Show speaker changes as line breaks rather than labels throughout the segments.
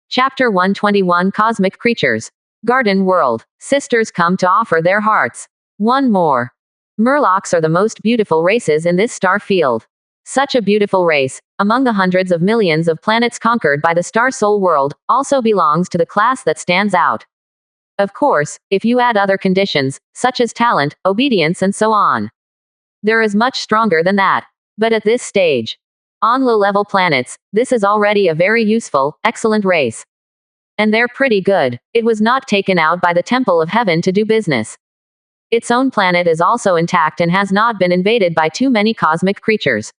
Chapter 121 Cosmic Creatures. Garden World. Sisters come to offer their hearts. One more. Murlocs are the most beautiful races in this star field. Such a beautiful race, among the hundreds of millions of planets conquered by the star soul world, also belongs to the class that stands out. Of course, if you add other conditions, such as talent, obedience and so on. There is much stronger than that. But at this stage, on low-level planets, this is already a very useful, excellent race. And they're pretty good. It was not taken out by the Temple of Heaven to do business. Its own planet is also intact and has not been invaded by too many cosmic creatures.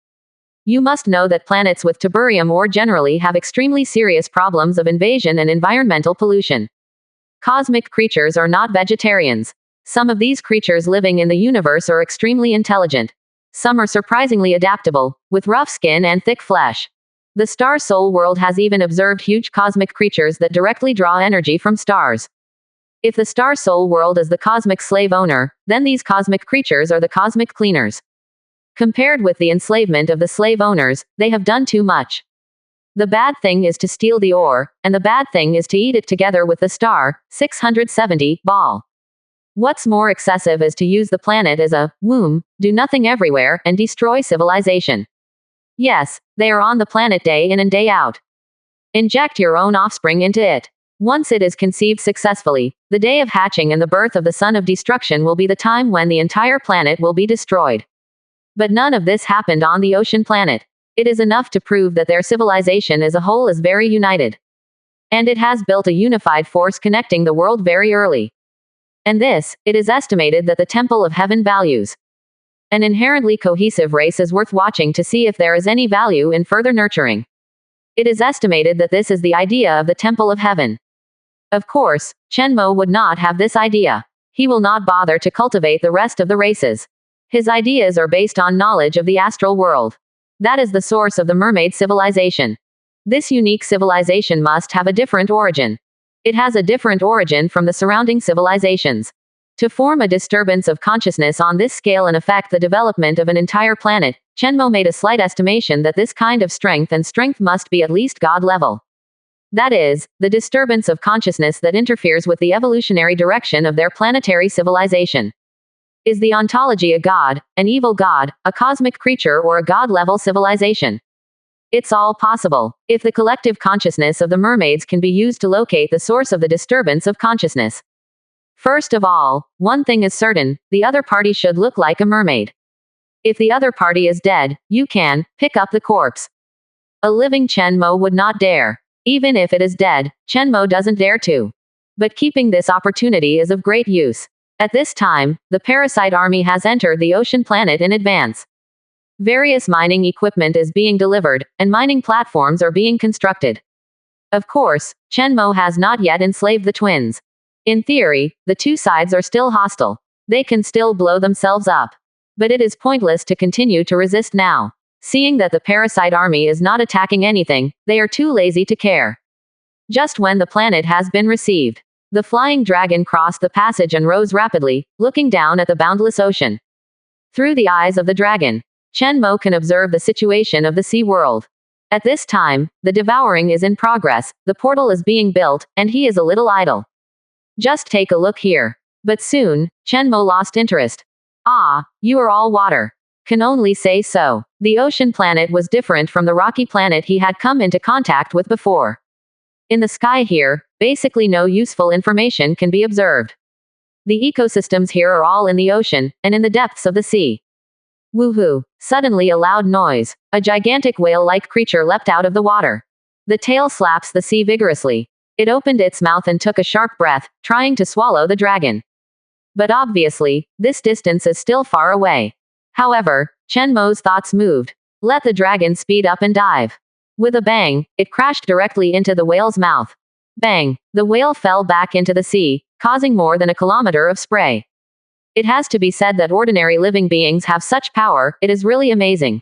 You must know that planets with tellurium ore generally have extremely serious problems of invasion and environmental pollution. Cosmic creatures are not vegetarians. Some of these creatures living in the universe are extremely intelligent. Some are surprisingly adaptable, with rough skin and thick flesh. The star soul world has even observed huge cosmic creatures that directly draw energy from stars. If the star soul world is the cosmic slave owner, then these cosmic creatures are the cosmic cleaners. Compared with the enslavement of the slave owners, they have done too much. The bad thing is to steal the ore, and the bad thing is to eat it together with the star, 670, ball. What's more excessive is to use the planet as a womb, do nothing everywhere, and destroy civilization. Yes, they are on the planet day in and day out. Inject your own offspring into it. Once it is conceived successfully, the day of hatching and the birth of the son of destruction will be the time when the entire planet will be destroyed. But none of this happened on the ocean planet. It is enough to prove that their civilization as a whole is very united. And it has built a unified force connecting the world very early. And this, it is estimated that the Temple of Heaven values. An inherently cohesive race is worth watching to see if there is any value in further nurturing. It is estimated that this is the idea of the Temple of Heaven. Of course, Chenmo would not have this idea. He will not bother to cultivate the rest of the races. His ideas are based on knowledge of the astral world. That is the source of the mermaid civilization. This unique civilization must have a different origin. It has a different origin from the surrounding civilizations. To form a disturbance of consciousness on this scale and affect the development of an entire planet, Chenmo made a slight estimation that this kind of strength must be at least God level. That is, the disturbance of consciousness that interferes with the evolutionary direction of their planetary civilization. Is the ontology a god, an evil god, a cosmic creature or a god-level civilization? It's all possible, if the collective consciousness of the mermaids can be used to locate the source of the disturbance of consciousness. First of all, one thing is certain, the other party should look like a mermaid. If the other party is dead, you can pick up the corpse. A living Chenmo would not dare. Even if it is dead, Chenmo doesn't dare to. But keeping this opportunity is of great use. At this time, the parasite army has entered the ocean planet in advance. Various mining equipment is being delivered, and mining platforms are being constructed. Of course, Chenmo has not yet enslaved the twins. In theory, the two sides are still hostile. They can still blow themselves up. But it is pointless to continue to resist now. Seeing that the parasite army is not attacking anything, they are too lazy to care. Just when the planet has been received, the flying dragon crossed the passage and rose rapidly, looking down at the boundless ocean. Through the eyes of the dragon, Chenmo can observe the situation of the sea world. At this time, the devouring is in progress, the portal is being built, and he is a little idle. Just take a look here. But soon, Chenmo lost interest. Ah, you are all water. Can only say so. The ocean planet was different from the rocky planet he had come into contact with before. In the sky here, basically no useful information can be observed. The ecosystems here are all in the ocean, and in the depths of the sea. Woohoo! Suddenly a loud noise. A gigantic whale-like creature leapt out of the water. The tail slaps the sea vigorously. It opened its mouth and took a sharp breath, trying to swallow the dragon. But obviously, this distance is still far away. However, Chenmo's thoughts moved. Let the dragon speed up and dive. With a bang, it crashed directly into the whale's mouth. Bang! The whale fell back into the sea, causing more than a kilometer of spray. It has to be said that ordinary living beings have such power, it is really amazing.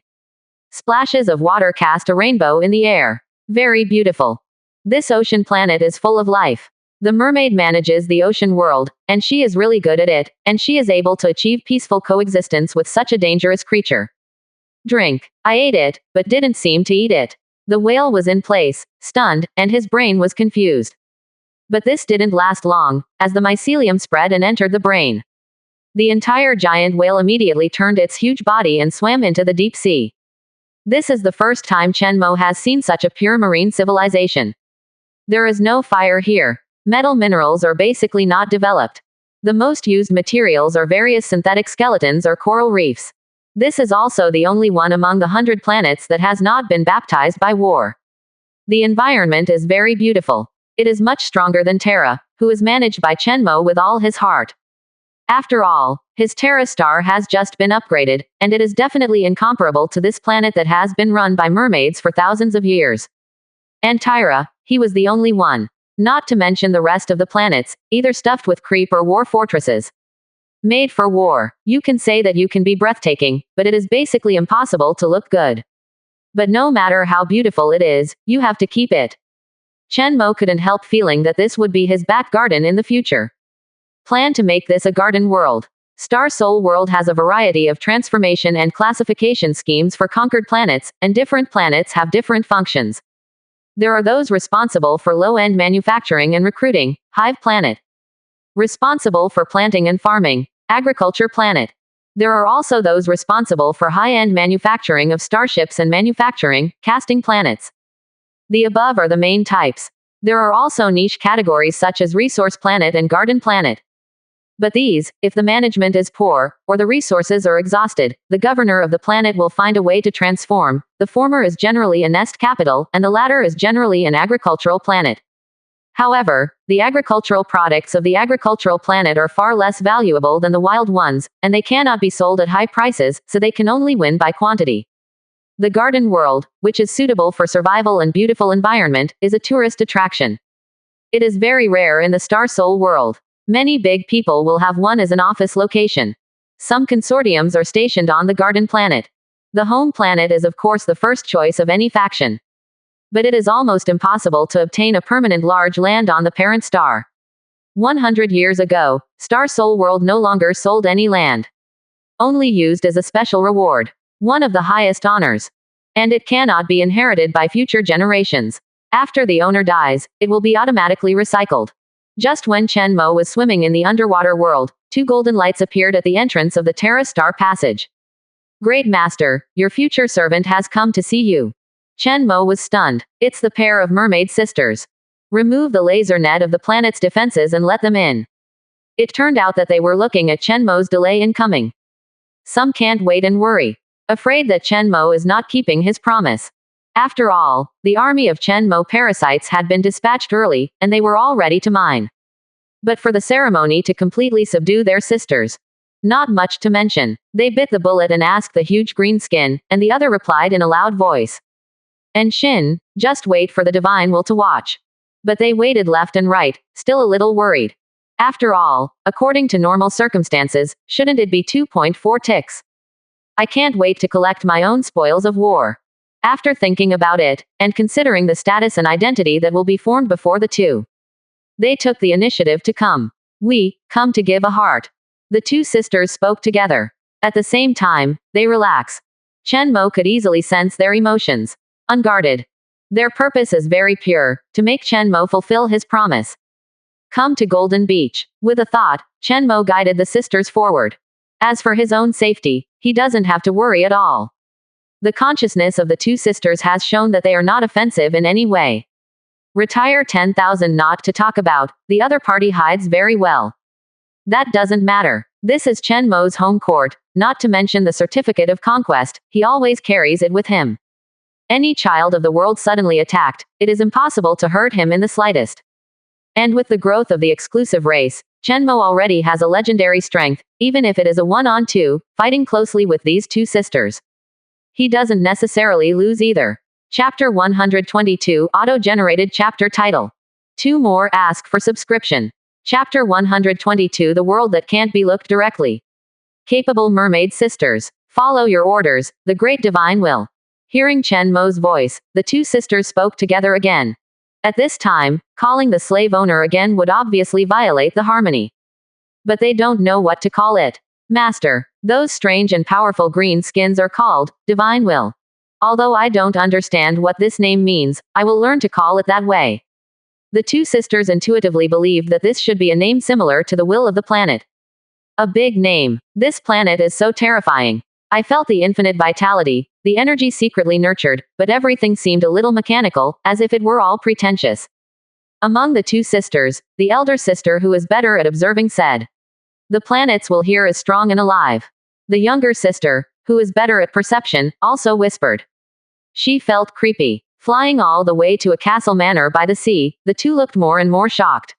Splashes of water cast a rainbow in the air. Very beautiful. This ocean planet is full of life. The mermaid manages the ocean world, and she is really good at it, and she is able to achieve peaceful coexistence with such a dangerous creature. Drink. I ate it, but didn't seem to eat it. The whale was in place, stunned, and his brain was confused. But this didn't last long, as the mycelium spread and entered the brain. The entire giant whale immediately turned its huge body and swam into the deep sea. This is the first time Chen Mo has seen such a pure marine civilization. There is no fire here. Metal minerals are basically not developed. The most used materials are various synthetic skeletons or coral reefs. This is also the only one among the 100 planets that has not been baptized by war. The environment is very beautiful. It is much stronger than Terra, who is managed by Chen Mo with all his heart. After all, his Terra star has just been upgraded, and it is definitely incomparable to this planet that has been run by mermaids for thousands of years. And Tyra, he was the only one. Not to mention the rest of the planets, either stuffed with creep or war fortresses. Made for war. You can say that you can be breathtaking, but it is basically impossible to look good. But no matter how beautiful it is, you have to keep it. Chen Mo couldn't help feeling that this would be his back garden in the future. Plan to make this a garden world. Star Soul World has a variety of transformation and classification schemes for conquered planets, and different planets have different functions. There are those responsible for low-end manufacturing and recruiting, Hive Planet. Responsible for planting and farming, Agriculture Planet. There are also those responsible for high-end manufacturing of starships and manufacturing, Casting Planets. The above are the main types. There are also niche categories such as Resource Planet and Garden Planet. But these, if the management is poor, or the resources are exhausted, the governor of the planet will find a way to transform. The former is generally a nest capital, and the latter is generally an agricultural planet. However, the agricultural products of the agricultural planet are far less valuable than the wild ones, and they cannot be sold at high prices, so they can only win by quantity. The garden world, which is suitable for survival and beautiful environment, is a tourist attraction. It is very rare in the Star Soul world. Many big people will have one as an office location. Some consortiums are stationed on the garden planet. The home planet is of course the first choice of any faction. But it is almost impossible to obtain a permanent large land on the parent star. 100 years ago, Star Soul World no longer sold any land. Only used as a special reward. One of the highest honors. And it cannot be inherited by future generations. After the owner dies, it will be automatically recycled. Just when Chen Mo was swimming in the underwater world, two golden lights appeared at the entrance of the Terra Star Passage. Great Master, your future servant has come to see you. Chen Mo was stunned. It's the pair of mermaid sisters. Remove the laser net of the planet's defenses and let them in. It turned out that they were looking at Chen Mo's delay in coming. Some can't wait and worry. Afraid that Chen Mo is not keeping his promise. After all, the army of Chen Mo parasites had been dispatched early, and they were all ready to mine. But for the ceremony to completely subdue their sisters. Not much to mention. They bit the bullet and asked the huge green skin, and the other replied in a loud voice. And Shin, just wait for the divine will to watch. But they waited left and right, still a little worried. After all, according to normal circumstances, shouldn't it be 2.4 ticks? I can't wait to collect my own spoils of war. After thinking about it, and considering the status and identity that will be formed before the two, they took the initiative to come. We come to give a heart. The two sisters spoke together. At the same time, they relax. Chen Mo could easily sense their emotions. Unguarded. Their purpose is very pure, to make Chen Mo fulfill his promise. Come to Golden Beach. With a thought, Chen Mo guided the sisters forward. As for his own safety, he doesn't have to worry at all. The consciousness of the two sisters has shown that they are not offensive in any way. Retire 10,000 not to talk about, the other party hides very well. That doesn't matter. This is Chen Mo's home court, not to mention the certificate of conquest, he always carries it with him. Any child of the world suddenly attacked, it is impossible to hurt him in the slightest. And with the growth of the exclusive race, Chen Mo already has a legendary strength, even if it is a one-on-two, fighting closely with these two sisters. He doesn't necessarily lose either. Chapter 122 Auto-generated chapter title. 2 more ask for subscription. Chapter 122 The world that can't be looked directly. Capable mermaid sisters. Follow your orders, the great divine will. Hearing Chen Mo's voice, the two sisters spoke together again. At this time, calling the slave owner again would obviously violate the harmony. But they don't know what to call it. Master, those strange and powerful green skins are called divine will. Although I don't understand what this name means, I will learn to call it that way. The two sisters intuitively believed that this should be a name similar to the will of the planet. A big name. This planet is so terrifying. I felt the infinite vitality, the energy secretly nurtured, but everything seemed a little mechanical, as if it were all pretentious. Among the two sisters, the elder sister who is better at observing said, "The planets will hear as strong and alive." The younger sister, who is better at perception, also whispered. She felt creepy. Flying all the way to a castle manor by the sea, the two looked more and more shocked.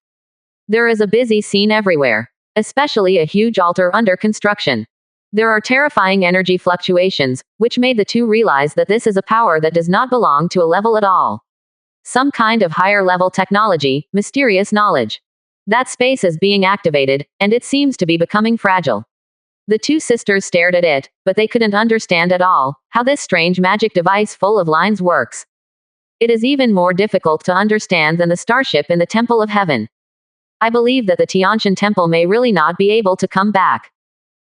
There is a busy scene everywhere, especially a huge altar under construction. There are terrifying energy fluctuations, which made the two realize that this is a power that does not belong to a level at all. Some kind of higher level technology, mysterious knowledge. That space is being activated, and it seems to be becoming fragile. The two sisters stared at it, but they couldn't understand at all how this strange magic device full of lines works. It is even more difficult to understand than the starship in the Temple of Heaven. I believe that the Tiantian Temple may really not be able to come back.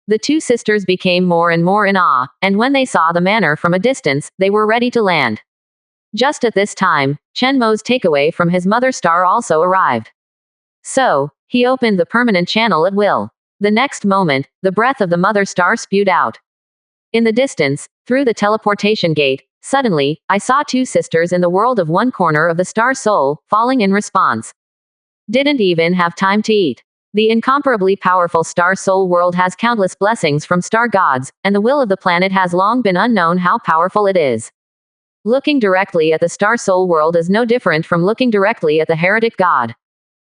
The two sisters became more and more in awe, and when they saw the manor from a distance, they were ready to land. Just at this time, Chen Mo's takeaway from his mother star also arrived. So, he opened the permanent channel at will. The next moment, the breath of the mother star spewed out. In the distance, through the teleportation gate, suddenly, I saw two sisters in the world of one corner of the star soul, falling in response. Didn't even have time to eat. The incomparably powerful star soul world has countless blessings from star gods, and the will of the planet has long been unknown how powerful it is. Looking directly at the star soul world is no different from looking directly at the heretic god.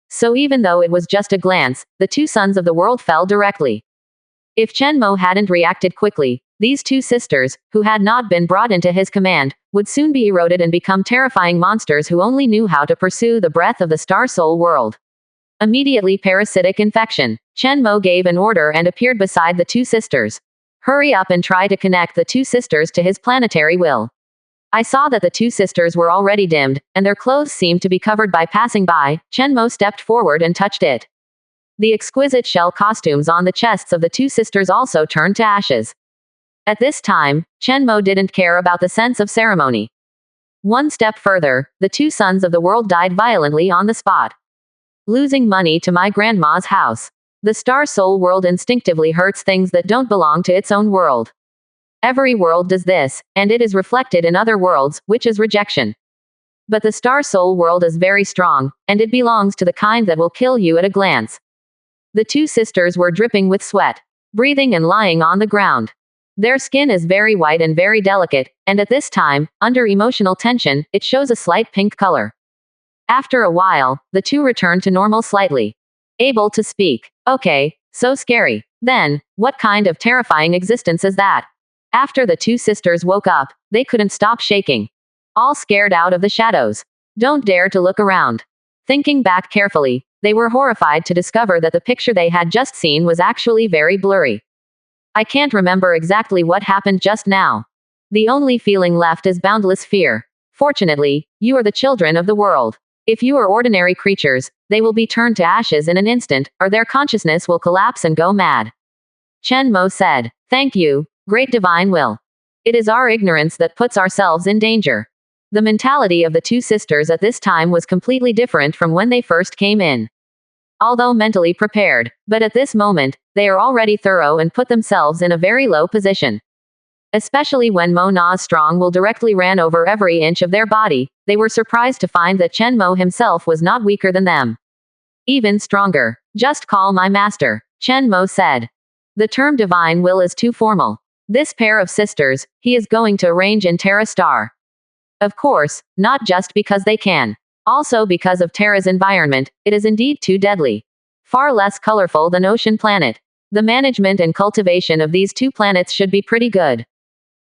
So even though it was just a glance, the two sons of the world fell directly. If Chen Mo hadn't reacted quickly, these two sisters, who had not been brought into his command, would soon be eroded and become terrifying monsters who only knew how to pursue the breath of the star soul world. Immediately parasitic infection. Chen Mo gave an order and appeared beside the two sisters. Hurry up and try to connect the two sisters to his planetary will. I saw that the two sisters were already dimmed, and their clothes seemed to be covered by passing by. Chen Mo stepped forward and touched it. The exquisite shell costumes on the chests of the two sisters also turned to ashes. At this time, Chen Mo didn't care about the sense of ceremony. One step further, the two sons of the world died violently on the spot. Losing money to my grandma's house. The star soul world instinctively hurts things that don't belong to its own world. Every world does this, and it is reflected in other worlds, which is rejection. But the star soul world is very strong, and it belongs to the kind that will kill you at a glance. The two sisters were dripping with sweat, breathing and lying on the ground. Their skin is very white and very delicate, and at this time, under emotional tension, it shows a slight pink color. After a while, the two returned to normal slightly. Able to speak. Okay, so scary. Then, what kind of terrifying existence is that? After the two sisters woke up, they couldn't stop shaking. All scared out of the shadows. Don't dare to look around. Thinking back carefully, they were horrified to discover that the picture they had just seen was actually very blurry. I can't remember exactly what happened just now. The only feeling left is boundless fear. Fortunately, you are the children of the world. If you are ordinary creatures, they will be turned to ashes in an instant, or their consciousness will collapse and go mad. Chen Mo said, "Thank you, great divine will. It is our ignorance that puts ourselves in danger." The mentality of the two sisters at this time was completely different from when they first came in. Although mentally prepared, but at this moment, they are already thorough and put themselves in a very low position. Especially when Mo Na's strong will directly ran over every inch of their body, they were surprised to find that Chen Mo himself was not weaker than them. Even stronger. Just call my master, Chen Mo said. The term divine will is too formal. This pair of sisters, he is going to arrange in Terra Star. Of course, not just because they can. Also because of Terra's environment, it is indeed too deadly. Far less colorful than Ocean Planet. The management and cultivation of these two planets should be pretty good.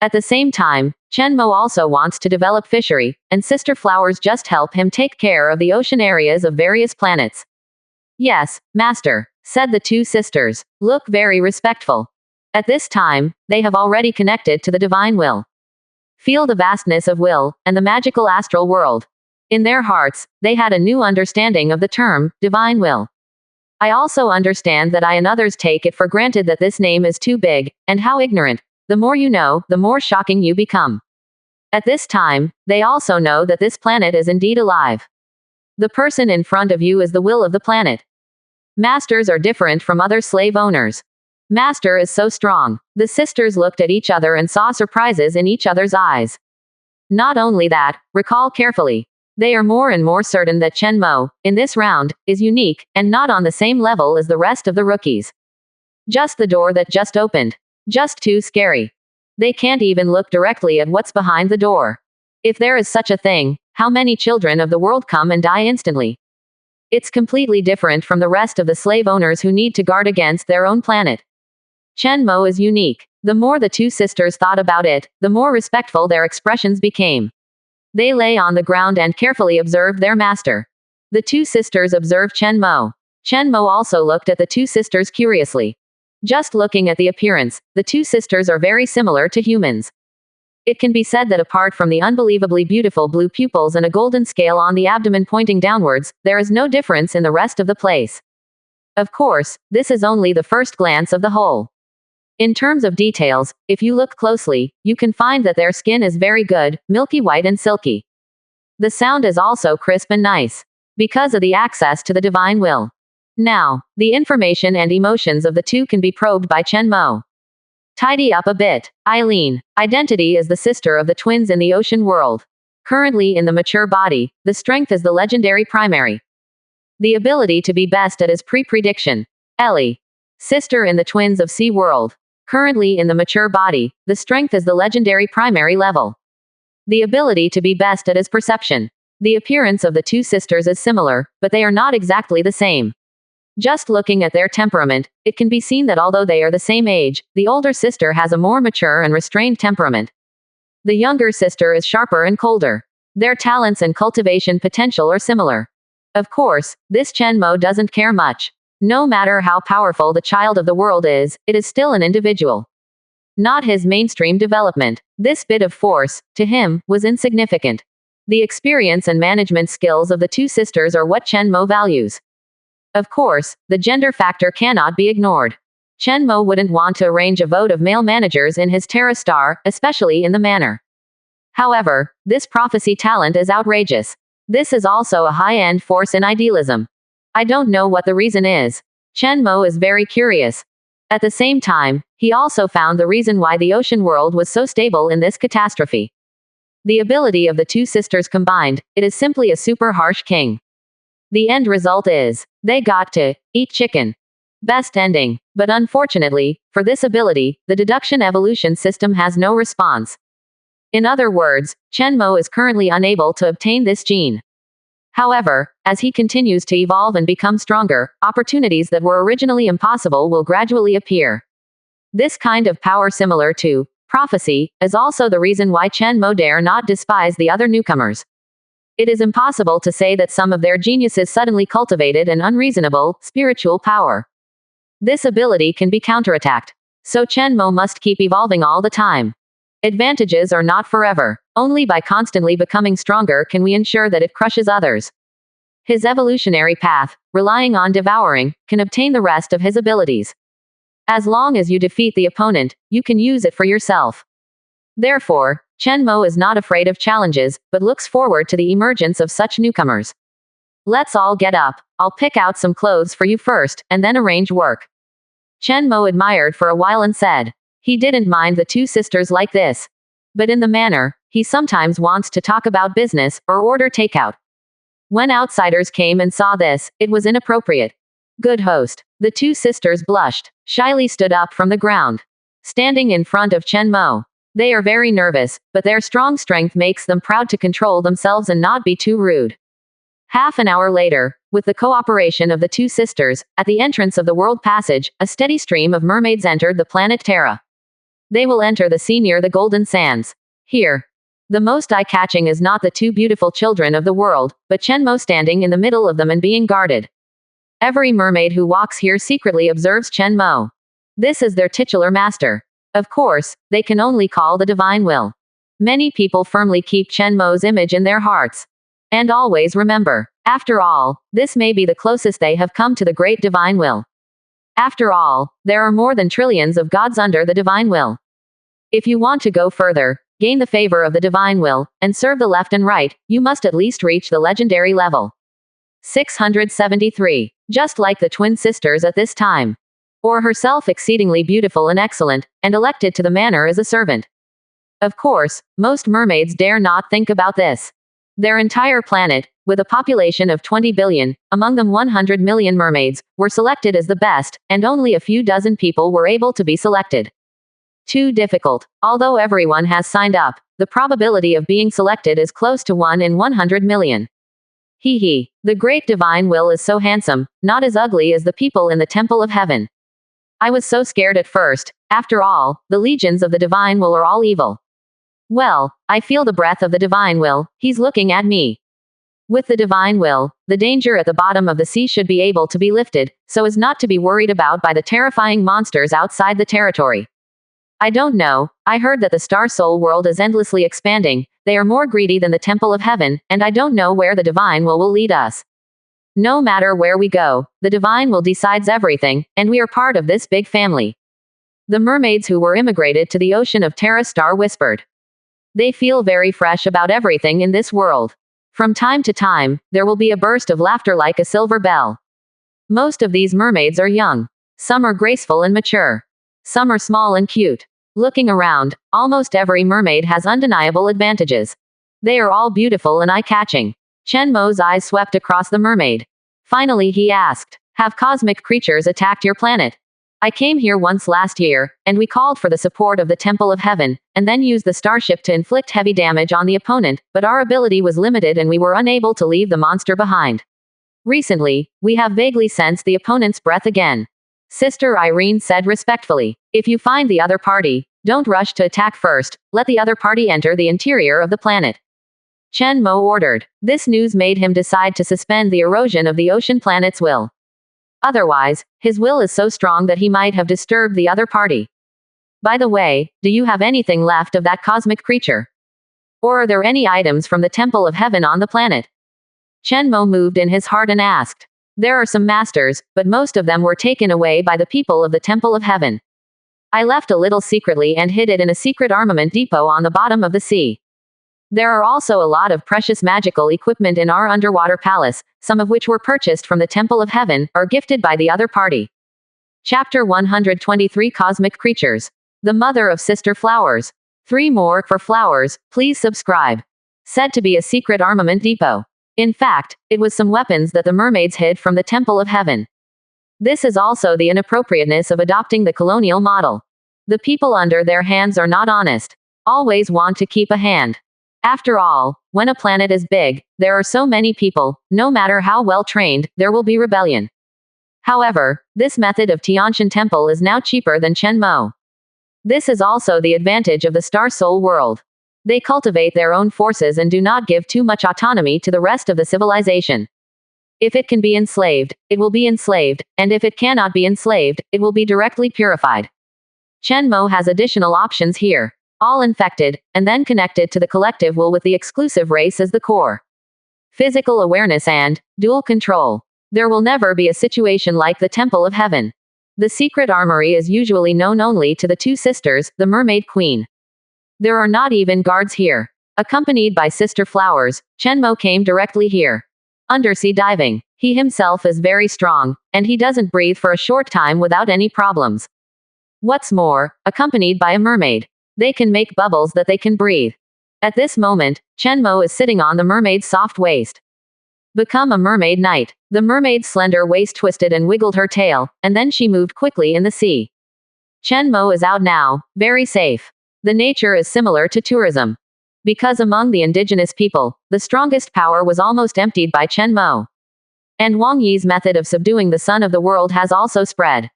At the same time, Chen Mo also wants to develop fishery, and sister flowers just help him take care of the ocean areas of various planets. Yes, master, said the two sisters. Look very respectful. At this time, they have already connected to the divine will. Feel the vastness of will, and the magical astral world. In their hearts, they had a new understanding of the term, divine will. I also understand that I and others take it for granted that this name is too big, and how ignorant. The more you know, the more shocking you become. At this time, they also know that this planet is indeed alive. The person in front of you is the will of the planet. Masters are different from other slave owners. Master is so strong. The sisters looked at each other and saw surprises in each other's eyes. Not only that, recall carefully. They are more and more certain that Chen Mo, in this round, is unique, and not on the same level as the rest of the rookies. Just the door that just opened. Just too scary. They can't even look directly at what's behind the door. If there is such a thing, how many children of the world come and die instantly? It's completely different from the rest of the slave owners who need to guard against their own planet. Chen Mo is unique. The more the two sisters thought about it, the more respectful their expressions became. They lay on the ground and carefully observed their master. The two sisters observed Chen Mo. Chen Mo also looked at the two sisters curiously. Just looking at the appearance, the two sisters are very similar to humans. It can be said that apart from the unbelievably beautiful blue pupils and a golden scale on the abdomen pointing downwards, there is no difference in the rest of the place. Of course, this is only the first glance of the whole. In terms of details, if you look closely, you can find that their skin is very good, milky white and silky. The sound is also crisp and nice. Because of the access to the divine will. Now, the information and emotions of the two can be probed by Chen Mo. Tidy up a bit. Eileen. Identity is the sister of the twins in the ocean world. Currently in the mature body, the strength is the legendary primary. The ability to be best at is pre-prediction. Ellie. Sister in the twins of sea world. Currently in the mature body, the strength is the legendary primary level. The ability to be best at is perception. The appearance of the two sisters is similar, but they are not exactly the same. Just looking at their temperament, it can be seen that although they are the same age, the older sister has a more mature and restrained temperament. The younger sister is sharper and colder. Their talents and cultivation potential are similar. Of course, this Chen Mo doesn't care much. No matter how powerful the child of the world is, it is still an individual. Not his mainstream development. This bit of force, to him, was insignificant. The experience and management skills of the two sisters are what Chen Mo values. Of course, the gender factor cannot be ignored. Chen Mo wouldn't want to arrange a vote of male managers in his Terra Star, especially in the manner. However, this prophecy talent is outrageous. This is also a high-end force in idealism. I don't know what the reason is. Chen Mo is very curious. At the same time, he also found the reason why the ocean world was so stable in this catastrophe. The ability of the two sisters combined, it is simply a super harsh king. The end result is, they got to eat chicken. Best ending. But unfortunately, for this ability, the deduction evolution system has no response. In other words, Chen Mo is currently unable to obtain this gene. However, as he continues to evolve and become stronger, opportunities that were originally impossible will gradually appear. This kind of power, similar to prophecy, is also the reason why Chen Mo dare not despise the other newcomers. It is impossible to say that some of their geniuses suddenly cultivated an unreasonable, spiritual power. This ability can be counterattacked. So Chen Mo must keep evolving all the time. Advantages are not forever. Only by constantly becoming stronger can we ensure that it crushes others. His evolutionary path, relying on devouring, can obtain the rest of his abilities. As long as you defeat the opponent, you can use it for yourself. Therefore, Chen Mo is not afraid of challenges, but looks forward to the emergence of such newcomers. Let's all get up. I'll pick out some clothes for you first, and then arrange work. Chen Mo admired for a while and said, he didn't mind the two sisters like this. But in the manner, he sometimes wants to talk about business, or order takeout. When outsiders came and saw this, it was inappropriate. Good host. The two sisters blushed, shyly stood up from the ground. Standing in front of Chen Mo. They are very nervous, but their strong strength makes them proud to control themselves and not be too rude. Half an hour later, with the cooperation of the two sisters, at the entrance of the world passage, a steady stream of mermaids entered the planet Terra. They will enter the sea near the Golden Sands. Here. The most eye-catching is not the two beautiful children of the world, but Chen Mo standing in the middle of them and being guarded. Every mermaid who walks here secretly observes Chen Mo. This is their titular master. Of course, they can only call the divine will. Many people firmly keep Chen Mo's image in their hearts. And always remember, after all, this may be the closest they have come to the great divine will. After all, there are more than trillions of gods under the divine will. If you want to go further, gain the favor of the divine will, and serve the left and right, you must at least reach the legendary level. 673. Just like the twin sisters at this time. Or herself exceedingly beautiful and excellent, and elected to the manor as a servant. Of course, most mermaids dare not think about this. Their entire planet, with a population of 20 billion, among them 100 million mermaids, were selected as the best, and only a few dozen people were able to be selected. Too difficult. Although everyone has signed up, the probability of being selected is close to 1 in 100 million. Hee hee. The great divine will is so handsome, not as ugly as the people in the temple of heaven. I was so scared at first. After all, the legions of the divine will are all evil. Well, I feel the breath of the divine will, he's looking at me. With the divine will, the danger at the bottom of the sea should be able to be lifted, so as not to be worried about by the terrifying monsters outside the territory. I don't know, I heard that the Star Soul world is endlessly expanding, they are more greedy than the Temple of Heaven, and I don't know where the divine will lead us. No matter where we go, the divine will decides everything, and we are part of this big family. The mermaids who were immigrated to the ocean of Terra Star whispered. They feel very fresh about everything in this world. From time to time, there will be a burst of laughter like a silver bell. Most of these mermaids are young. Some are graceful and mature. Some are small and cute. Looking around, almost every mermaid has undeniable advantages. They are all beautiful and eye-catching. Chen Mo's eyes swept across the mermaid. Finally he asked, have cosmic creatures attacked your planet? I came here once last year, and we called for the support of the Temple of Heaven, and then used the starship to inflict heavy damage on the opponent, but our ability was limited and we were unable to leave the monster behind. Recently, we have vaguely sensed the opponent's breath again. Sister Irene said respectfully, if you find the other party, don't rush to attack first, let the other party enter the interior of the planet. Chen Mo ordered. This news made him decide to suspend the erosion of the ocean planet's will. Otherwise, his will is so strong that he might have disturbed the other party. By the way, do you have anything left of that cosmic creature? Or are there any items from the Temple of Heaven on the planet? Chen Mo moved in his heart and asked. There are some masters, but most of them were taken away by the people of the Temple of Heaven. I left a little secretly and hid it in a secret armament depot on the bottom of the sea. There are also a lot of precious magical equipment in our underwater palace, some of which were purchased from the Temple of Heaven, or gifted by the other party. Chapter 123 Cosmic Creatures. The Mother of Sister Flowers. 3 more for flowers, please subscribe. Said to be a secret armament depot. In fact, it was some weapons that the mermaids hid from the Temple of Heaven. This is also the inappropriateness of adopting the colonial model. The people under their hands are not honest. Always want to keep a hand. After all, when a planet is big, there are so many people, no matter how well trained, there will be rebellion. However, this method of Tianshan Temple is now cheaper than Chen Mo. This is also the advantage of the Star Soul world. They cultivate their own forces and do not give too much autonomy to the rest of the civilization. If it can be enslaved, it will be enslaved, and if it cannot be enslaved, it will be directly purified. Chen Mo has additional options here. All infected, and then connected to the collective will with the exclusive race as the core. Physical awareness and dual control. There will never be a situation like the Temple of Heaven. The secret armory is usually known only to the 2 sisters, the Mermaid Queen. There are not even guards here. Accompanied by Sister Flowers, Chen Mo came directly here. Undersea diving. He himself is very strong, and he doesn't breathe for a short time without any problems. What's more, accompanied by a mermaid. They can make bubbles that they can breathe. At this moment, Chen Mo is sitting on the mermaid's soft waist. Become a mermaid knight. The mermaid's slender waist twisted and wiggled her tail, and then she moved quickly in the sea. Chen Mo is out now, very safe. The nature is similar to tourism. Because among the indigenous people, the strongest power was almost emptied by Chen Mo. And Wang Yi's method of subduing the sun of the world has also spread.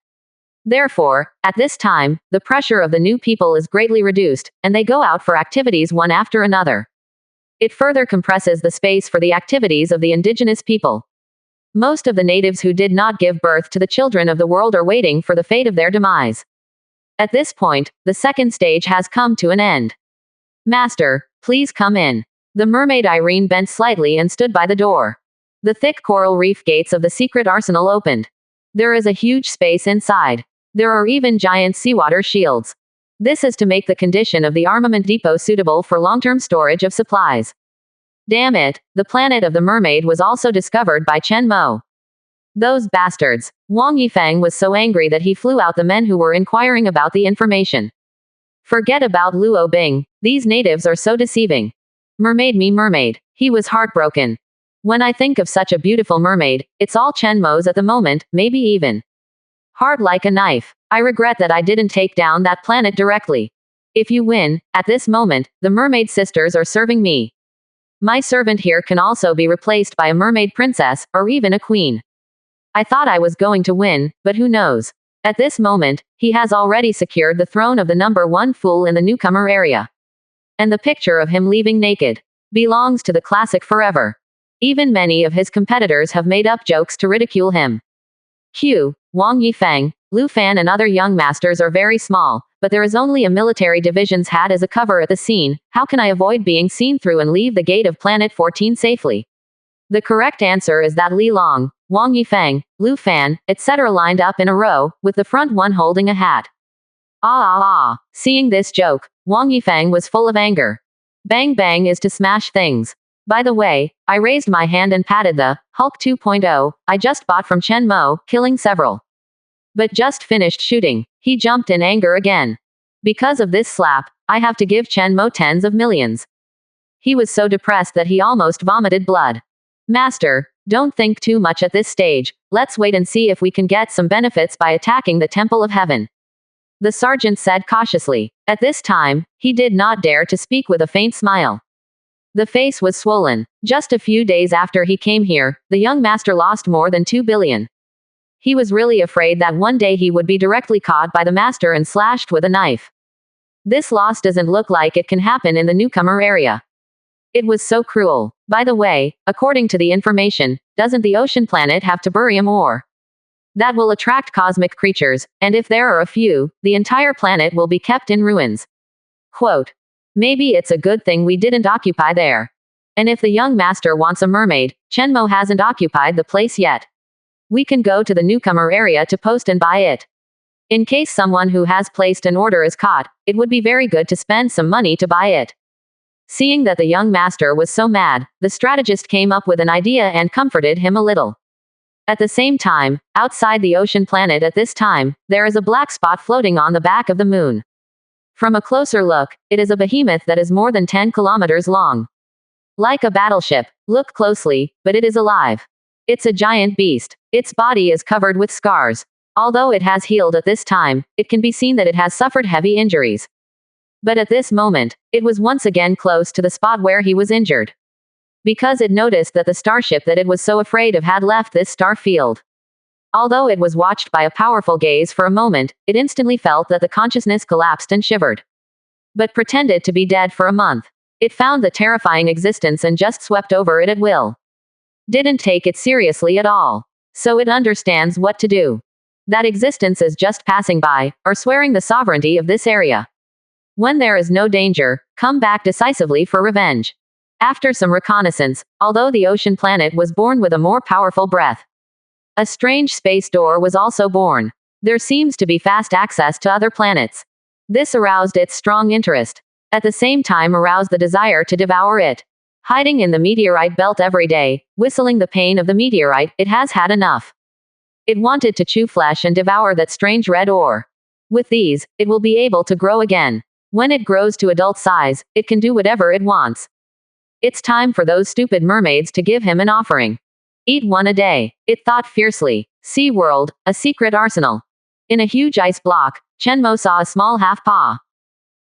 Therefore, at this time, the pressure of the new people is greatly reduced, and they go out for activities one after another. It further compresses the space for the activities of the indigenous people. Most of the natives who did not give birth to the children of the world are waiting for the fate of their demise. At this point, the second stage has come to an end. Master, please come in. The mermaid Irene bent slightly and stood by the door. The thick coral reef gates of the secret arsenal opened. There is a huge space inside. There are even giant seawater shields. This is to make the condition of the armament depot suitable for long-term storage of supplies. Damn it, the planet of the mermaid was also discovered by Chen Mo. Those bastards. Wang Yifeng was so angry that he flew out the men who were inquiring about the information. Forget about Luo Bing. These natives are so deceiving. Mermaid me mermaid. He was heartbroken. When I think of such a beautiful mermaid, it's all Chen Mo's at the moment, maybe even hard like a knife. I regret that I didn't take down that planet directly. If you win, at this moment, the mermaid sisters are serving me. My servant here can also be replaced by a mermaid princess, or even a queen. I thought I was going to win, but who knows? At this moment, he has already secured the throne of the #1 fool in the newcomer area. And the picture of him leaving naked belongs to the classic forever. Even many of his competitors have made up jokes to ridicule him. Wang Yifeng, Lu Fan and other young masters are very small, but there is only a military division's hat as a cover at the scene. How can I avoid being seen through and leave the gate of Planet 14 safely? The correct answer is that Li Long, Wang Yifeng, Lu Fan, etc. lined up in a row, with the front one holding a hat. Seeing this joke, Wang Yifeng was full of anger. Bang bang is to smash things. By the way, I raised my hand and patted the Hulk 2.0 I just bought from Chen Mo, killing several. But just finished shooting. He jumped in anger again. Because of this slap, I have to give Chen Mo tens of millions. He was so depressed that he almost vomited blood. Master, don't think too much at this stage. Let's wait and see if we can get some benefits by attacking the Temple of Heaven. The sergeant said cautiously. At this time, he did not dare to speak with a faint smile. The face was swollen. Just a few days after he came here, the young master lost more than 2 billion. He was really afraid that one day he would be directly caught by the master and slashed with a knife. This loss doesn't look like it can happen in the newcomer area. It was so cruel. By the way, according to the information, doesn't the ocean planet have tiberium ore? That will attract cosmic creatures, and if there are a few, the entire planet will be kept in ruins. Quote. Maybe it's a good thing we didn't occupy there. And if the young master wants a mermaid, Chen Mo hasn't occupied the place yet. We can go to the newcomer area to post and buy it. In case someone who has placed an order is caught, it would be very good to spend some money to buy it. Seeing that the young master was so mad, the strategist came up with an idea and comforted him a little. At the same time, outside the ocean planet at this time, there is a black spot floating on the back of the moon. From a closer look, it is a behemoth that is more than 10 kilometers long. Like a battleship, look closely, but it is alive. It's a giant beast. Its body is covered with scars. Although it has healed at this time, it can be seen that it has suffered heavy injuries. But at this moment, it was once again close to the spot where he was injured. Because it noticed that the starship that it was so afraid of had left this star field. Although it was watched by a powerful gaze for a moment, it instantly felt that the consciousness collapsed and shivered. But pretended to be dead for a month. It found the terrifying existence and just swept over it at will. Didn't take it seriously at all. So it understands what to do. That existence is just passing by, or swearing the sovereignty of this area. When there is no danger, come back decisively for revenge. After some reconnaissance, although the ocean planet was born with a more powerful breath, a strange space door was also born. There seems to be fast access to other planets. This aroused its strong interest. At the same time aroused the desire to devour it. Hiding in the meteorite belt every day, whistling the pain of the meteorite, it has had enough. It wanted to chew flesh and devour that strange red ore. With these, it will be able to grow again. When it grows to adult size, it can do whatever it wants. It's time for those stupid mermaids to give him an offering. Eat one a day, it thought fiercely. Sea World, a secret arsenal. In a huge ice block, Chen Mo saw a small half-paw.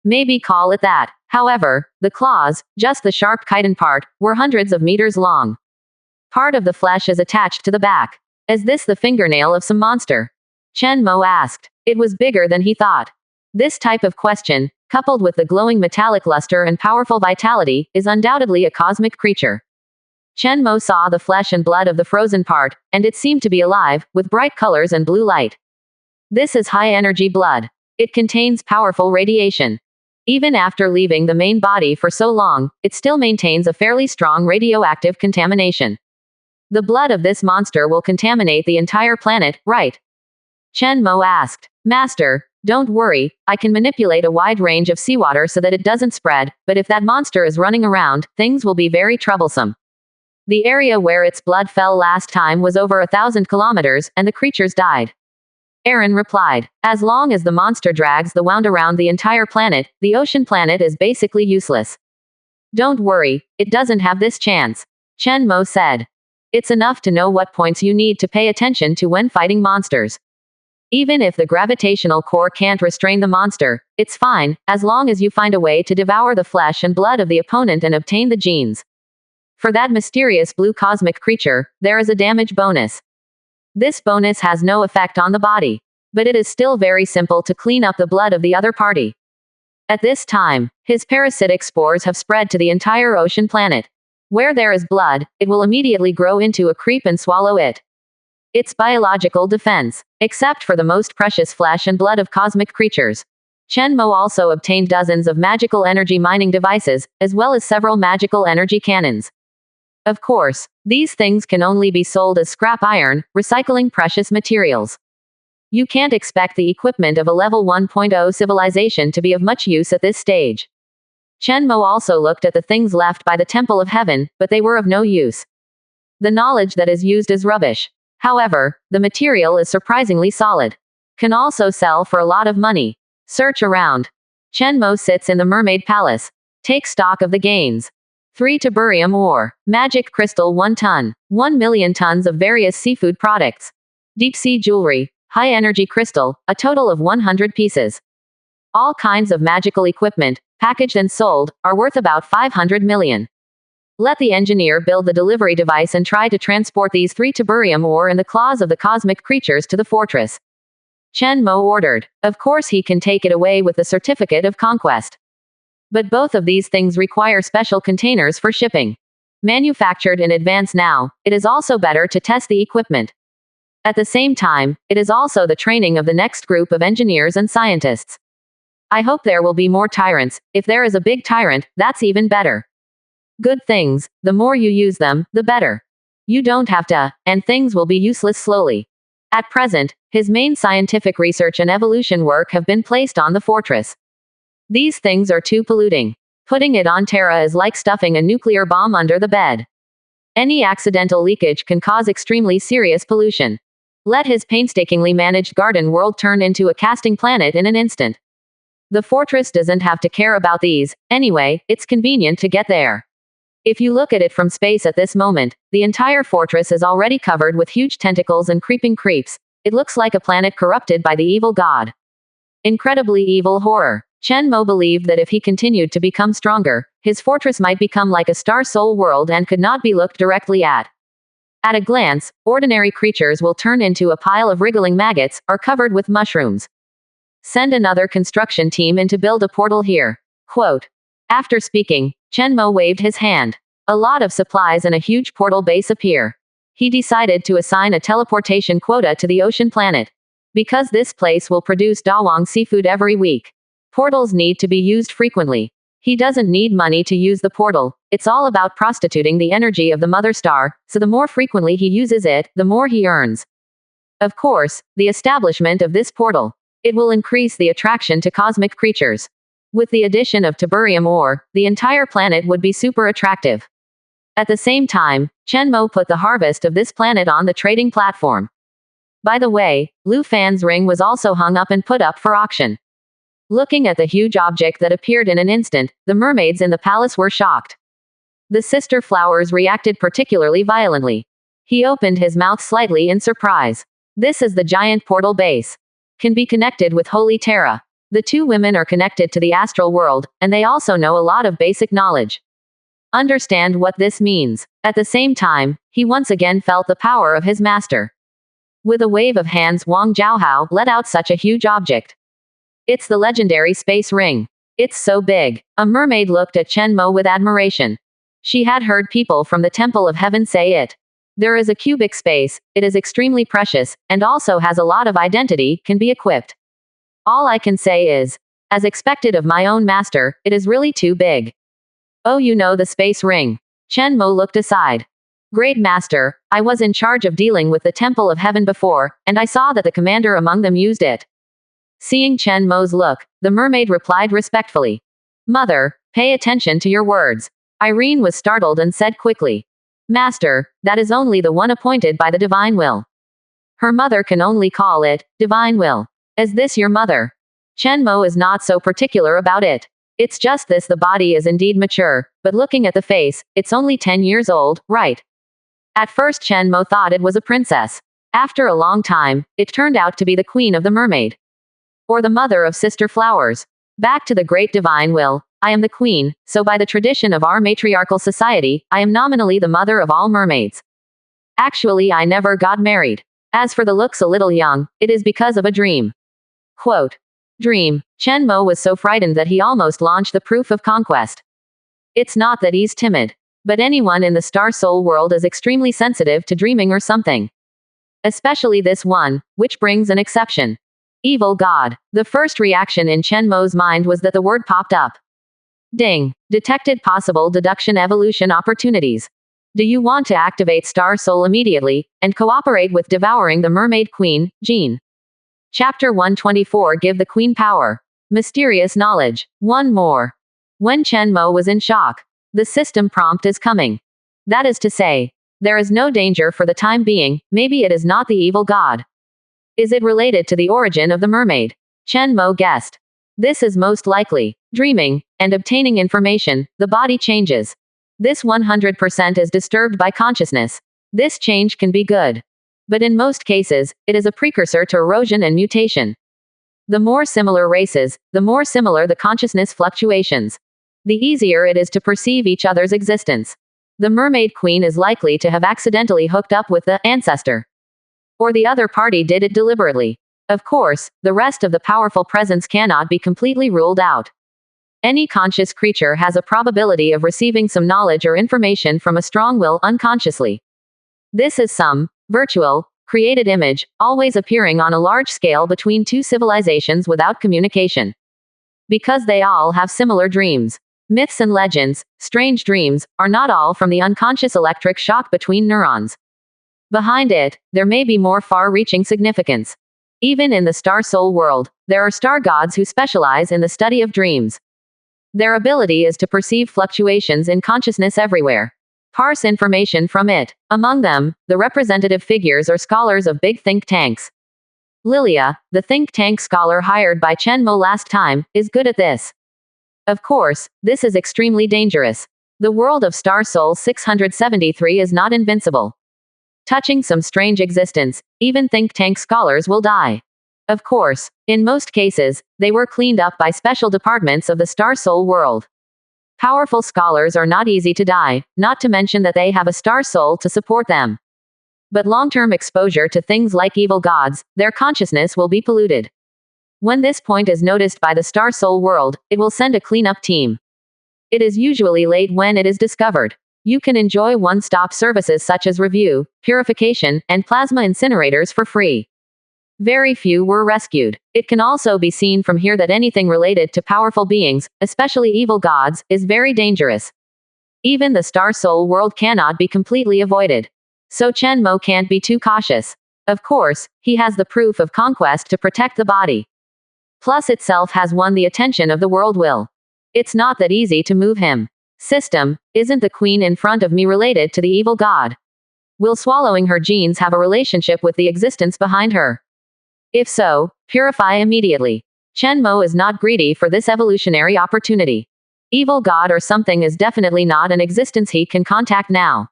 Maybe call it that. However, the claws, just the sharp chitin part, were hundreds of meters long. Part of the flesh is attached to the back. Is this the fingernail of some monster? Chen Mo asked. It was bigger than he thought. This type of question, coupled with the glowing metallic luster and powerful vitality, is undoubtedly a cosmic creature. Chen Mo saw the flesh and blood of the frozen part, and it seemed to be alive, with bright colors and blue light. This is high-energy blood. It contains powerful radiation. Even after leaving the main body for so long, it still maintains a fairly strong radioactive contamination. The blood of this monster will contaminate the entire planet, right? Chen Mo asked. Master, Don't worry, I can manipulate a wide range of seawater so that it doesn't spread, but if that monster is running around, things will be very troublesome. The area where its blood fell last time was over 1,000 kilometers, and the creatures died. Aaron replied. As long as the monster drags the wound around the entire planet, the ocean planet is basically useless. Don't worry, it doesn't have this chance. Chen Mo said. It's enough to know what points you need to pay attention to when fighting monsters. Even if the gravitational core can't restrain the monster, it's fine, as long as you find a way to devour the flesh and blood of the opponent and obtain the genes. For that mysterious blue cosmic creature, there is a damage bonus. This bonus has no effect on the body, but it is still very simple to clean up the blood of the other party. At this time, his parasitic spores have spread to the entire ocean planet. Where there is blood, it will immediately grow into a creep and swallow it. It's biological defense, except for the most precious flesh and blood of cosmic creatures. Chen Mo also obtained dozens of magical energy mining devices, as well as several magical energy cannons. Of course, these things can only be sold as scrap iron, recycling precious materials. You can't expect the equipment of a level 1.0 civilization to be of much use at this stage. Chen Mo also looked at the things left by the Temple of Heaven, but they were of no use. The knowledge that is used is rubbish. However, the material is surprisingly solid. Can also sell for a lot of money. Search around. Chen Mo sits in the Mermaid Palace. Take stock of the gains. 3 tiberium ore. Magic crystal 1 ton. 1 million tons of various seafood products. Deep sea jewelry. High energy crystal, a total of 100 pieces. All kinds of magical equipment, packaged and sold, are worth about 500 million. Let the engineer build the delivery device and try to transport these 3 tiberium ore in the claws of the cosmic creatures to the fortress. Chen Mo ordered. Of course he can take it away with the certificate of conquest. But both of these things require special containers for shipping. Manufactured in advance now, it is also better to test the equipment. At the same time, it is also the training of the next group of engineers and scientists. I hope there will be more tyrants. If there is a big tyrant, that's even better. Good things, the more you use them, the better. You don't have to, and things will be useless slowly. At present, his main scientific research and evolution work have been placed on the fortress. These things are too polluting. Putting it on Terra is like stuffing a nuclear bomb under the bed. Any accidental leakage can cause extremely serious pollution. Let his painstakingly managed garden world turn into a casting planet in an instant. The fortress doesn't have to care about these, anyway, it's convenient to get there. If you look at it from space at this moment, the entire fortress is already covered with huge tentacles and creeping creeps. It looks like a planet corrupted by the evil god. Incredibly evil horror. Chen Mo believed that if he continued to become stronger, his fortress might become like a star soul world and could not be looked directly at. At a glance, ordinary creatures will turn into a pile of wriggling maggots, or covered with mushrooms. Send another construction team in to build a portal here. Quote. After speaking, Chen Mo waved his hand. A lot of supplies and a huge portal base appear. He decided to assign a teleportation quota to the ocean planet. Because this place will produce Dawang seafood every week. Portals need to be used frequently. He doesn't need money to use the portal. It's all about prostituting the energy of the mother star, so the more frequently he uses it, the more he earns. Of course, the establishment of this portal. It will increase the attraction to cosmic creatures. With the addition of tiberium ore, the entire planet would be super attractive. At the same time, Chen Mo put the harvest of this planet on the trading platform. By the way, Lu Fan's ring was also hung up and put up for auction. Looking at the huge object that appeared in an instant, the mermaids in the palace were shocked. The sister flowers reacted particularly violently. He opened his mouth slightly in surprise. This is the giant portal base. Can be connected with Holy Terra. The two women are connected to the astral world, and they also know a lot of basic knowledge. Understand what this means. At the same time, he once again felt the power of his master. With a wave of hands, Wang Zhaohao let out such a huge object. It's the legendary space ring. It's so big. A mermaid looked at Chen Mo with admiration. She had heard people from the Temple of Heaven say it. There is a cubic space, it is extremely precious, and also has a lot of identity, can be equipped. All I can say is, as expected of my own master, it is really too big. Oh, you know the space ring. Chen Mo looked aside. Great master, I was in charge of dealing with the Temple of Heaven before, and I saw that the commander among them used it. Seeing Chen Mo's look, the mermaid replied respectfully. Mother, pay attention to your words. Irene was startled and said quickly. Master, that is only the one appointed by the divine will. Her mother can only call it divine will. Is this your mother? Chen Mo is not so particular about it. It's just this: the body is indeed mature, but looking at the face, it's only 10 years old, right? At first Chen Mo thought it was a princess. After a long time, it turned out to be the queen of the mermaid. Or the mother of sister flowers. Back to the great divine will. I am the queen, so by the tradition of our matriarchal society, I am nominally the mother of all mermaids. Actually, I never got married. As for the looks a little young, it is because of a dream. Quote. Dream. Chen Mo was so frightened that he almost launched the proof of conquest. It's not that he's timid. But anyone in the star soul world is extremely sensitive to dreaming or something. Especially this one, which brings an exception. Evil God. The first reaction in Chen Mo's mind was that the word popped up. Ding. Detected possible deduction evolution opportunities. Do you want to activate Star Soul immediately, and cooperate with devouring the Mermaid Queen, Jean? Chapter 124. Give the Queen power. Mysterious knowledge. One more. When Chen Mo was in shock. The system prompt is coming. That is to say, there is no danger for the time being. Maybe it is not the evil god. Is it related to the origin of the mermaid? Chen Mo guessed. This is most likely. Dreaming, and obtaining information, the body changes. This 100% is disturbed by consciousness. This change can be good. But in most cases, it is a precursor to erosion and mutation. The more similar races, the more similar the consciousness fluctuations. The easier it is to perceive each other's existence. The mermaid queen is likely to have accidentally hooked up with the ancestor. Or the other party did it deliberately. Of course, the rest of the powerful presence cannot be completely ruled out. Any conscious creature has a probability of receiving some knowledge or information from a strong will unconsciously. This is some virtual, created image, always appearing on a large scale between two civilizations without communication. Because they all have similar dreams. Myths and legends, strange dreams, are not all from the unconscious electric shock between neurons. Behind it, there may be more far-reaching significance. Even in the star soul world, there are star gods who specialize in the study of dreams. Their ability is to perceive fluctuations in consciousness everywhere. Parse information from it. Among them, the representative figures are scholars of big think tanks. Lilia, the think tank scholar hired by Chen Mo last time, is good at this. Of course, this is extremely dangerous. The world of Star Soul 673 is not invincible. Touching some strange existence, even think tank scholars will die. Of course, in most cases, they were cleaned up by special departments of the Star Soul world. Powerful scholars are not easy to die, not to mention that they have a Star Soul to support them. But long-term exposure to things like evil gods, their consciousness will be polluted. When this point is noticed by the Star Soul world, it will send a cleanup team. It is usually late when it is discovered. You can enjoy one-stop services such as review, purification, and plasma incinerators for free. Very few were rescued. It can also be seen from here that anything related to powerful beings, especially evil gods, is very dangerous. Even the Star Soul world cannot be completely avoided. So Chen Mo can't be too cautious. Of course, he has the proof of conquest to protect the body. Plus itself has won the attention of the world will. It's not that easy to move him. System, isn't the queen in front of me related to the evil god? Will swallowing her genes have a relationship with the existence behind her? If so, purify immediately. Chen Mo is not greedy for this evolutionary opportunity. Evil god or something is definitely not an existence he can contact now.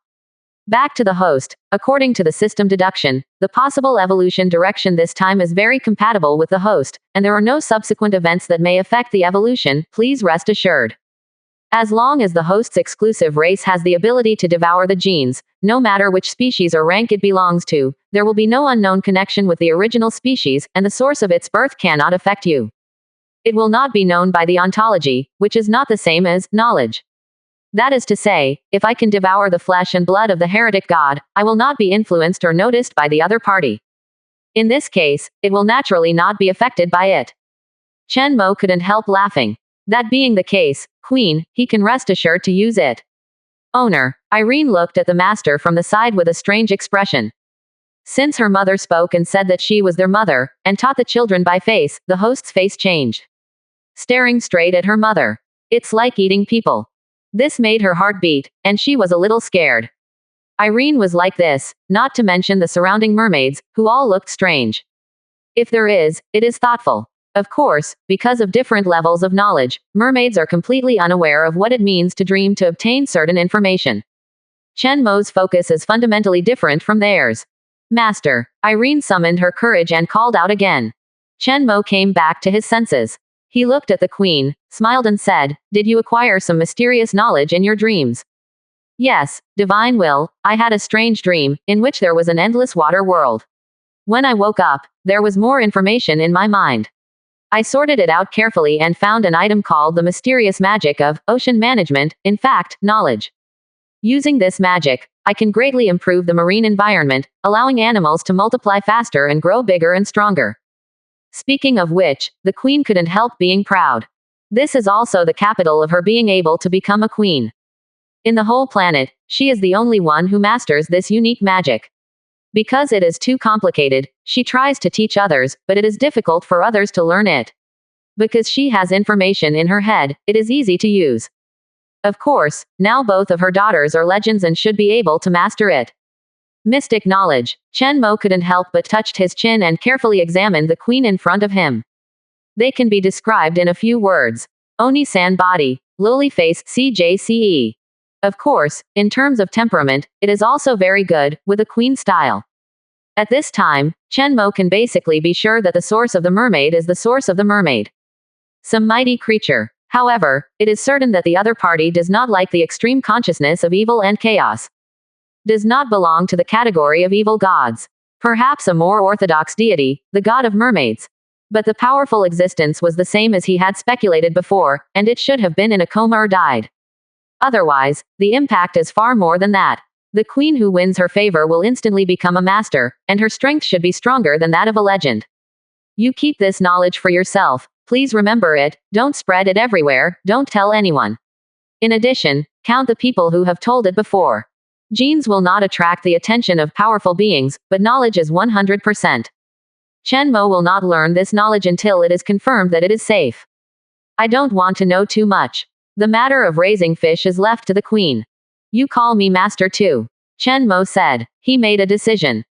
Back to the host. According to the system deduction, the possible evolution direction this time is very compatible with the host, and there are no subsequent events that may affect the evolution, please rest assured. As long as the host's exclusive race has the ability to devour the genes, no matter which species or rank it belongs to, there will be no unknown connection with the original species, and the source of its birth cannot affect you. It will not be known by the ontology, which is not the same as knowledge. That is to say, if I can devour the flesh and blood of the heretic god, I will not be influenced or noticed by the other party. In this case, it will naturally not be affected by it. Chen Mo couldn't help laughing. That being the case, Queen, he can rest assured to use it. Owner. Irene looked at the master from the side with a strange expression. Since her mother spoke and said that she was their mother, and taught the children by face, the host's face changed. Staring straight at her mother. It's like eating people. This made her heart beat, and she was a little scared. Irene was like this, not to mention the surrounding mermaids, who all looked strange. If there is, it is thoughtful. Of course, because of different levels of knowledge, mermaids are completely unaware of what it means to dream to obtain certain information. Chen Mo's focus is fundamentally different from theirs. Master. Irene summoned her courage and called out again. Chen Mo came back to his senses. He looked at the queen, smiled and said, "Did you acquire some mysterious knowledge in your dreams?" "Yes, divine will, I had a strange dream, in which there was an endless water world. When I woke up, there was more information in my mind. I sorted it out carefully and found an item called the mysterious magic of ocean management, in fact, knowledge. Using this magic, I can greatly improve the marine environment, allowing animals to multiply faster and grow bigger and stronger." Speaking of which, the queen couldn't help being proud. This is also the capital of her being able to become a queen. In the whole planet, she is the only one who masters this unique magic. Because it is too complicated, she tries to teach others, but it is difficult for others to learn it. Because she has information in her head, it is easy to use. Of course, now both of her daughters are legends and should be able to master it. Mystic knowledge. Chen Mo couldn't help but touched his chin and carefully examined the queen in front of him. They can be described in a few words. Oni-san body, lowly face, CJCE. Of course, in terms of temperament, it is also very good, with a queen style. At this time, Chen Mo can basically be sure that the source of the mermaid is the source of the mermaid. Some mighty creature. However, it is certain that the other party does not like the extreme consciousness of evil and chaos. Does not belong to the category of evil gods. Perhaps a more orthodox deity, the god of mermaids. But the powerful existence was the same as he had speculated before, and it should have been in a coma or died. Otherwise, the impact is far more than that. The queen who wins her favor will instantly become a master, and her strength should be stronger than that of a legend. You keep this knowledge for yourself, please remember it, don't spread it everywhere, don't tell anyone. In addition, count the people who have told it before. Genes will not attract the attention of powerful beings, but knowledge is 100%. Chen Mo will not learn this knowledge until it is confirmed that it is safe. I don't want to know too much. The matter of raising fish is left to the queen. You call me master too. Chen Mo said. He made a decision.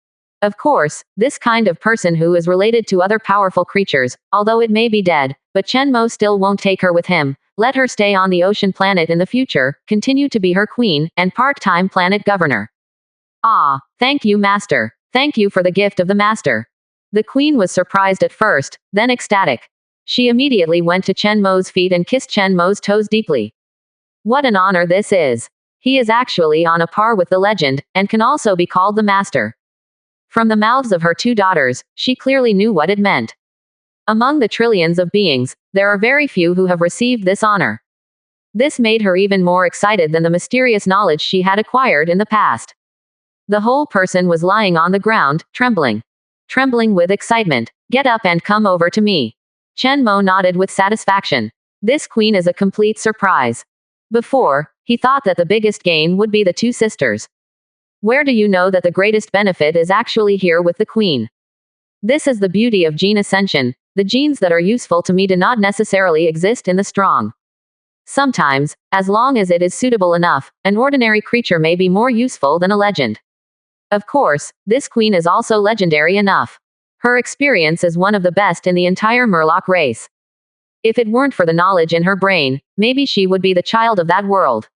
Of course, this kind of person who is related to other powerful creatures, although it may be dead, but Chen Mo still won't take her with him. Let her stay on the ocean planet in the future, continue to be her queen, and part-time planet governor. Ah, thank you, master. Thank you for the gift of the master. The queen was surprised at first, then ecstatic. She immediately went to Chen Mo's feet and kissed Chen Mo's toes deeply. What an honor this is. He is actually on a par with the legend, and can also be called the master. From the mouths of her two daughters, she clearly knew what it meant. Among the trillions of beings, there are very few who have received this honor. This made her even more excited than the mysterious knowledge she had acquired in the past. The whole person was lying on the ground, trembling. Trembling with excitement. Get up and come over to me. Chen Mo nodded with satisfaction. This queen is a complete surprise. Before, he thought that the biggest gain would be the two sisters. Where do you know that the greatest benefit is actually here with the queen? This is the beauty of gene ascension. The genes that are useful to me do not necessarily exist in the strong. Sometimes, as long as it is suitable enough, an ordinary creature may be more useful than a legend. Of course, this queen is also legendary enough. Her experience is one of the best in the entire Murloc race. If it weren't for the knowledge in her brain, maybe she would be the child of that world.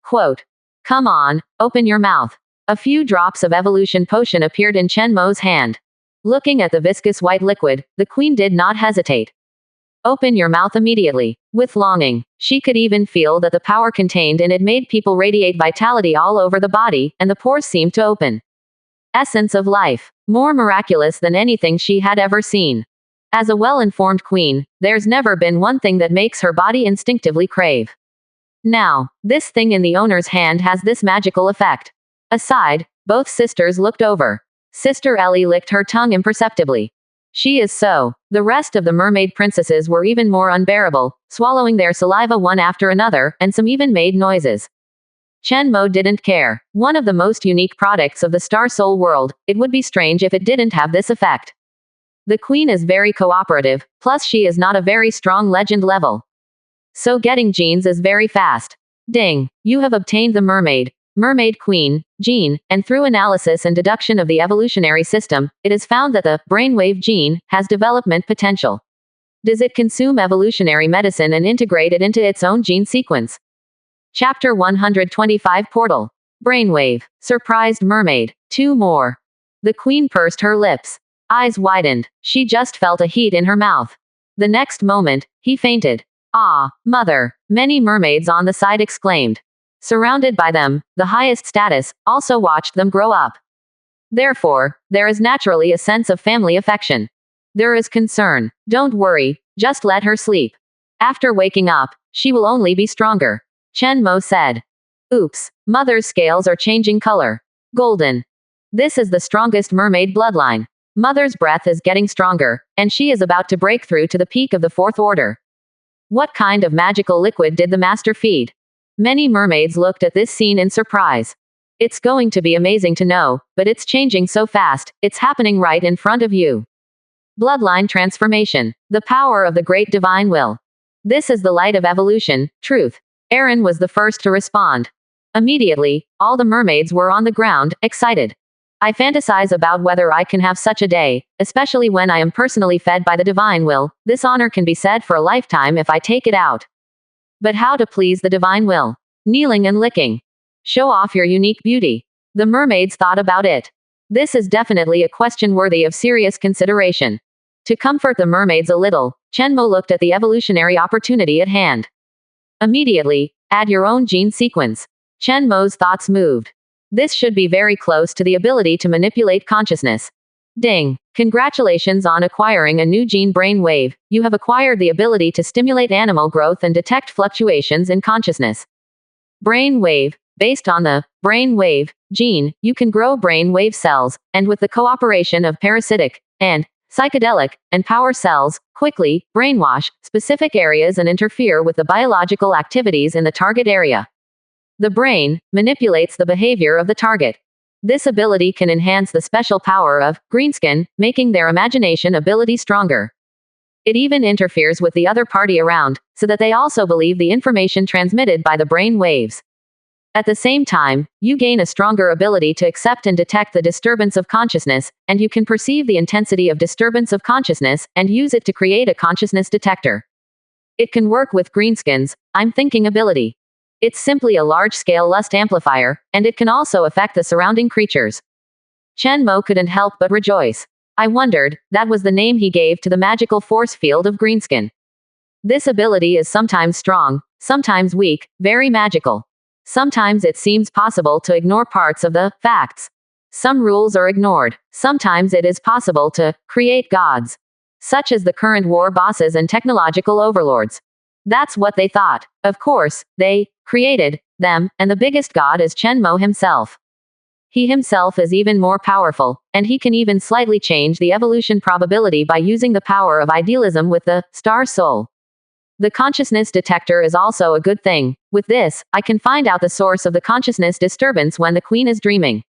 Quote. Come on, open your mouth. A few drops of evolution potion appeared in Chen Mo's hand. Looking at the viscous white liquid, the queen did not hesitate. Open your mouth immediately. With longing, she could even feel that the power contained in it made people radiate vitality all over the body, and the pores seemed to open. Essence of life. More miraculous than anything she had ever seen. As a well-informed queen, there's never been one thing that makes her body instinctively crave. Now, this thing in the owner's hand has this magical effect. Aside, both sisters looked over. Sister Ellie licked her tongue imperceptibly. She is so. The rest of the mermaid princesses were even more unbearable, swallowing their saliva one after another, and some even made noises. Chen Mo didn't care. One of the most unique products of the Star Soul world, it would be strange if it didn't have this effect. The queen is very cooperative, plus she is not a very strong legend level. So getting genes is very fast. Ding. You have obtained the mermaid queen, gene, and through analysis and deduction of the evolutionary system, it is found that the brainwave gene has development potential. Does it consume evolutionary medicine and integrate it into its own gene sequence? Chapter 125 Portal. Brainwave. Surprised mermaid. 2 more. The queen pursed her lips. Eyes widened. She just felt a heat in her mouth. The next moment, he fainted. Ah, mother. Many mermaids on the side exclaimed. Surrounded by them, the highest status, also watched them grow up. Therefore, there is naturally a sense of family affection. There is concern. Don't worry, just let her sleep. After waking up, she will only be stronger. Chen Mo said. Oops, mother's scales are changing color. Golden. This is the strongest mermaid bloodline. Mother's breath is getting stronger, and she is about to break through to the peak of the 4th order. What kind of magical liquid did the master feed? Many mermaids looked at this scene in surprise. It's going to be amazing to know, but it's changing so fast, it's happening right in front of you. Bloodline transformation. The power of the great divine will. This is the light of evolution, truth. Aaron was the first to respond. Immediately, all the mermaids were on the ground, excited. I fantasize about whether I can have such a day, especially when I am personally fed by the divine will. This honor can be said for a lifetime if I take it out. But how to please the divine will? Kneeling and licking. Show off your unique beauty. The mermaids thought about it. This is definitely a question worthy of serious consideration. To comfort the mermaids a little, Chen Mo looked at the evolutionary opportunity at hand. Immediately, add your own gene sequence. Chen Mo's thoughts moved. This should be very close to the ability to manipulate consciousness. Ding. Congratulations on acquiring a new gene brainwave. You have acquired the ability to stimulate animal growth and detect fluctuations in consciousness. Brainwave. Based on the brainwave gene, you can grow brainwave cells, and with the cooperation of parasitic and psychedelic and power cells, quickly brainwash specific areas and interfere with the biological activities in the target area. The brain manipulates the behavior of the target. This ability can enhance the special power of greenskin, making their imagination ability stronger. It even interferes with the other party around, so that they also believe the information transmitted by the brain waves. At the same time, you gain a stronger ability to accept and detect the disturbance of consciousness, and you can perceive the intensity of disturbance of consciousness, and use it to create a consciousness detector. It can work with greenskins, I'm thinking ability. It's simply a large-scale lust amplifier, and it can also affect the surrounding creatures. Chen Mo couldn't help but rejoice. I wondered, that was the name he gave to the magical force field of greenskin. This ability is sometimes strong, sometimes weak, very magical. Sometimes it seems possible to ignore parts of the facts. Some rules are ignored. Sometimes it is possible to create gods, such as the current war bosses and technological overlords. That's what they thought. Of course, they created them, and the biggest god is Chen Mo himself. He himself is even more powerful, and he can even slightly change the evolution probability by using the power of idealism with the star soul. The consciousness detector is also a good thing. With this, I can find out the source of the consciousness disturbance when the queen is dreaming.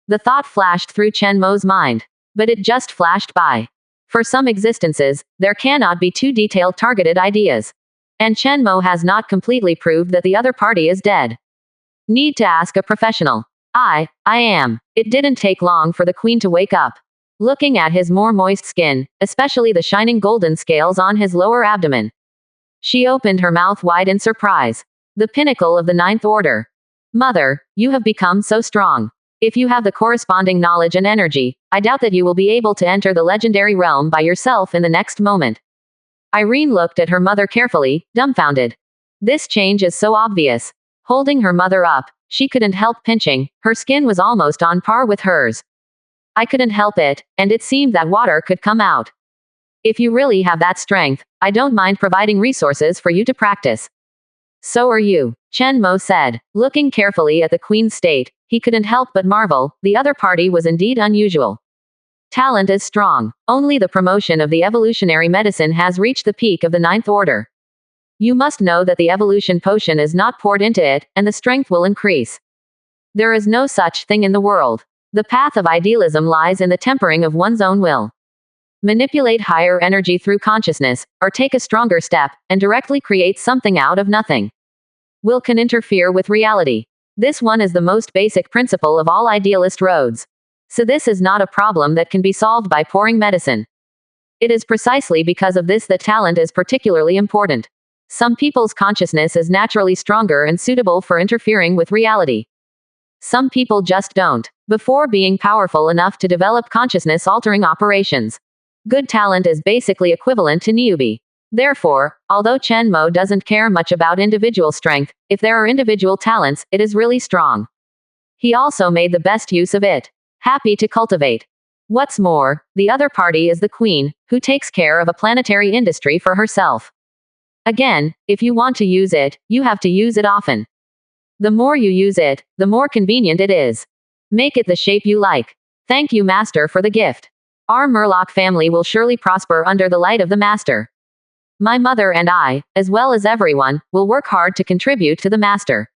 The thought flashed through Chen Mo's mind. But it just flashed by. For some existences, there cannot be too detailed targeted ideas. And Chen Mo has not completely proved that the other party is dead. Need to ask a professional. I am. It didn't take long for the queen to wake up. Looking at his more moist skin, especially the shining golden scales on his lower abdomen. She opened her mouth wide in surprise. The pinnacle of the 9th order. Mother, you have become so strong. If you have the corresponding knowledge and energy, I doubt that you will be able to enter the legendary realm by yourself in the next moment. Irene looked at her mother carefully, dumbfounded. This change is so obvious. Holding her mother up, she couldn't help pinching. Her skin was almost on par with hers. I couldn't help it, and it seemed that water could come out. If you really have that strength, I don't mind providing resources for you to practice. So are you, Chen Mo said. Looking carefully at the queen's state, he couldn't help but marvel. The other party was indeed unusual. Talent is strong. Only the promotion of the evolutionary medicine has reached the peak of the 9th order. You must know that the evolution potion is not poured into it, and the strength will increase. There is no such thing in the world. The path of idealism lies in the tempering of one's own will. Manipulate higher energy through consciousness, or take a stronger step, and directly create something out of nothing. Will can interfere with reality. This one is the most basic principle of all idealist roads. So this is not a problem that can be solved by pouring medicine. It is precisely because of this that talent is particularly important. Some people's consciousness is naturally stronger and suitable for interfering with reality. Some people just don't, before being powerful enough to develop consciousness-altering operations. Good talent is basically equivalent to newbie. Therefore, although Chen Mo doesn't care much about individual strength, if there are individual talents, it is really strong. He also made the best use of it. Happy to cultivate. What's more, the other party is the queen, who takes care of a planetary industry for herself. Again, if you want to use it, you have to use it often. The more you use it, the more convenient it is. Make it the shape you like. Thank you, Master, for the gift. Our Murloc family will surely prosper under the light of the Master. My mother and I, as well as everyone, will work hard to contribute to the Master.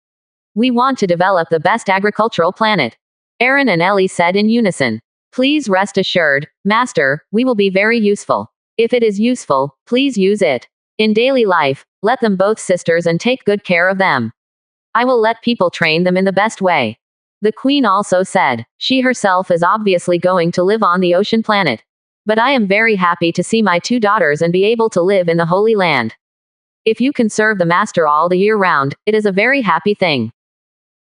We want to develop the best agricultural planet. Aaron and Ellie said in unison. Please rest assured, Master, we will be very useful. If it is useful, please use it. In daily life, let them both sisters and take good care of them. I will let people train them in the best way. The Queen also said. She herself is obviously going to live on the ocean planet. But I am very happy to see my 2 daughters and be able to live in the Holy Land. If you can serve the Master all the year round, it is a very happy thing.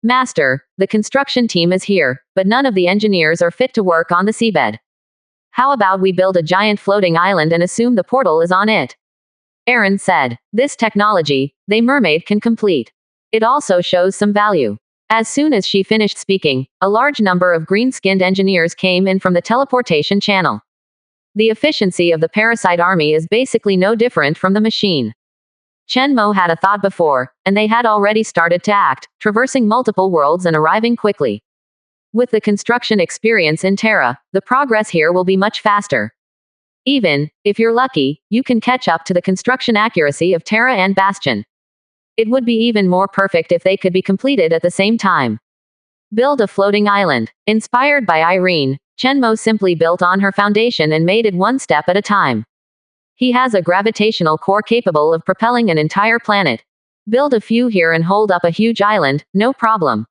Master, the construction team is here, but none of the engineers are fit to work on the seabed. How about we build a giant floating island and assume the portal is on it? Aaron said. This technology, the mermaid can complete. It also shows some value. As soon as she finished speaking, a large number of green-skinned engineers came in from the teleportation channel. The efficiency of the parasite army is basically no different from the machine. Chen Mo had a thought before, and they had already started to act, traversing multiple worlds and arriving quickly. With the construction experience in Terra, the progress here will be much faster. Even, if you're lucky, you can catch up to the construction accuracy of Terra and Bastion. It would be even more perfect if they could be completed at the same time. Build a floating island. Inspired by Irene, Chen Mo simply built on her foundation and made it one step at a time. He has a gravitational core capable of propelling an entire planet. Build a few here and hold up a huge island, no problem.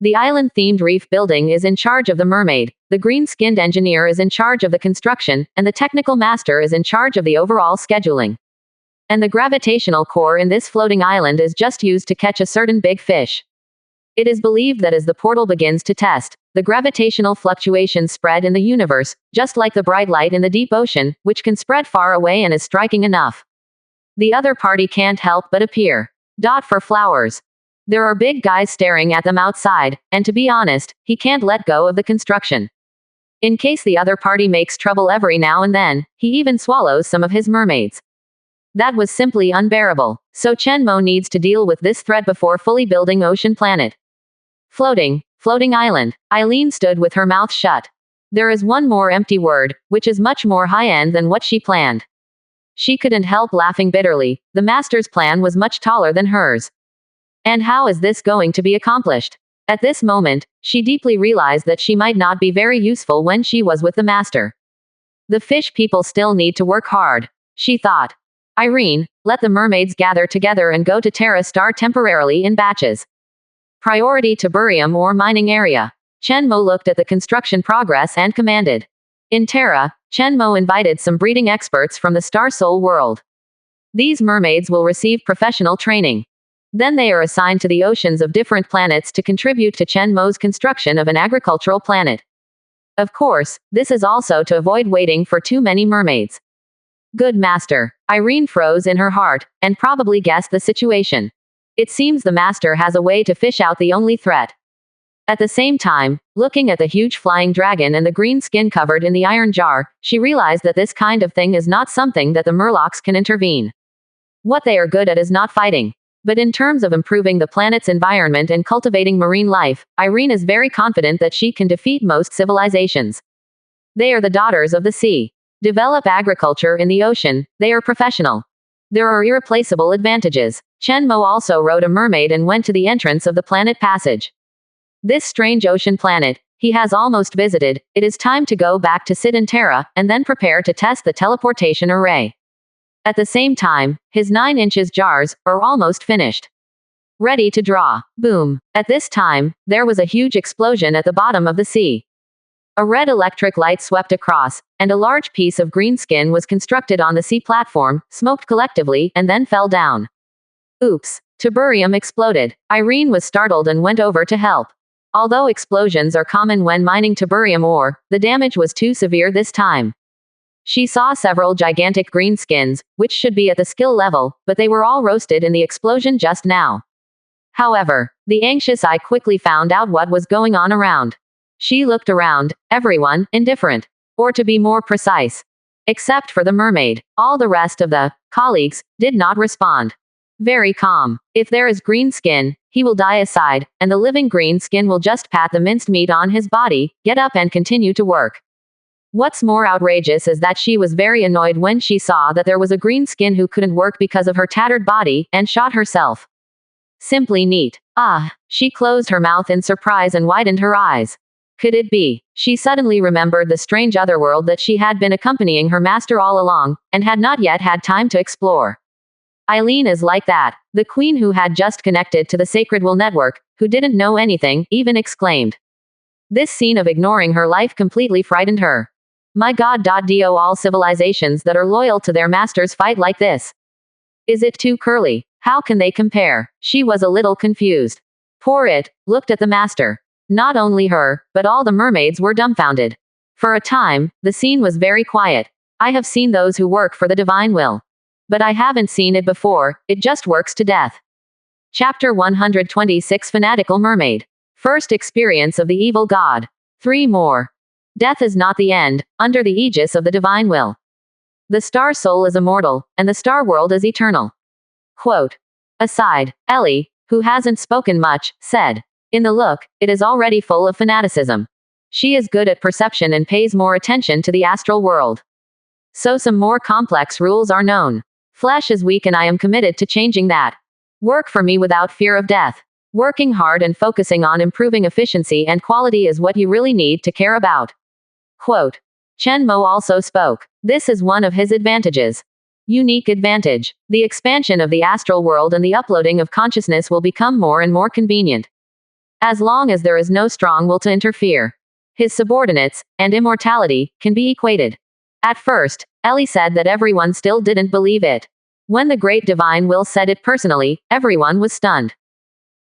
The island-themed reef building is in charge of the mermaid, the green-skinned engineer is in charge of the construction, and the technical master is in charge of the overall scheduling. And the gravitational core in this floating island is just used to catch a certain big fish. It is believed that as the portal begins to test, the gravitational fluctuations spread in the universe, just like the bright light in the deep ocean, which can spread far away and is striking enough. The other party can't help but appear. For flowers. There are big guys staring at them outside, and to be honest, he can't let go of the construction. In case the other party makes trouble every now and then, he even swallows some of his mermaids. That was simply unbearable, so Chen Mo needs to deal with this threat before fully building Ocean Planet. Floating island. Eileen stood with her mouth shut. There is one more empty word, which is much more high-end than what she planned. She couldn't help laughing bitterly. The Master's plan was much taller than hers. And how is this going to be accomplished? At this moment, she deeply realized that she might not be very useful when she was with the Master. The fish people still need to work hard, she thought. Irene, let the mermaids gather together and go to Terra Star temporarily in batches. Priority to Burium or mining area. Chen Mo looked at the construction progress and commanded. In Terra, Chen Mo invited some breeding experts from the Star Soul world. These mermaids will receive professional training. Then they are assigned to the oceans of different planets to contribute to Chen Mo's construction of an agricultural planet. Of course, this is also to avoid waiting for too many mermaids. Good Master. Irene froze in her heart, and probably guessed the situation. It seems the Master has a way to fish out the only threat. At the same time, looking at the huge flying dragon and the green skin covered in the iron jar, she realized that this kind of thing is not something that the Murlocs can intervene. What they are good at is not fighting. But in terms of improving the planet's environment and cultivating marine life, Irene is very confident that she can defeat most civilizations. They are the daughters of the sea. Develop agriculture in the ocean, they are professional. There are irreplaceable advantages. Chen Mo also rode a mermaid and went to the entrance of the planet Passage. This strange ocean planet he has almost visited. It is time to go back to sit in Terra, and then prepare to test the teleportation array. At the same time, his 9 inches jars are almost finished. Ready to draw. Boom. At this time, there was a huge explosion at the bottom of the sea. A red electric light swept across, and a large piece of green skin was constructed on the sea platform, smoked collectively, and then fell down. Oops. Tiberium exploded. Irene was startled and went over to help. Although explosions are common when mining tiberium ore, the damage was too severe this time. She saw several gigantic green skins, which should be at the skill level, but they were all roasted in the explosion just now. However, the anxious eye quickly found out what was going on around. She looked around, everyone, indifferent. Or to be more precise, except for the mermaid, all the rest of the colleagues did not respond. Very calm. If there is green skin, he will die aside, and the living green skin will just pat the minced meat on his body, get up and continue to work. What's more outrageous is that she was very annoyed when she saw that there was a green skin who couldn't work because of her tattered body, and shot herself. Simply neat. Ah, she closed her mouth in surprise and widened her eyes. Could it be? She suddenly remembered the strange otherworld that she had been accompanying her master all along, and had not yet had time to explore. Eileen is like that. The queen who had just connected to the Sacred Will network, who didn't know anything, even exclaimed. This scene of ignoring her life completely frightened her. My god. Do all civilizations that are loyal to their masters fight like this? Is it too curly? How can they compare? She was a little confused. Poor It looked at the master. Not only her, but all the mermaids were dumbfounded. For a time, the scene was very quiet. I have seen those who work for the divine will. But I haven't seen it before, it just works to death. Chapter 126 Fanatical Mermaid. First experience of the evil god. 3 more. Death is not the end, under the aegis of the divine will. The star soul is immortal, and the star world is eternal. Quote. Aside, Ellie, who hasn't spoken much, said. In the look, it is already full of fanaticism. She is good at perception and pays more attention to the astral world. So some more complex rules are known. Flesh is weak and I am committed to changing that. Work for me without fear of death. Working hard and focusing on improving efficiency and quality is what you really need to care about. Quote. Chen Mo also spoke. This is one of his advantages. Unique advantage. The expansion of the astral world and the uploading of consciousness will become more and more convenient. As long as there is no strong will to interfere. His subordinates, and immortality, can be equated. At first, Ellie said that everyone still didn't believe it. When the great divine will said it personally, everyone was stunned.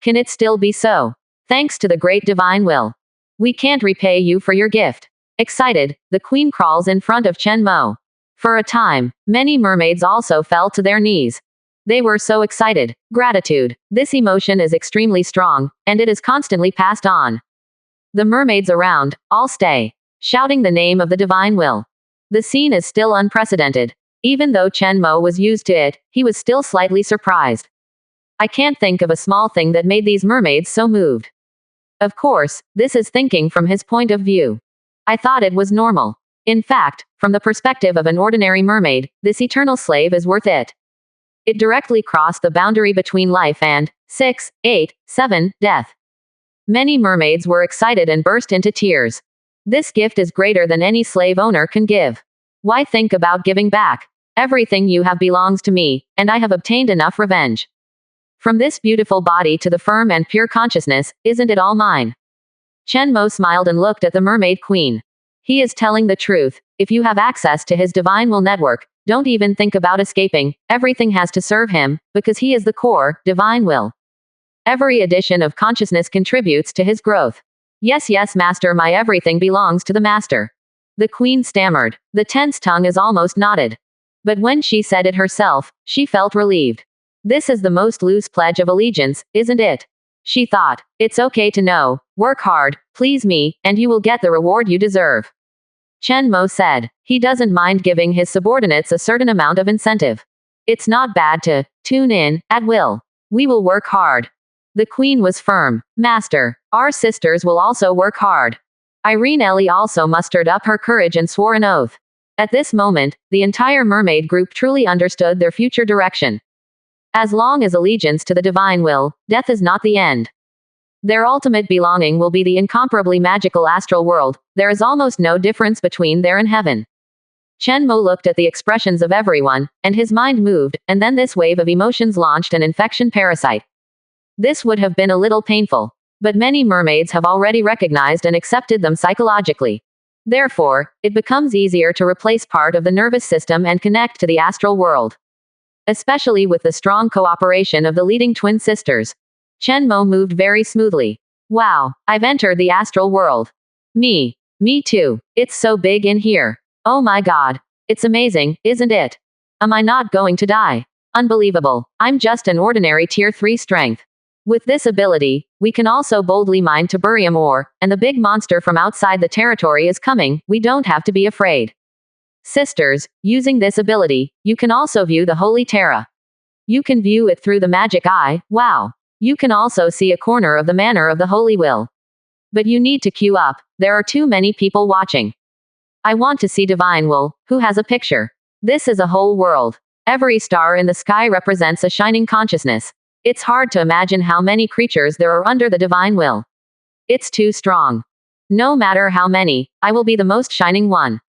Can it still be so? Thanks to the great divine will. We can't repay you for your gift. Excited, the queen crawls in front of Chen Mo. For a time, many mermaids also fell to their knees. They were so excited. Gratitude. This emotion is extremely strong, and it is constantly passed on. The mermaids around, all stay, shouting the name of the divine will. The scene is still unprecedented. Even though Chen Mo was used to it, he was still slightly surprised. I can't think of a small thing that made these mermaids so moved. Of course, this is thinking from his point of view. I thought it was normal. In fact, from the perspective of an ordinary mermaid, this eternal slave is worth it. It directly crossed the boundary between life and 6, 8, 7, death. Many mermaids were excited and burst into tears. This gift is greater than any slave owner can give. Why think about giving back? Everything you have belongs to me, and I have obtained enough revenge. From this beautiful body to the firm and pure consciousness, isn't it all mine? Chen Mo smiled and looked at the mermaid queen. He is telling the truth. If you have access to his divine will network, don't even think about escaping. Everything has to serve him, because he is the core, divine will. Every addition of consciousness contributes to his growth. Yes, yes, master, my everything belongs to the master. The queen stammered. The tense tongue is almost knotted. But when she said it herself, she felt relieved. This is the most loose pledge of allegiance, isn't it? She thought. It's okay to know. Work hard, please me, and you will get the reward you deserve. Chen Mo said. He doesn't mind giving his subordinates a certain amount of incentive. It's not bad to tune in at will. We will work hard. The queen was firm. Master, our sisters will also work hard. Irene Ellie also mustered up her courage and swore an oath. At this moment, the entire mermaid group truly understood their future direction. As long as allegiance to the divine will, death is not the end. Their ultimate belonging will be the incomparably magical astral world. There is almost no difference between there and heaven. Chen Mo looked at the expressions of everyone, and his mind moved, and then this wave of emotions launched an infection parasite. This would have been a little painful. But many mermaids have already recognized and accepted them psychologically. Therefore, it becomes easier to replace part of the nervous system and connect to the astral world. Especially with the strong cooperation of the leading twin sisters. Chen Mo moved very smoothly. Wow, I've entered the astral world. Me too. It's so big in here. Oh my god. It's amazing, isn't it? Am I not going to die? Unbelievable. I'm just an ordinary tier 3 strength. With this ability, we can also boldly mine tiberium ore, and the big monster from outside the territory is coming, we don't have to be afraid. Sisters, using this ability, you can also view the Holy Terra. You can view it through the magic eye, wow. You can also see a corner of the manor of the Holy Will. But you need to queue up, there are too many people watching. I want to see Divine Will, who has a picture. This is a whole world. Every star in the sky represents a shining consciousness. It's hard to imagine how many creatures there are under the divine will. It's too strong. No matter how many, I will be the most shining one.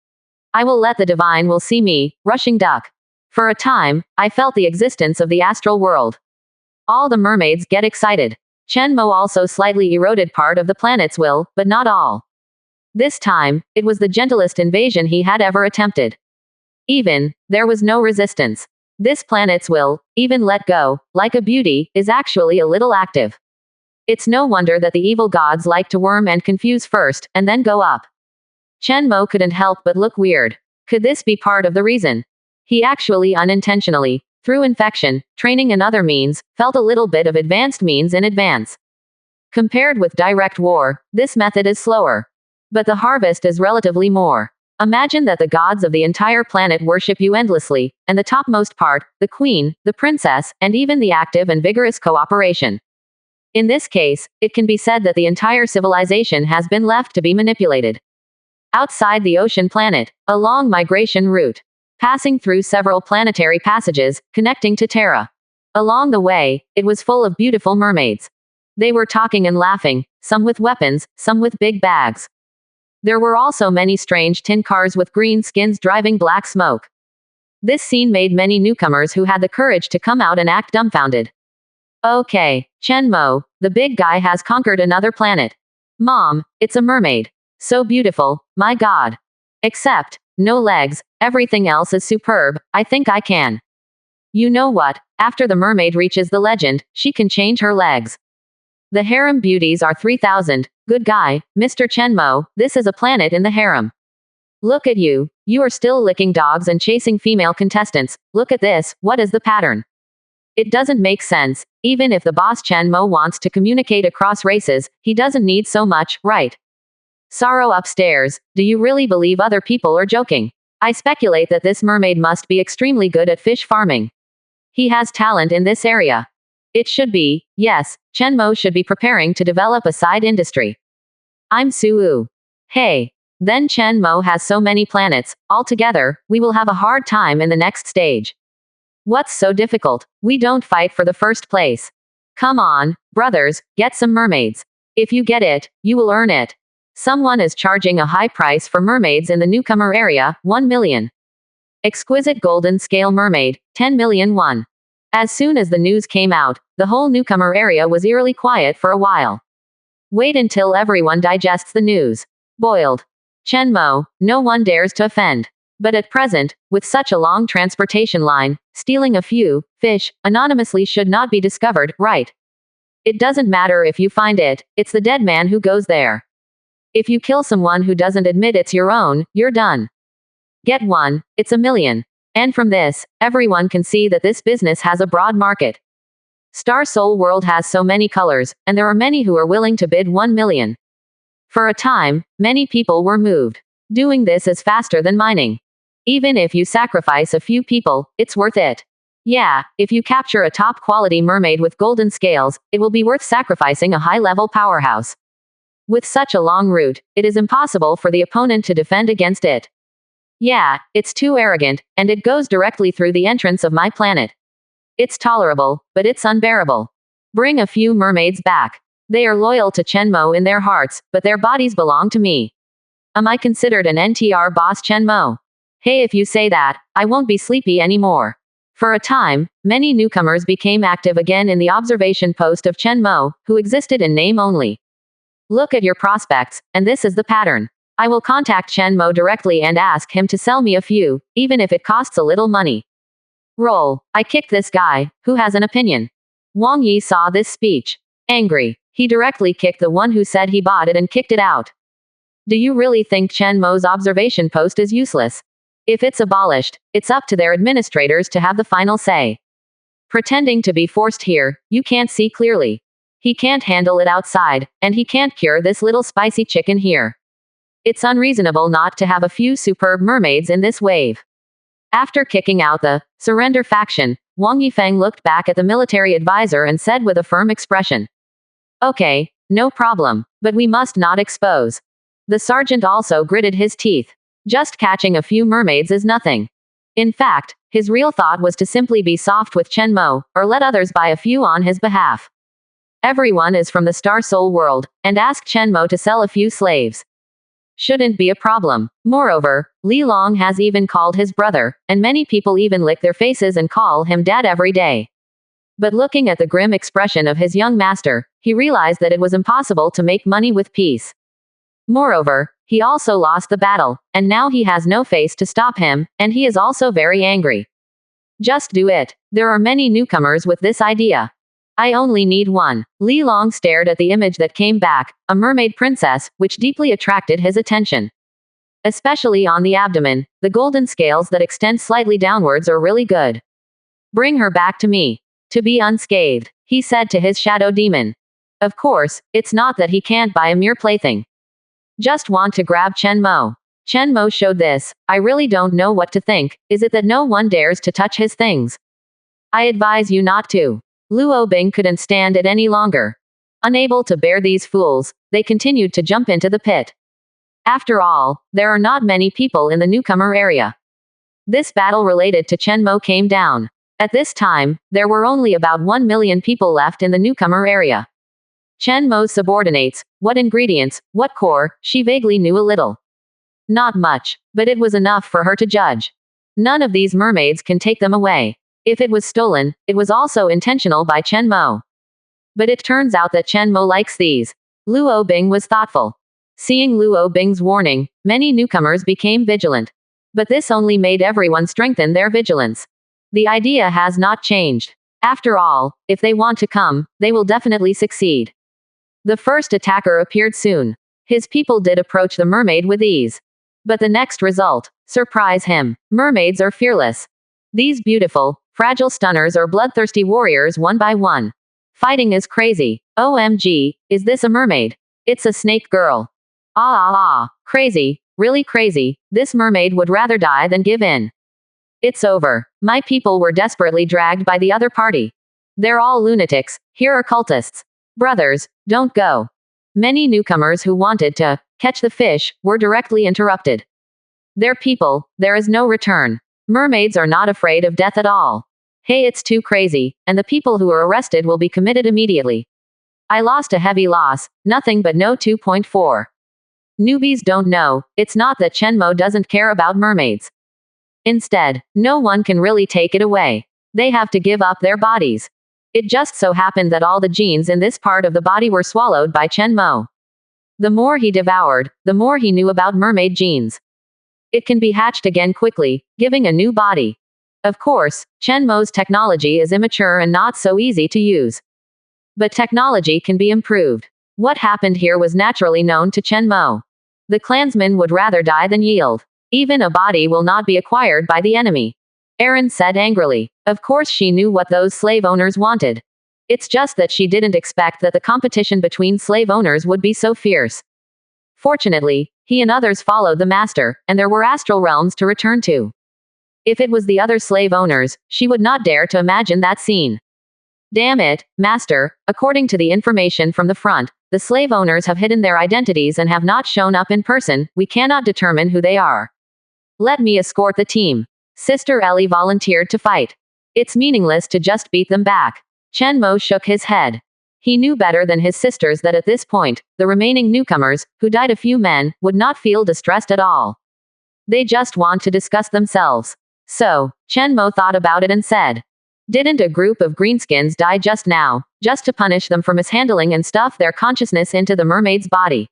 I will let the divine will see me, rushing duck. For a time, I felt the existence of the astral world. All the mermaids get excited. Chen Mo also slightly eroded part of the planet's will, but not all. This time, it was the gentlest invasion he had ever attempted. There was no resistance. This planet's will, even let go, like a beauty, is actually a little active. It's no wonder that the evil gods like to worm and confuse first, and then go up. Chen Mo couldn't help but look weird. Could this be part of the reason? He actually unintentionally, through infection, training and other means, felt a little bit of advanced means in advance. Compared with direct war, this method is slower. But the harvest is relatively more. Imagine that the gods of the entire planet worship you endlessly, and the topmost part, the queen, the princess, and even the active and vigorous cooperation. In this case, it can be said that the entire civilization has been left to be manipulated. Outside the ocean planet, a long migration route. Passing through several planetary passages, connecting to Terra. Along the way, it was full of beautiful mermaids. They were talking and laughing, some with weapons, some with big bags. There were also many strange tin cars with green skins driving black smoke. This scene made many newcomers who had the courage to come out and act dumbfounded. Okay, Chen Mo, the big guy has conquered another planet. Mom, it's a mermaid. So beautiful, my god. Except, no legs, everything else is superb, I think I can. You know what, after the mermaid reaches the legend, she can change her legs. The harem beauties are 3,000. Good guy, Mr. Chen Mo, this is a planet in the harem. Look at you. You are still licking dogs and chasing female contestants. Look at this, what is the pattern? It doesn't make sense. Even if the boss Chen Mo wants to communicate across races, he doesn't need so much, right? Sorrow upstairs, do you really believe other people are joking? I speculate that this mermaid must be extremely good at fish farming. He has talent in this area. It should be, yes, Chen Mo should be preparing to develop a side industry. I'm Su-Wu. Hey. Then Chen Mo has so many planets, altogether, we will have a hard time in the next stage. What's so difficult? We don't fight for the first place. Come on, brothers, get some mermaids. If you get it, you will earn it. Someone is charging a high price for mermaids in the newcomer area, 1 million. Exquisite golden scale mermaid, 10 million won. As soon as the news came out, the whole newcomer area was eerily quiet for a while. Wait until everyone digests the news. Boiled. Chen Mo, no one dares to offend. But at present, with such a long transportation line, stealing a few fish anonymously should not be discovered, right? It doesn't matter if you find it, it's the dead man who goes there. If you kill someone who doesn't admit it's your own, you're done. Get one, it's 1 million. And from this, everyone can see that this business has a broad market. Star Soul World has so many colors, and there are many who are willing to bid 1 million. For a time, many people were moved. Doing this is faster than mining. Even if you sacrifice a few people, it's worth it. Yeah, if you capture a top-quality mermaid with golden scales, it will be worth sacrificing a high-level powerhouse. With such a long route, it is impossible for the opponent to defend against it. Yeah, it's too arrogant, and it goes directly through the entrance of my planet. It's tolerable, but it's unbearable. Bring a few mermaids back. They are loyal to Chenmo in their hearts, but their bodies belong to me. Am I considered an NTR boss, Chenmo? Hey, if you say that, I won't be sleepy anymore. For a time, many newcomers became active again in the observation post of Chenmo, who existed in name only. Look at your prospects, and this is the pattern. I will contact Chenmo directly and ask him to sell me a few, even if it costs a little money. Roll. I kicked this guy, who has an opinion. Wang Yi saw this speech. Angry. He directly kicked the one who said he bought it and kicked it out. Do you really think Chenmo's observation post is useless? If it's abolished, it's up to their administrators to have the final say. Pretending to be forced here, you can't see clearly. He can't handle it outside, and he can't cure this little spicy chicken here. It's unreasonable not to have a few superb mermaids in this wave. After kicking out the surrender faction, Wang Yifeng looked back at the military advisor and said with a firm expression. Okay, no problem, but we must not expose. The sergeant also gritted his teeth. Just catching a few mermaids is nothing. In fact, his real thought was to simply be soft with Chenmo, or let others buy a few on his behalf. Everyone is from the Star Soul world, and ask Chenmo to sell a few slaves. Shouldn't be a problem. Moreover, Li Long has even called his brother, and many people even lick their faces and call him dad every day. But looking at the grim expression of his young master, he realized that it was impossible to make money with peace. Moreover, he also lost the battle, and now he has no face to stop him, and he is also very angry. Just do it. There are many newcomers with this idea. I only need one. Li Long stared at the image that came back, a mermaid princess, which deeply attracted his attention. Especially on the abdomen, the golden scales that extend slightly downwards are really good. Bring her back to me. To be unscathed, he said to his shadow demon. Of course, it's not that he can't buy a mere plaything. Just want to grab Chenmo. Chenmo showed this. I really don't know what to think. Is it that no one dares to touch his things? I advise you not to. Luo Bing couldn't stand it any longer. Unable to bear these fools, they continued to jump into the pit. After all, there are not many people in the newcomer area. This battle related to Chenmo came down. At this time, there were only about 1 million people left in the newcomer area. Chenmo's subordinates, what ingredients, what core, she vaguely knew a little. Not much, but it was enough for her to judge. None of these mermaids can take them away. If it was stolen, it was also intentional by Chenmo. But it turns out that Chenmo likes these. Luo Bing was thoughtful. Seeing Luo Bing's warning, many newcomers became vigilant. But this only made everyone strengthen their vigilance. The idea has not changed. After all, if they want to come, they will definitely succeed. The first attacker appeared soon. His people did approach the mermaid with ease. But the next result surprised him. Mermaids are fearless. These beautiful, fragile stunners are bloodthirsty warriors one by one. Fighting is crazy. OMG, is this a mermaid? It's a snake girl. Crazy, really crazy. This mermaid would rather die than give in. It's over. My people were desperately dragged by the other party. They're all lunatics. Here are cultists. Brothers, don't go. Many newcomers who wanted to catch the fish were directly interrupted. Their people, there is no return. Mermaids are not afraid of death at all. Hey, it's too crazy, and the people who are arrested will be committed immediately. I lost a heavy loss, nothing but no 2.4. Newbies don't know, it's not that Chenmo doesn't care about mermaids. Instead, no one can really take it away. They have to give up their bodies. It just so happened that all the genes in this part of the body were swallowed by Chenmo. The more he devoured, the more he knew about mermaid genes. It can be hatched again quickly, giving a new body. Of course, Chenmo's technology is immature and not so easy to use. But technology can be improved. What happened here was naturally known to Chenmo. The clansmen would rather die than yield. Even a body will not be acquired by the enemy. Erin said angrily. Of course she knew what those slave owners wanted. It's just that she didn't expect that the competition between slave owners would be so fierce. Fortunately, he and others followed the master, and there were astral realms to return to. If it was the other slave owners, she would not dare to imagine that scene. Damn it, master, according to the information from the front, the slave owners have hidden their identities and have not shown up in person, we cannot determine who they are. Let me escort the team. Sister Ellie volunteered to fight. It's meaningless to just beat them back. Chen Mo shook his head. He knew better than his sisters that at this point, the remaining newcomers, who died a few men, would not feel distressed at all. They just want to discuss themselves. So, Chen Mo thought about it and said, didn't a group of greenskins die just now, just to punish them for mishandling and stuff their consciousness into the mermaid's body?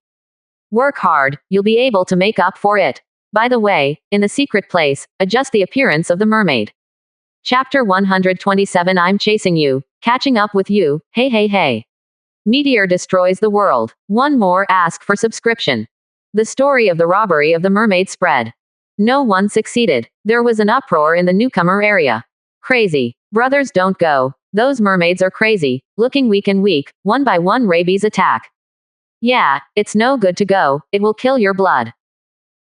Work hard, you'll be able to make up for it. By the way, in the secret place, adjust the appearance of the mermaid. Chapter 127 I'm chasing you, catching up with you, hey hey hey. Meteor destroys the world. One more ask for subscription. The story of the robbery of the mermaid spread. No one succeeded. There was an uproar in the newcomer area. Crazy. Brothers don't go. Those mermaids are crazy, looking weak and weak, one by one rabies attack. Yeah, it's no good to go, it will kill your blood.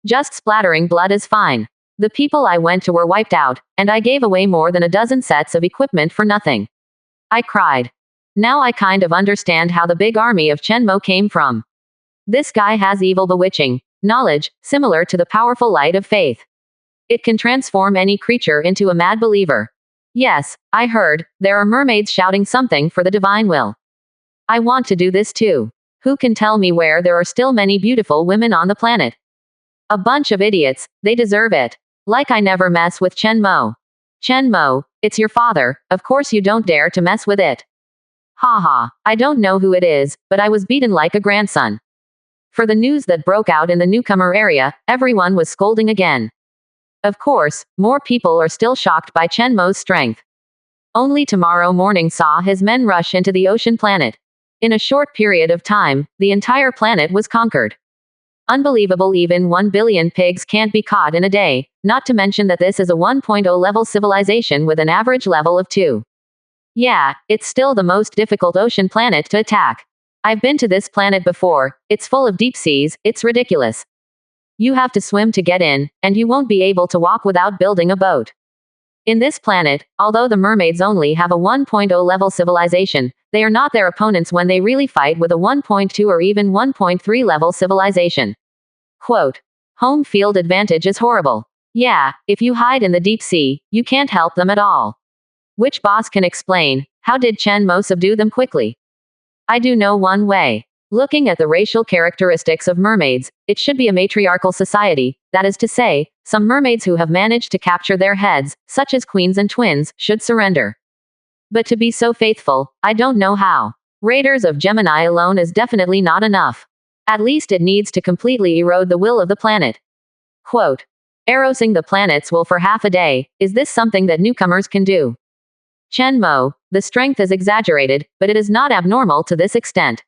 Just splattering blood is fine. The people I went to were wiped out, and I gave away more than a dozen sets of equipment for nothing. I cried. Now I kind of understand how the big army of Chen Mo came from. This guy has evil bewitching knowledge, similar to the powerful light of faith. It can transform any creature into a mad believer. Yes, I heard, there are mermaids shouting something for the divine will. I want to do this too. Who can tell me where there are still many beautiful women on the planet? A bunch of idiots, they deserve it. Like I never mess with Chen Mo. Chen Mo, it's your father, of course you don't dare to mess with it. Haha, I don't know who it is, but I was beaten like a grandson. For the news that broke out in the newcomer area, everyone was scolding again. Of course, more people are still shocked by Chen Mo's strength. Only tomorrow morning saw his men rush into the ocean planet. In a short period of time, the entire planet was conquered. Unbelievable, even 1 billion pigs can't be caught in a day, not to mention that this is a 1.0 level civilization with an average level of 2. Yeah, it's still the most difficult ocean planet to attack. I've been to this planet before, it's full of deep seas, it's ridiculous. You have to swim to get in, and you won't be able to walk without building a boat. In this planet, although the mermaids only have a 1.0 level civilization, they are not their opponents when they really fight with a 1.2 or even 1.3 level civilization. Quote. Home field advantage is horrible. Yeah, if you hide in the deep sea, you can't help them at all. Which boss can explain, how did Chen Mo subdue them quickly? I do know one way. Looking at the racial characteristics of mermaids, it should be a matriarchal society, that is to say, some mermaids who have managed to capture their heads, such as queens and twins, should surrender. But to be so faithful, I don't know how. Raiders of Gemini alone is definitely not enough. At least it needs to completely erode the will of the planet. Quote. Erosing the planet's will for half a day, is this something that newcomers can do? Chen Mo, the strength is exaggerated, but it is not abnormal to this extent.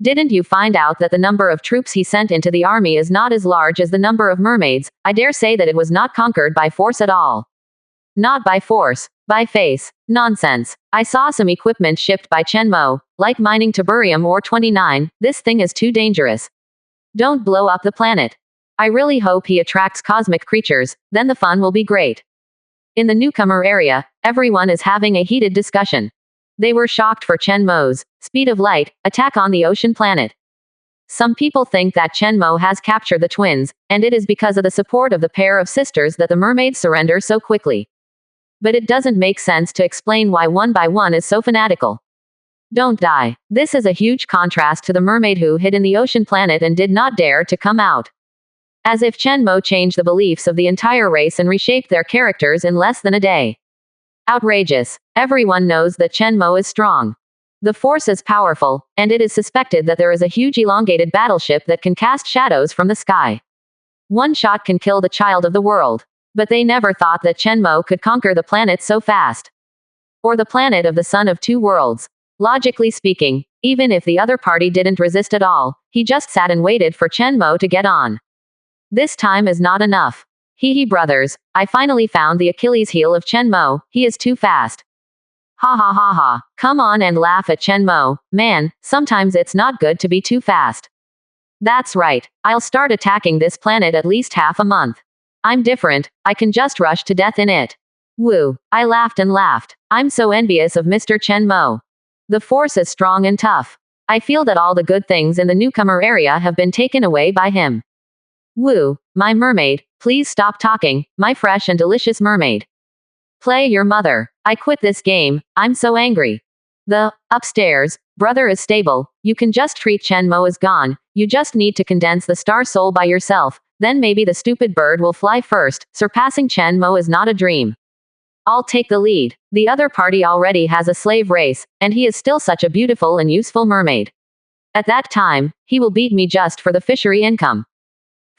Didn't you find out that the number of troops he sent into the army is not as large as the number of mermaids? I dare say that it was not conquered by force at all. Not by force, by face. Nonsense. I saw some equipment shipped by Chen Mo, like mining tiberium or 29, this thing is too dangerous. Don't blow up the planet. I really hope he attracts cosmic creatures, then the fun will be great. In the newcomer area, everyone is having a heated discussion. They were shocked for Chen Mo's speed of light attack on the ocean planet. Some people think that Chen Mo has captured the twins, and it is because of the support of the pair of sisters that the mermaids surrender so quickly. But it doesn't make sense to explain why one by one is so fanatical. Don't die. This is a huge contrast to the mermaid who hid in the ocean planet and did not dare to come out. As if Chen Mo changed the beliefs of the entire race and reshaped their characters in less than a day. Outrageous. Everyone knows that Chen Mo is strong. The force is powerful, and it is suspected that there is a huge elongated battleship that can cast shadows from the sky. One shot can kill the child of the world. But they never thought that Chen Mo could conquer the planet so fast. Or the planet of the son of two worlds. Logically speaking, even if the other party didn't resist at all, he just sat and waited for Chen Mo to get on. This time is not enough. Hee brothers, I finally found the Achilles heel of Chen Mo, he is too fast. Ha ha ha ha, come on and laugh at Chen Mo, man, sometimes it's not good to be too fast. That's right, I'll start attacking this planet at least half a month. I'm different, I can just rush to death in it. Woo, I laughed and laughed. I'm so envious of Mr. Chen Mo. The force is strong and tough. I feel that all the good things in the newcomer area have been taken away by him. Woo, my mermaid, please stop talking, my fresh and delicious mermaid. Play your mother. I quit this game, I'm so angry. The upstairs brother is stable, you can just treat Chen Mo as gone, you just need to condense the star soul by yourself, then maybe the stupid bird will fly first, surpassing Chen Mo is not a dream. I'll take the lead. The other party already has a slave race, and he is still such a beautiful and useful mermaid. At that time, he will beat me just for the fishery income.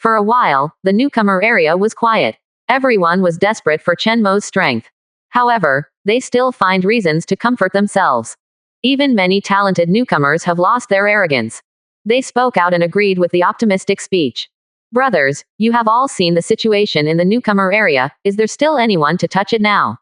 For a while, the newcomer area was quiet. Everyone was desperate for Chen Mo's strength. However, they still find reasons to comfort themselves. Even many talented newcomers have lost their arrogance. They spoke out and agreed with the optimistic speech. Brothers, you have all seen the situation in the newcomer area, is there still anyone to touch it now?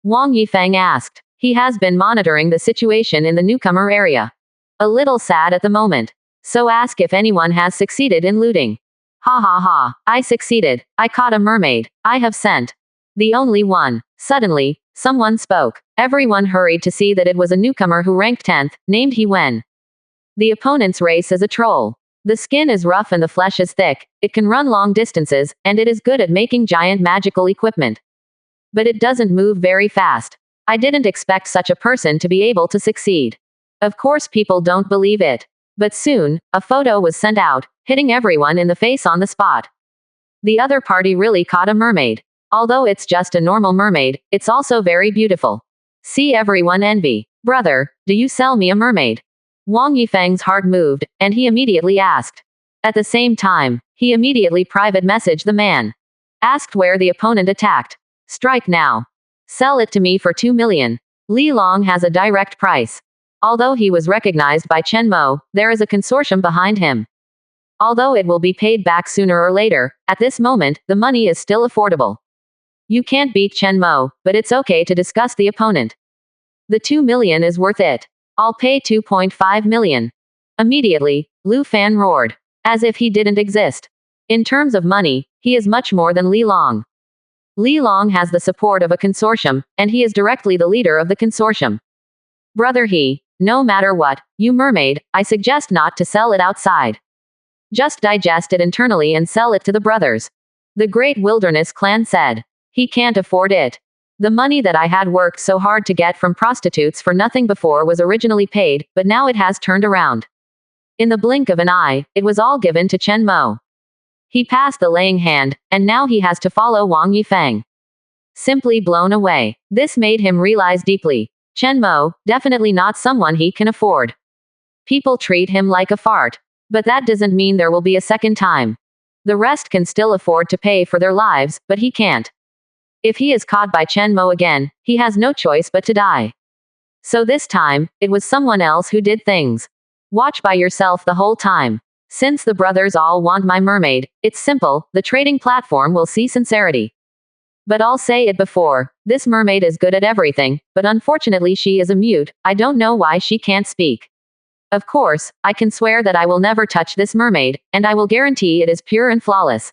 Wang Yifeng asked. He has been monitoring the situation in the newcomer area. A little sad at the moment. So ask if anyone has succeeded in looting. Ha ha ha, I succeeded, I caught a mermaid, I have sent. The only one. Suddenly, someone spoke. Everyone hurried to see that it was a newcomer who ranked 10th, named He Wen. The opponent's race is a troll. The skin is rough and the flesh is thick, it can run long distances, and it is good at making giant magical equipment. But it doesn't move very fast. I didn't expect such a person to be able to succeed. Of course people don't believe it. But soon, a photo was sent out, hitting everyone in the face on the spot. The other party really caught a mermaid. Although it's just a normal mermaid, it's also very beautiful. See everyone envy. Brother, do you sell me a mermaid? Wang Yifeng's heart moved, and he immediately asked. At the same time, he immediately private messaged the man. Asked where the opponent attacked. Strike now. Sell it to me for 2 million. Li Long has a direct price. Although he was recognized by Chen Mo, there is a consortium behind him. Although it will be paid back sooner or later, at this moment, the money is still affordable. You can't beat Chen Mo, but it's okay to discuss the opponent. The 2 million is worth it. I'll pay 2.5 million. Immediately, Lu Fan roared. As if he didn't exist. In terms of money, he is much more than Li Long. Li Long has the support of a consortium, and he is directly the leader of the consortium. Brother He, no matter what, you mermaid, I suggest not to sell it outside. Just digest it internally and sell it to the brothers. The Great Wilderness Clan said. He can't afford it. The money that I had worked so hard to get from prostitutes for nothing before was originally paid, but now it has turned around. In the blink of an eye, it was all given to Chen Mo. He passed the laying hand, and now he has to follow Wang Yifeng. Simply blown away. This made him realize deeply. Chen Mo, definitely not someone he can afford. People treat him like a fart. But that doesn't mean there will be a second time. The rest can still afford to pay for their lives, but he can't. If he is caught by Chen Mo again, he has no choice but to die. So this time, it was someone else who did things. Watch by yourself the whole time. Since the brothers all want my mermaid, it's simple, the trading platform will see sincerity. But I'll say it before, this mermaid is good at everything, but unfortunately she is a mute, I don't know why she can't speak. Of course, I can swear that I will never touch this mermaid, and I will guarantee it is pure and flawless.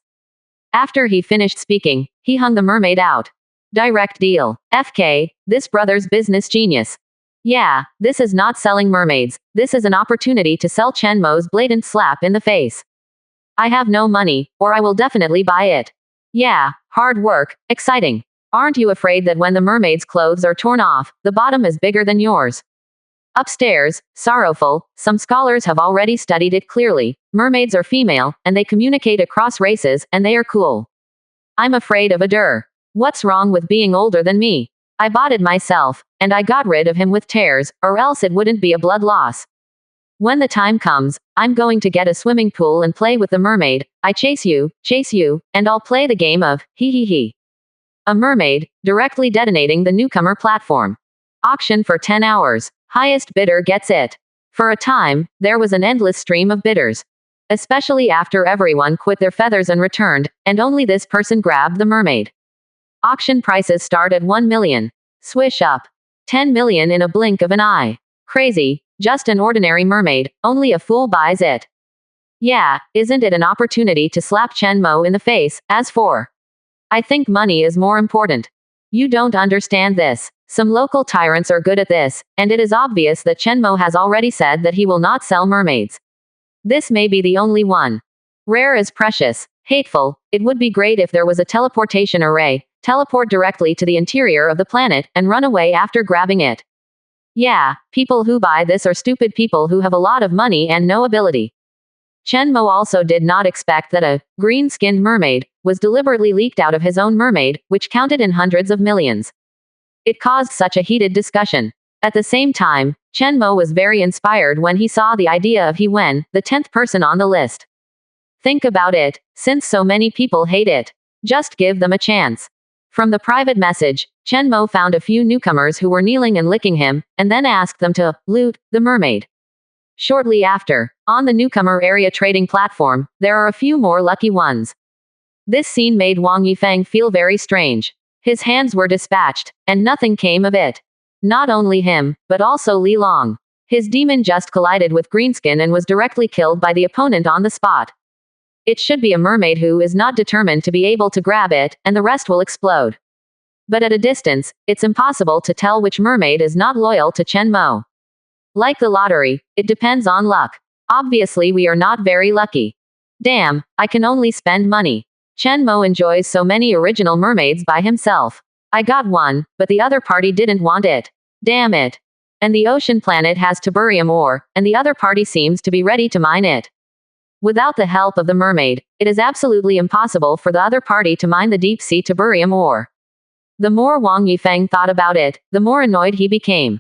After he finished speaking, he hung the mermaid out. Direct deal. FK, this brother's business genius. Yeah, this is not selling mermaids, this is an opportunity to sell Chen Mo's blatant slap in the face. I have no money, or I will definitely buy it. Yeah, hard work, exciting. Aren't you afraid that when the mermaid's clothes are torn off, the bottom is bigger than yours? Upstairs, sorrowful, some scholars have already studied it clearly. Mermaids are female, and they communicate across races, and they are cool. I'm afraid of Adur. What's wrong with being older than me? I bought it myself, and I got rid of him with tears, or else it wouldn't be a blood loss. When the time comes, I'm going to get a swimming pool and play with the mermaid. I chase you, and I'll play the game of, he. A mermaid, directly detonating the newcomer platform. Auction for 10 hours. Highest bidder gets it. For a time, there was an endless stream of bidders. Especially after everyone quit their feathers and returned, and only this person grabbed the mermaid. Auction prices start at 1 million. Swish up. 10 million in a blink of an eye. Crazy, just an ordinary mermaid, only a fool buys it. Yeah, isn't it an opportunity to slap Chen Mo in the face, as for? I think money is more important. You don't understand this. Some local tyrants are good at this, and it is obvious that Chen Mo has already said that he will not sell mermaids. This may be the only one. Rare is precious, Hateful. It would be great if there was a teleportation array. Teleport directly to the interior of the planet, and run away after grabbing it. Yeah, people who buy this are stupid people who have a lot of money and no ability. Chen Mo also did not expect that a green-skinned mermaid was deliberately leaked out of his own mermaid, which counted in hundreds of millions. It caused such a heated discussion. At the same time, Chen Mo was very inspired when he saw the idea of He Wen, the 10th person on the list. Think about it, since so many people hate it. Just give them a chance. From the private message, Chen Mo found a few newcomers who were kneeling and licking him, and then asked them to loot the mermaid. Shortly after, on the newcomer area trading platform, there are a few more lucky ones. This scene made Wang Yifeng feel very strange. His hands were dispatched, and nothing came of it. Not only him, but also Li Long. His demon just collided with Greenskin and was directly killed by the opponent on the spot. It should be a mermaid who is not determined to be able to grab it, and the rest will explode. But at a distance, it's impossible to tell which mermaid is not loyal to Chen Mo. Like the lottery, it depends on luck. Obviously we are not very lucky. Damn, I can only spend money. Chen Mo enjoys so many original mermaids by himself. I got one, but the other party didn't want it. Damn it. And the ocean planet has tiberium ore, and the other party seems to be ready to mine it. Without the help of the mermaid, it is absolutely impossible for the other party to mine the deep-sea tiberium ore. The more Wang Yifeng thought about it, the more annoyed he became.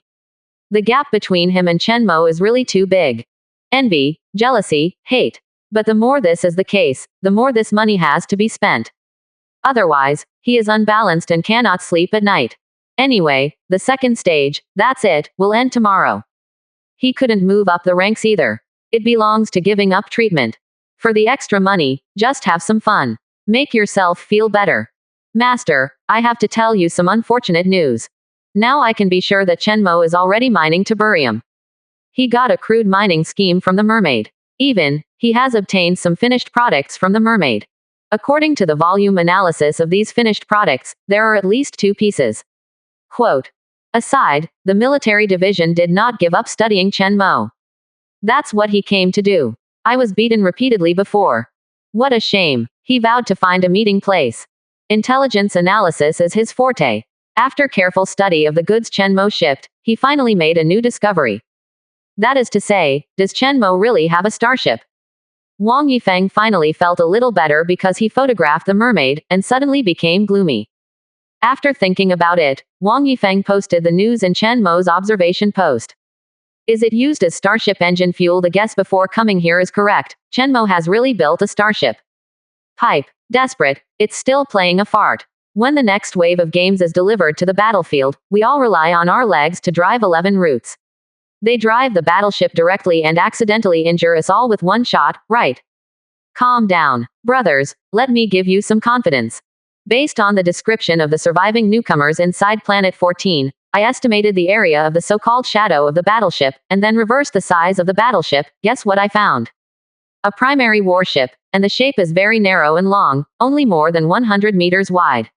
The gap between him and Chen Mo is really too big. Envy, jealousy, hate. But the more this is the case, the more this money has to be spent. Otherwise, he is unbalanced and cannot sleep at night. Anyway, the second stage, that's it, will end tomorrow. He couldn't move up the ranks either. It belongs to giving up treatment. For the extra money, just have some fun. Make yourself feel better. Master, I have to tell you some unfortunate news. Now I can be sure that Chen Mo is already mining tiberium. He got a crude mining scheme from the mermaid. Even, he has obtained some finished products from the mermaid. According to the volume analysis of these finished products, there are at least 2 pieces. Quote. Aside, the military division did not give up studying Chen Mo. That's what he came to do. I was beaten repeatedly before. What a shame. He vowed to find a meeting place. Intelligence analysis is his forte. After careful study of the goods Chen Mo shipped, he finally made a new discovery. That is to say, does Chen Mo really have a starship? Wang Yifeng finally felt a little better because he photographed the mermaid, and suddenly became gloomy. After thinking about it, Wang Yifeng posted the news in Chen Mo's observation post. Is it used as starship engine fuel? The guess before coming here is correct. Chen Mo has really built a starship. Pipe. Desperate. It's still playing a fart. When the next wave of games is delivered to the battlefield, we all rely on our legs to drive 11 routes. They drive the battleship directly and accidentally injure us all with one shot, right? Calm down. Brothers, let me give you some confidence. Based on the description of the surviving newcomers inside Planet 14, I estimated the area of the so-called shadow of the battleship, and then reversed the size of the battleship. Guess what I found? A primary warship, and the shape is very narrow and long, only more than 100 meters wide.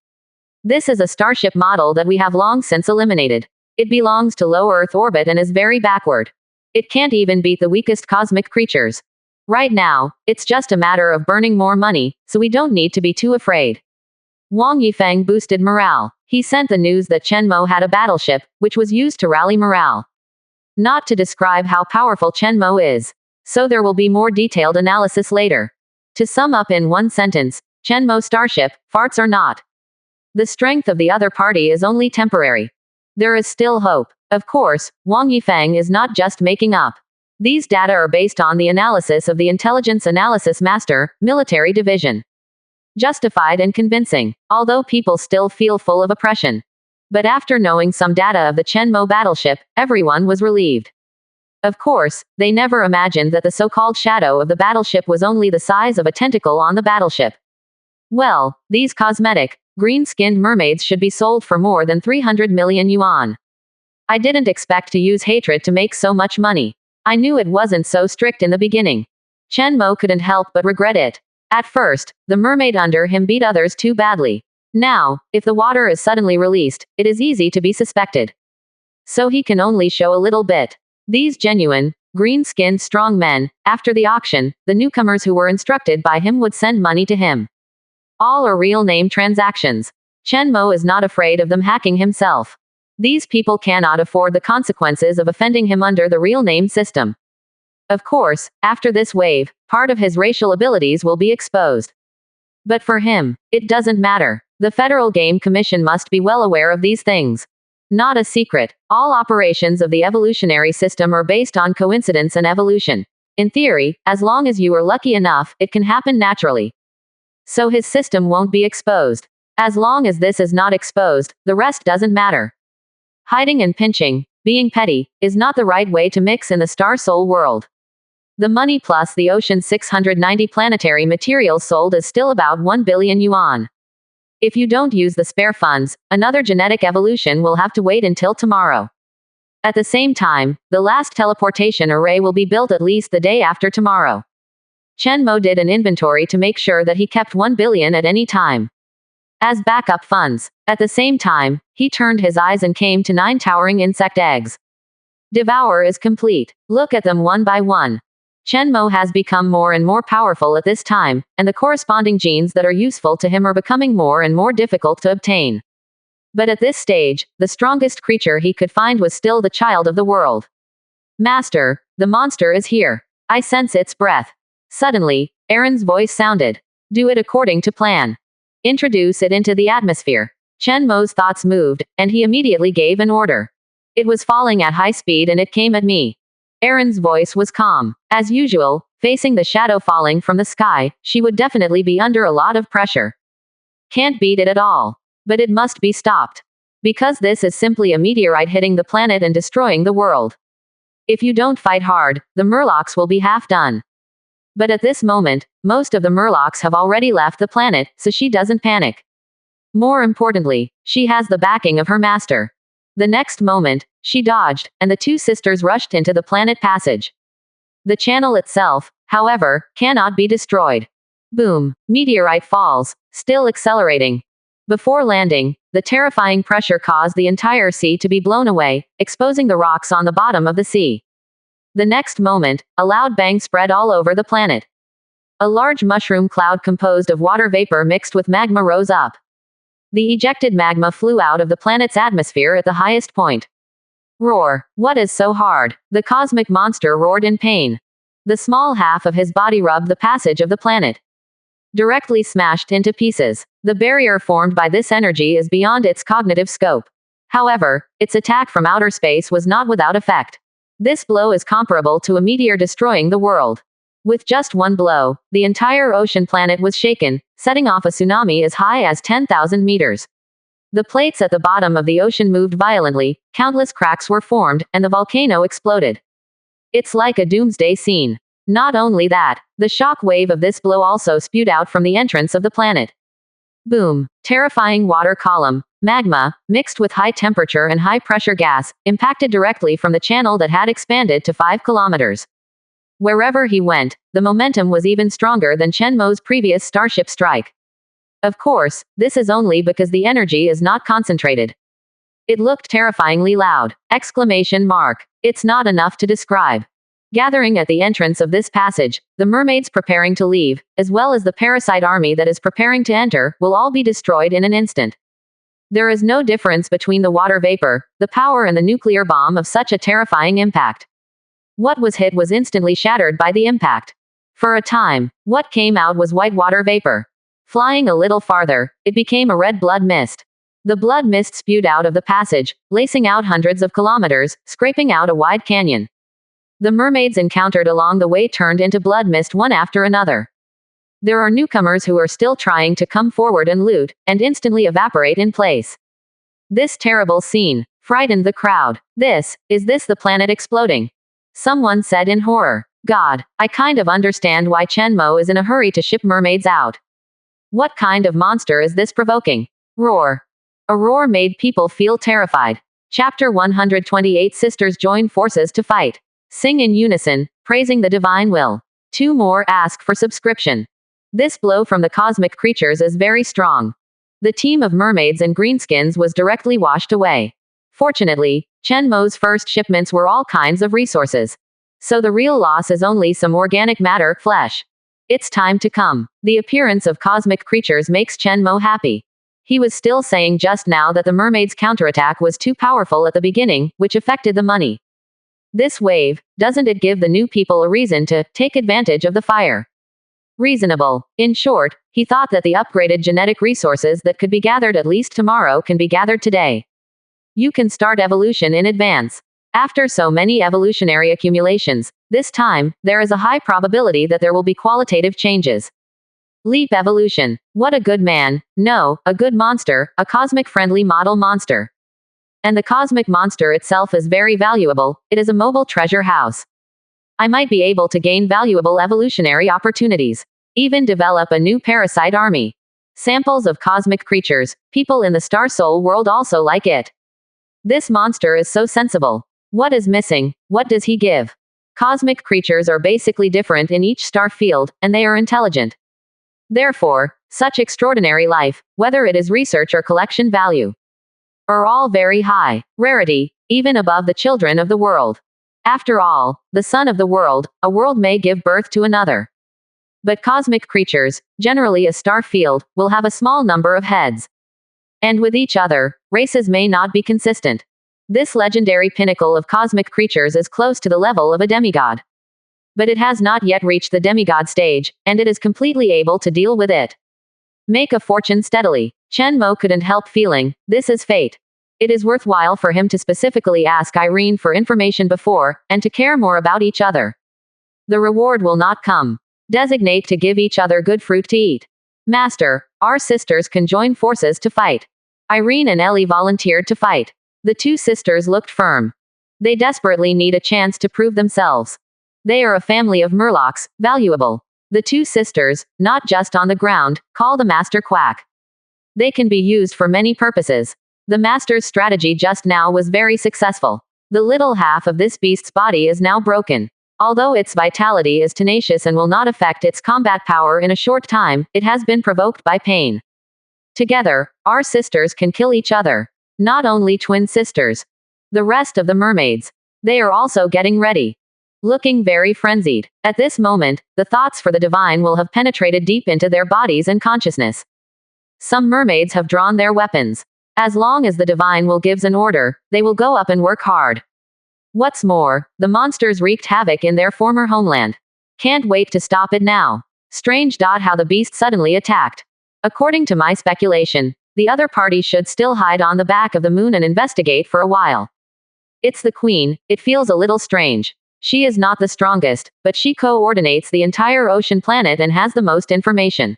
This is a starship model that we have long since eliminated. It belongs to low Earth orbit and is very backward. It can't even beat the weakest cosmic creatures. Right now, it's just a matter of burning more money, so we don't need to be too afraid. Wang Yifeng boosted morale. He sent the news that Chen Mo had a battleship, which was used to rally morale. Not to describe how powerful Chen Mo is. So there will be more detailed analysis later. To sum up in one sentence, Chen Mo starship, farts or not. The strength of the other party is only temporary. There is still hope. Of course, Wang Yifeng is not just making up. These data are based on the analysis of the Intelligence Analysis Master, Military Division. Justified and convincing, although people still feel full of oppression. But after knowing some data of the Chen Mo battleship, everyone was relieved. Of course, they never imagined that the so-called shadow of the battleship was only the size of a tentacle on the battleship. Well, these cosmetic, green-skinned mermaids should be sold for more than 300 million yuan. I didn't expect to use hatred to make so much money. I knew it wasn't so strict in the beginning. Chen Mo couldn't help but regret it. At first, the mermaid under him beat others too badly. Now, if the water is suddenly released, it is easy to be suspected. So he can only show a little bit. These genuine, green-skinned strong men. After the auction, the newcomers who were instructed by him would send money to him. All are real name transactions. Chen Mo is not afraid of them hacking himself. These people cannot afford the consequences of offending him under the real name system. Of course, after this wave, part of his racial abilities will be exposed. But for him, it doesn't matter. The Federal Game Commission must be well aware of these things. Not a secret, all operations of the evolutionary system are based on coincidence and evolution. In theory, as long as you are lucky enough, it can happen naturally. So his system won't be exposed. As long as this is not exposed, the rest doesn't matter. Hiding and pinching, being petty, is not the right way to mix in the Star Soul world. The money plus the ocean 690 planetary materials sold is still about 1 billion yuan. If you don't use the spare funds, another genetic evolution will have to wait until tomorrow. At the same time, the last teleportation array will be built at least the day after tomorrow. Chen Mo did an inventory to make sure that he kept 1 billion at any time as backup funds. At the same time, he turned his eyes and came to 9 towering insect eggs. Devour is complete. Look at them one by one. Chen Mo has become more and more powerful at this time, and the corresponding genes that are useful to him are becoming more and more difficult to obtain. But at this stage, the strongest creature he could find was still the child of the world. Master, the monster is here. I sense its breath. Suddenly, Aaron's voice sounded. Do it according to plan. Introduce it into the atmosphere. Chen Mo's thoughts moved, and he immediately gave an order. It was falling at high speed and it came at me. Aaron's voice was calm. As usual, facing the shadow falling from the sky, she would definitely be under a lot of pressure. Can't beat it at all. But it must be stopped. Because this is simply a meteorite hitting the planet and destroying the world. If you don't fight hard, the Murlocs will be half done. But at this moment, most of the Murlocs have already left the planet, so she doesn't panic. More importantly, she has the backing of her master. The next moment, she dodged, and the two sisters rushed into the planet passage. The channel itself, however, cannot be destroyed. Boom. Meteorite falls, still accelerating. Before landing, the terrifying pressure caused the entire sea to be blown away, exposing the rocks on the bottom of the sea. The next moment, a loud bang spread all over the planet. A large mushroom cloud composed of water vapor mixed with magma rose up. The ejected magma flew out of the planet's atmosphere at the highest point. Roar. What is so hard? The cosmic monster roared in pain. The small half of his body rubbed the passage of the planet. Directly smashed into pieces. The barrier formed by this energy is beyond its cognitive scope. However, its attack from outer space was not without effect. This blow is comparable to a meteor destroying the world. With just one blow, the entire ocean planet was shaken, setting off a tsunami as high as 10,000 meters. The plates at the bottom of the ocean moved violently, countless cracks were formed, and the volcano exploded. It's like a doomsday scene. Not only that, the shock wave of this blow also spewed out from the entrance of the planet. Boom. Terrifying water column, magma, mixed with high temperature and high pressure gas, impacted directly from the channel that had expanded to 5 kilometers. Wherever he went, the momentum was even stronger than Chen Mo's previous starship strike. Of course, this is only because the energy is not concentrated. It looked terrifyingly loud! Exclamation mark. It's not enough to describe. Gathering at the entrance of this passage, the mermaids preparing to leave, as well as the parasite army that is preparing to enter, will all be destroyed in an instant. There is no difference between the water vapor, the power and the nuclear bomb of such a terrifying impact. What was hit was instantly shattered by the impact. For a time, what came out was white water vapor. Flying a little farther, it became a red blood mist. The blood mist spewed out of the passage, lacing out hundreds of kilometers, scraping out a wide canyon. The mermaids encountered along the way turned into blood mist one after another. There are newcomers who are still trying to come forward and loot, and instantly evaporate in place. This terrible scene frightened the crowd. Is this the planet exploding? Someone said in horror. God, I kind of understand why Chen Mo is in a hurry to ship mermaids out. What kind of monster is this provoking? Roar. A roar made people feel terrified. Chapter 128 Sisters join forces to fight. Sing in unison, praising the divine will. 2 more ask for subscription. This blow from the cosmic creatures is very strong. The team of mermaids and greenskins was directly washed away. Fortunately, Chen Mo's first shipments were all kinds of resources. So the real loss is only some organic matter, flesh. It's time to come. The appearance of cosmic creatures makes Chen Mo happy. He was still saying just now that the mermaid's counterattack was too powerful at the beginning, which affected the money. This wave, doesn't it give the new people a reason to take advantage of the fire? Reasonable. In short, he thought that the upgraded genetic resources that could be gathered at least tomorrow can be gathered today. You can start evolution in advance. After so many evolutionary accumulations, this time, there is a high probability that there will be qualitative changes. Leap evolution. What a good man. No, a good monster, a cosmic-friendly model monster. And the cosmic monster itself is very valuable, it is a mobile treasure house. I might be able to gain valuable evolutionary opportunities. Even develop a new parasite army. Samples of cosmic creatures, people in the Star Soul world also like it. This monster is so sensible. What is missing? What does he give? Cosmic creatures are basically different in each star field, and they are intelligent. Therefore, such extraordinary life, whether it is research or collection value, are all very high rarity, even above the children of the world. After all, the son of the world, a world may give birth to another. But cosmic creatures, generally a star field, will have a small number of heads. And with each other, races may not be consistent. This legendary pinnacle of cosmic creatures is close to the level of a demigod. But it has not yet reached the demigod stage, and it is completely able to deal with it. Make a fortune steadily. Chen Mo couldn't help feeling, this is fate. It is worthwhile for him to specifically ask Irene for information before, and to care more about each other. The reward will not come. Designate to give each other good fruit to eat. Master, our sisters can join forces to fight. Irene and Ellie volunteered to fight. The two sisters looked firm. They desperately need a chance to prove themselves. They are a family of murlocs, valuable. The two sisters, not just on the ground, call the master quack. They can be used for many purposes. The master's strategy just now was very successful. The little half of this beast's body is now broken. Although its vitality is tenacious and will not affect its combat power in a short time, it has been provoked by pain. Together, our sisters can kill each other. Not only twin sisters. The rest of the mermaids. They are also getting ready. Looking very frenzied. At this moment, the thoughts for the divine will have penetrated deep into their bodies and consciousness. Some mermaids have drawn their weapons. As long as the divine will gives an order, they will go up and work hard. What's more, the monsters wreaked havoc in their former homeland. Can't wait to stop it now. Strange. How the beast suddenly attacked. According to my speculation, the other party should still hide on the back of the moon and investigate for a while. It's the queen, it feels a little strange. She is not the strongest, but she coordinates the entire ocean planet and has the most information.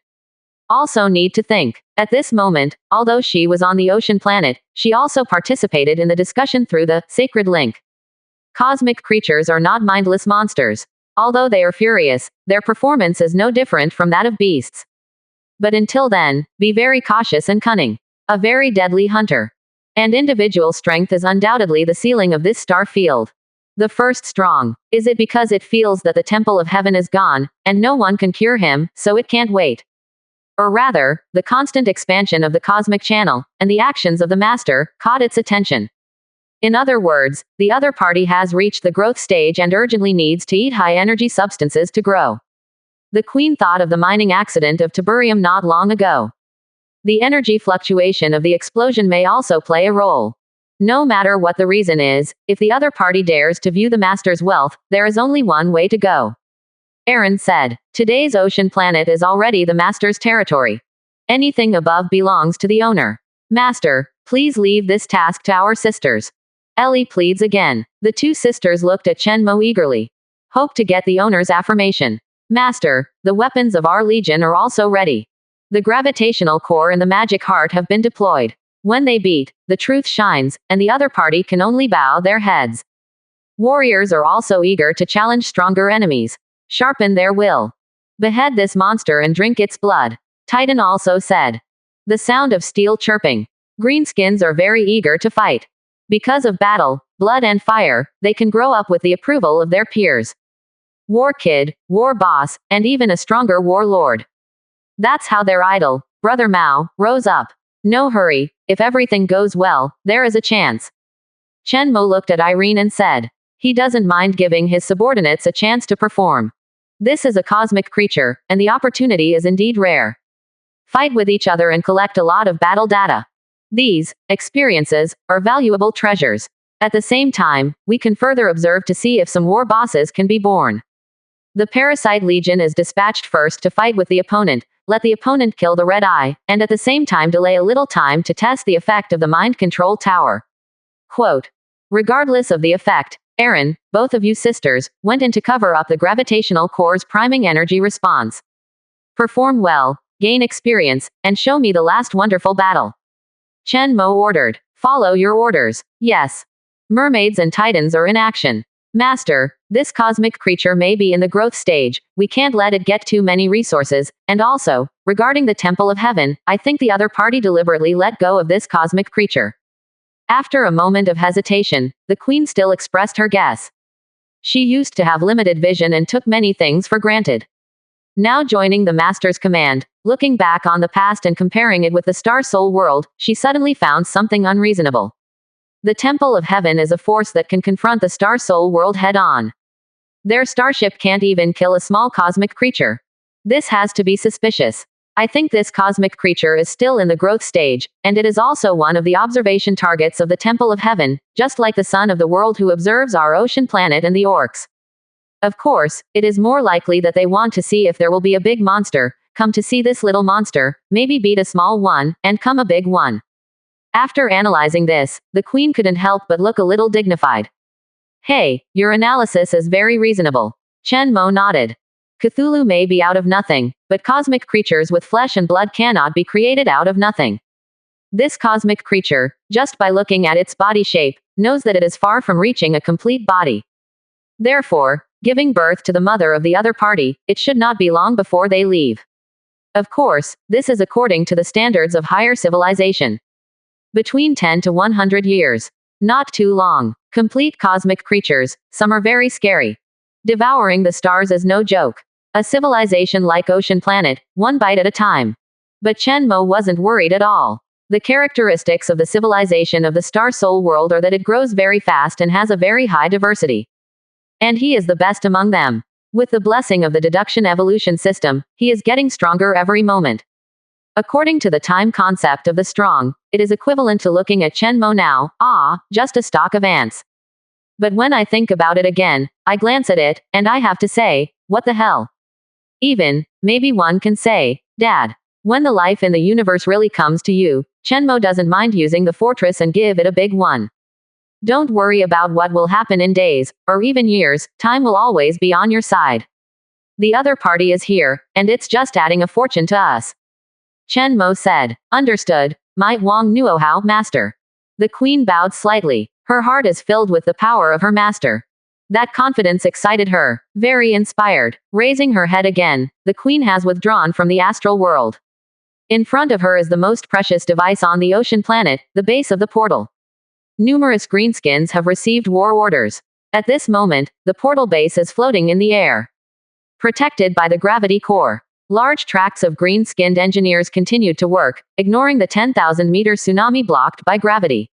Also need to think. At this moment, although she was on the ocean planet, she also participated in the discussion through the sacred link. Cosmic creatures are not mindless monsters. Although they are furious, their performance is no different from that of beasts. But until then, be very cautious and cunning. A very deadly hunter. And individual strength is undoubtedly the ceiling of this star field. The first strong. Is it because it feels that the temple of heaven is gone, and no one can cure him, so it can't wait? Or rather, the constant expansion of the cosmic channel, and the actions of the master, caught its attention. In other words, the other party has reached the growth stage and urgently needs to eat high-energy substances to grow. The queen thought of the mining accident of Tiberium not long ago. The energy fluctuation of the explosion may also play a role. No matter what the reason is, if the other party dares to view the master's wealth, there is only one way to go. Aaron said, today's ocean planet is already the master's territory. Anything above belongs to the owner. Master, please leave this task to our sisters. Ellie pleads again. The two sisters looked at Chen Mo eagerly. Hope to get the owner's affirmation. Master, the weapons of our legion are also ready. The gravitational core and the magic heart have been deployed. When they beat, the truth shines, and the other party can only bow their heads. Warriors are also eager to challenge stronger enemies. Sharpen their will. Behead this monster and drink its blood. Titan also said. The sound of steel chirping. Greenskins are very eager to fight. Because of battle, blood and fire, they can grow up with the approval of their peers. War kid, war boss, and even a stronger warlord. That's how their idol, Brother Mao, rose up. No hurry, if everything goes well, there is a chance. Chen Mo looked at Irene and said. He doesn't mind giving his subordinates a chance to perform. This is a cosmic creature, and the opportunity is indeed rare. Fight with each other and collect a lot of battle data. These experiences are valuable treasures. At the same time, we can further observe to see if some war bosses can be born. The Parasite Legion is dispatched first to fight with the opponent, let the opponent kill the Red Eye, and at the same time delay a little time to test the effect of the mind control tower. Quote. Regardless of the effect, Aaron, both of you sisters, went in to cover up the gravitational core's priming energy response. Perform well, gain experience, and show me the last wonderful battle. Chen Mo ordered. Follow your orders. Yes. Mermaids and titans are in action. Master, this cosmic creature may be in the growth stage, we can't let it get too many resources, and also, regarding the Temple of Heaven, I think the other party deliberately let go of this cosmic creature. After a moment of hesitation, the queen still expressed her guess. She used to have limited vision and took many things for granted. Now joining the master's command, looking back on the past and comparing it with the Star Soul world, she suddenly found something unreasonable. The Temple of Heaven is a force that can confront the Star Soul world head-on. Their starship can't even kill a small cosmic creature. This has to be suspicious. I think this cosmic creature is still in the growth stage, and it is also one of the observation targets of the Temple of Heaven, just like the son of the world who observes our ocean planet and the orcs. Of course, it is more likely that they want to see if there will be a big monster, come to see this little monster, maybe beat a small one, and come a big one. After analyzing this, the queen couldn't help but look a little dignified. Hey, your analysis is very reasonable. Chen Mo nodded. Cthulhu may be out of nothing, but cosmic creatures with flesh and blood cannot be created out of nothing. This cosmic creature, just by looking at its body shape, knows that it is far from reaching a complete body. Therefore, giving birth to the mother of the other party, it should not be long before they leave. Of course, this is according to the standards of higher civilization. Between 10 to 100 years. Not too long. Complete cosmic creatures, some are very scary. Devouring the stars is no joke. A civilization like Ocean Planet, one bite at a time. But Chen Mo wasn't worried at all. The characteristics of the civilization of the Star Soul world are that it grows very fast and has a very high diversity. And he is the best among them. With the blessing of the deduction evolution system, he is getting stronger every moment. According to the time concept of the strong, it is equivalent to looking at Chen Mo now, just a stock of ants. But when I think about it again, I glance at it, and I have to say, what the hell? Even, maybe one can say, Dad. When the life in the universe really comes to you, Chen Mo doesn't mind using the fortress and give it a big one. Don't worry about what will happen in days, or even years, time will always be on your side. The other party is here, and it's just adding a fortune to us. Chen Mo said. Understood, my Wang Nuohao, master. The queen bowed slightly. Her heart is filled with the power of her master. That confidence excited her, very inspired. Raising her head again, the queen has withdrawn from the astral world. In front of her is the most precious device on the ocean planet, the base of the portal. Numerous greenskins have received war orders. At this moment, the portal base is floating in the air. Protected by the gravity core. Large tracts of green-skinned engineers continued to work, ignoring the 10,000-meter tsunami blocked by gravity.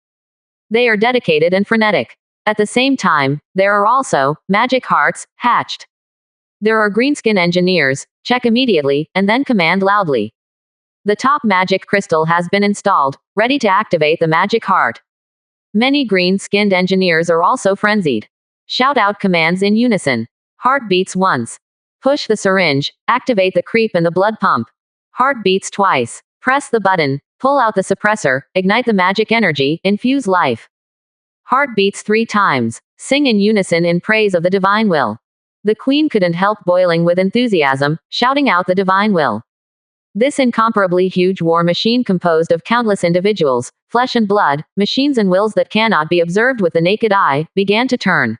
They are dedicated and frenetic. At the same time, there are also magic hearts hatched. There are greenskin engineers, check immediately, and then command loudly. The top magic crystal has been installed, ready to activate the magic heart. Many green-skinned engineers are also frenzied. Shout out commands in unison. Heart beats once. Push the syringe, activate the creep and the blood pump. Heart beats twice. Press the button, pull out the suppressor, ignite the magic energy, infuse life. Heart beats 3 times. Sing in unison in praise of the divine will. The queen couldn't help boiling with enthusiasm, shouting out the divine will. This incomparably huge war machine composed of countless individuals, flesh and blood, machines and wills that cannot be observed with the naked eye, began to turn.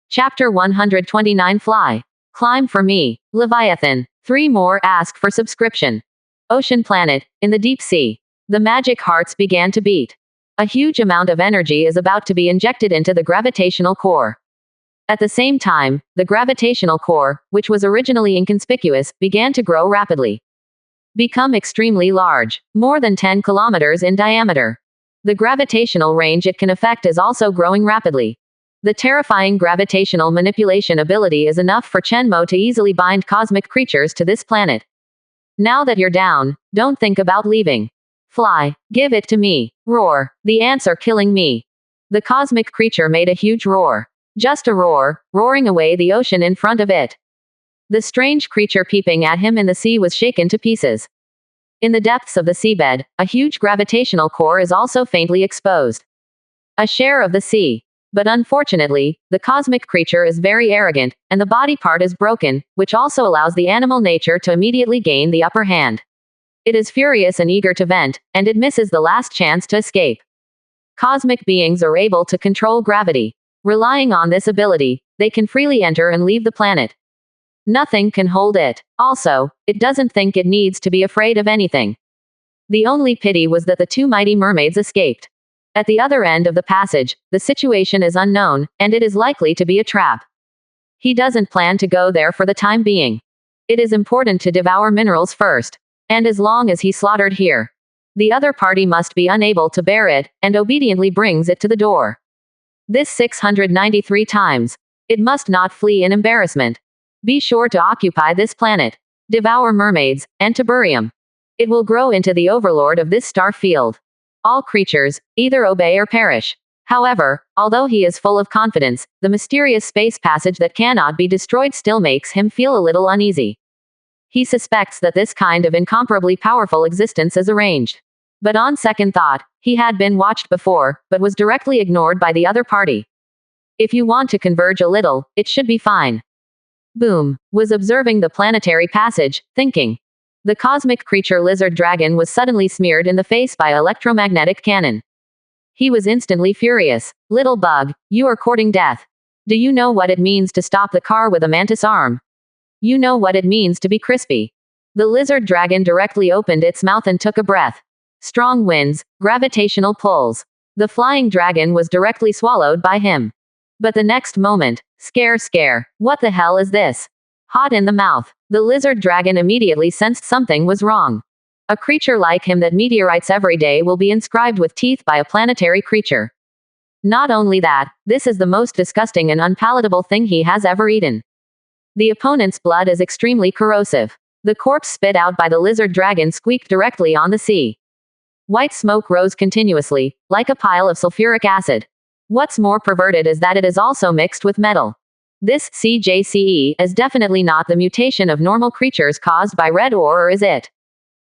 Chapter 129 Fly. Climb for me, Leviathan. 3 more ask for subscription. Ocean Planet, in the deep sea. The magic hearts began to beat. A huge amount of energy is about to be injected into the gravitational core. At the same time, the gravitational core, which was originally inconspicuous, began to grow rapidly. Become extremely large, more than 10 kilometers in diameter. The gravitational range it can affect is also growing rapidly. The terrifying gravitational manipulation ability is enough for Chenmo to easily bind cosmic creatures to this planet. Now that you're down, don't think about leaving. Fly, give it to me. Roar, the ants are killing me. The cosmic creature made a huge roar. Just a roar, roaring away the ocean in front of it. The strange creature peeping at him in the sea was shaken to pieces. In the depths of the seabed, a huge gravitational core is also faintly exposed. A share of the sea. But unfortunately, the cosmic creature is very arrogant, and the body part is broken, which also allows the animal nature to immediately gain the upper hand. It is furious and eager to vent, and it misses the last chance to escape. Cosmic beings are able to control gravity. Relying on this ability, they can freely enter and leave the planet. Nothing can hold it. Also, it doesn't think it needs to be afraid of anything. The only pity was that the two mighty mermaids escaped. At the other end of the passage, the situation is unknown, and it is likely to be a trap. He doesn't plan to go there for the time being. It is important to devour minerals first. And as long as he slaughtered here, the other party must be unable to bear it, and obediently brings it to the door. This 693 times. It must not flee in embarrassment. Be sure to occupy this planet. Devour mermaids, and tiburium. It will grow into the overlord of this star field. All creatures, either obey or perish. However, although he is full of confidence, the mysterious space passage that cannot be destroyed still makes him feel a little uneasy. He suspects that this kind of incomparably powerful existence is arranged. But on second thought, he had been watched before, but was directly ignored by the other party. If you want to converge a little, it should be fine. Boom, was observing the planetary passage, thinking. The cosmic creature lizard dragon was suddenly smeared in the face by electromagnetic cannon. He was instantly furious. Little bug, you are courting death. Do you know what it means to stop the car with a mantis arm? You know what it means to be crispy. The lizard dragon directly opened its mouth and took a breath. Strong winds, gravitational pulls. The flying dragon was directly swallowed by him. But the next moment, scare, what the hell is this? Hot in the mouth. The lizard dragon immediately sensed something was wrong. A creature like him that meteorites every day will be inscribed with teeth by a planetary creature. Not only that, this is the most disgusting and unpalatable thing he has ever eaten. The opponent's blood is extremely corrosive. The corpse spit out by the lizard dragon squeaked directly on the sea. White smoke rose continuously, like a pile of sulfuric acid. What's more perverted is that it is also mixed with metal. This CJCE is definitely not the mutation of normal creatures caused by red ore, or is it?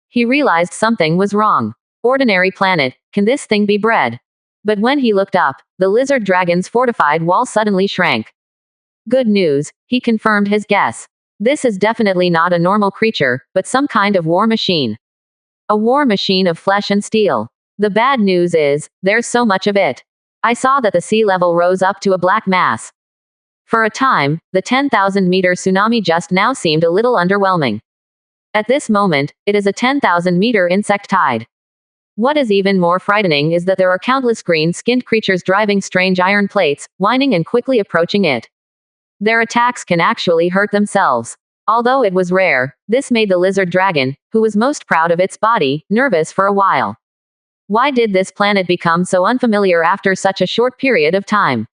He realized something was wrong. Ordinary planet, can this thing be bred? But when he looked up, the lizard dragon's fortified wall suddenly shrank. Good news, he confirmed his guess. This is definitely not a normal creature, but some kind of war machine. A war machine of flesh and steel. The bad news is, there's so much of it. I saw that the sea level rose up to a black mass. For a time, the 10,000-meter tsunami just now seemed a little underwhelming. At this moment, it is a 10,000-meter insect tide. What is even more frightening is that there are countless green-skinned creatures driving strange iron plates, whining and quickly approaching it. Their attacks can actually hurt themselves. Although it was rare, this made the lizard dragon, who was most proud of its body, nervous for a while. Why did this planet become so unfamiliar after such a short period of time?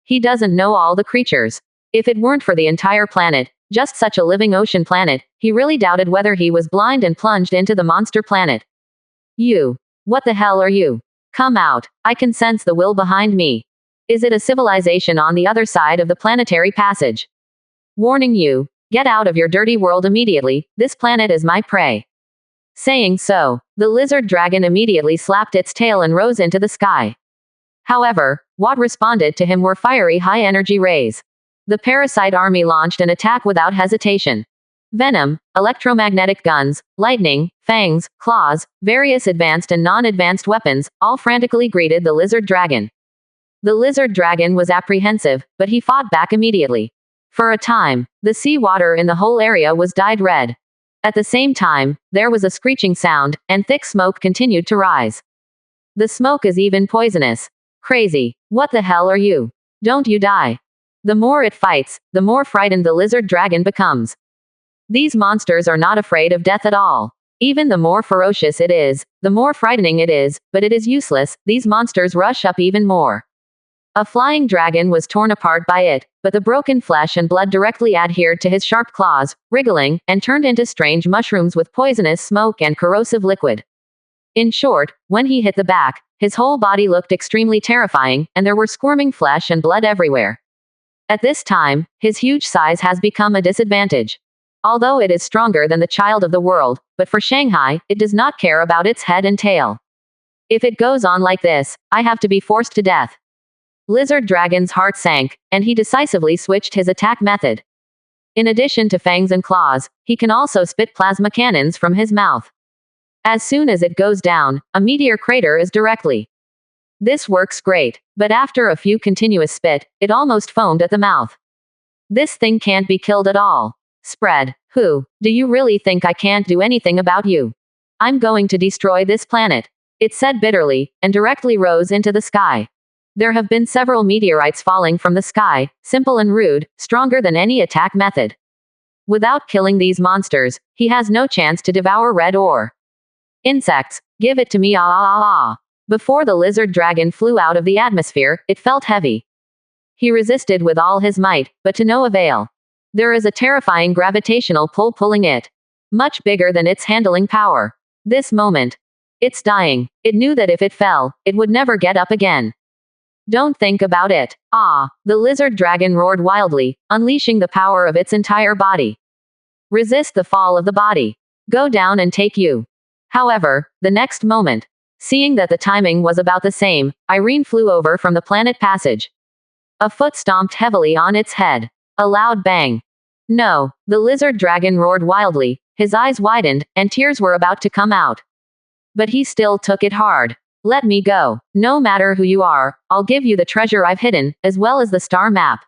He doesn't know all the creatures. If it weren't for the entire planet, just such a living ocean planet, he really doubted whether he was blind and plunged into the monster planet. You. What the hell are you? Come out. I can sense the will behind me. Is it a civilization on the other side of the planetary passage? Warning you. Get out of your dirty world immediately, this planet is my prey. Saying so, the lizard dragon immediately slapped its tail and rose into the sky. However, what responded to him were fiery high-energy rays. The parasite army launched an attack without hesitation. Venom, electromagnetic guns, lightning, fangs, claws, various advanced and non-advanced weapons, all frantically greeted the lizard dragon. The lizard dragon was apprehensive, but he fought back immediately. For a time, the seawater in the whole area was dyed red. At the same time, there was a screeching sound, and thick smoke continued to rise. The smoke is even poisonous. Crazy. What the hell are you? Don't you die. The more it fights, the more frightened the lizard dragon becomes. These monsters are not afraid of death at all. Even the more ferocious it is, the more frightening it is, but it is useless, these monsters rush up even more. A flying dragon was torn apart by it, but the broken flesh and blood directly adhered to his sharp claws, wriggling, and turned into strange mushrooms with poisonous smoke and corrosive liquid. In short, when he hit the back, his whole body looked extremely terrifying, and there were squirming flesh and blood everywhere. At this time, his huge size has become a disadvantage. Although it is stronger than the child of the world, but for Shanghai, it does not care about its head and tail. If it goes on like this, I have to be forced to death. Lizard Dragon's heart sank, and he decisively switched his attack method. In addition to fangs and claws, he can also spit plasma cannons from his mouth. As soon as it goes down, a meteor crater is directly. This works great, but after a few continuous spit, it almost foamed at the mouth. This thing can't be killed at all. Spread. Who? Do you really think I can't do anything about you? I'm going to destroy this planet. It said bitterly, and directly rose into the sky. There have been several meteorites falling from the sky, simple and rude, stronger than any attack method. Without killing these monsters, he has no chance to devour red ore. Insects, give it to me ah. Before the lizard dragon flew out of the atmosphere, it felt heavy. He resisted with all his might, but to no avail. There is a terrifying gravitational pull pulling it. Much bigger than its handling power. This moment. It's dying. It knew that if it fell, it would never get up again. Don't think about it. Ah! The lizard dragon roared wildly, unleashing the power of its entire body. Resist the fall of the body. Go down and take you. However, the next moment, seeing that the timing was about the same, Irene flew over from the planet passage. A foot stomped heavily on its head. A loud bang. No! The lizard dragon roared wildly, his eyes widened, and tears were about to come out. But he still took it hard. Let me go. No matter who you are, I'll give you the treasure I've hidden, as well as the star map.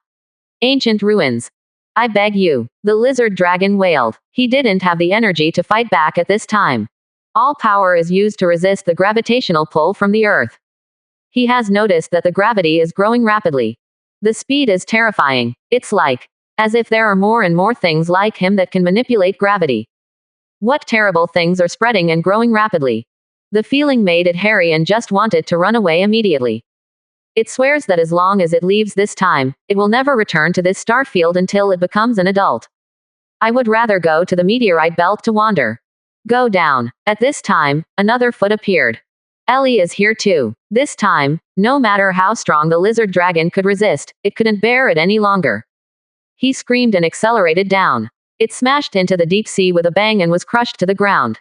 Ancient ruins. I beg you. The lizard dragon wailed. He didn't have the energy to fight back at this time. All power is used to resist the gravitational pull from the Earth. He has noticed that the gravity is growing rapidly. The speed is terrifying. It's like as if there are more and more things like him that can manipulate gravity. What terrible things are spreading and growing rapidly. The feeling made it hairy and just wanted to run away immediately. It swears that as long as it leaves this time, it will never return to this star field until it becomes an adult. I would rather go to the meteorite belt to wander. Go down. At this time, another foot appeared. Ellie is here too. This time, no matter how strong the lizard dragon could resist, it couldn't bear it any longer. He screamed and accelerated down. It smashed into the deep sea with a bang and was crushed to the ground.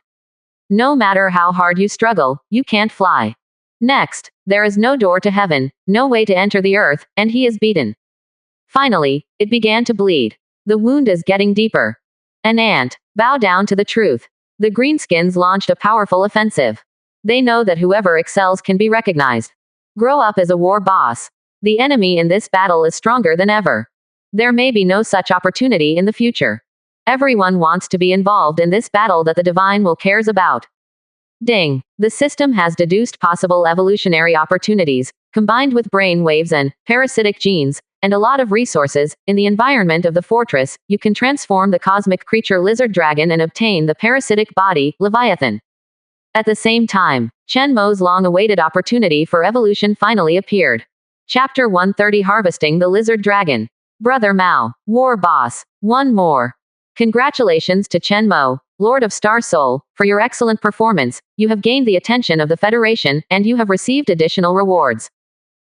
No matter how hard you struggle, you can't fly. Next, there is no door to heaven, no way to enter the earth, and he is beaten. Finally, it began to bleed. The wound is getting deeper. An ant. Bow down to the truth. The greenskins launched a powerful offensive. They know that whoever excels can be recognized. Grow up as a war boss. The enemy in this battle is stronger than ever. There may be no such opportunity in the future. Everyone wants to be involved in this battle that the divine will cares about. Ding. The system has deduced possible evolutionary opportunities, combined with brain waves and parasitic genes, and a lot of resources. In the environment of the fortress, you can transform the cosmic creature lizard dragon and obtain the parasitic body, Leviathan. At the same time, Chen Mo's long-awaited opportunity for evolution finally appeared. Chapter 130 Harvesting the Lizard Dragon. Brother Mao, War Boss. One more. Congratulations to Chen Mo, Lord of Star Soul, for your excellent performance. You have gained the attention of the Federation, and you have received additional rewards.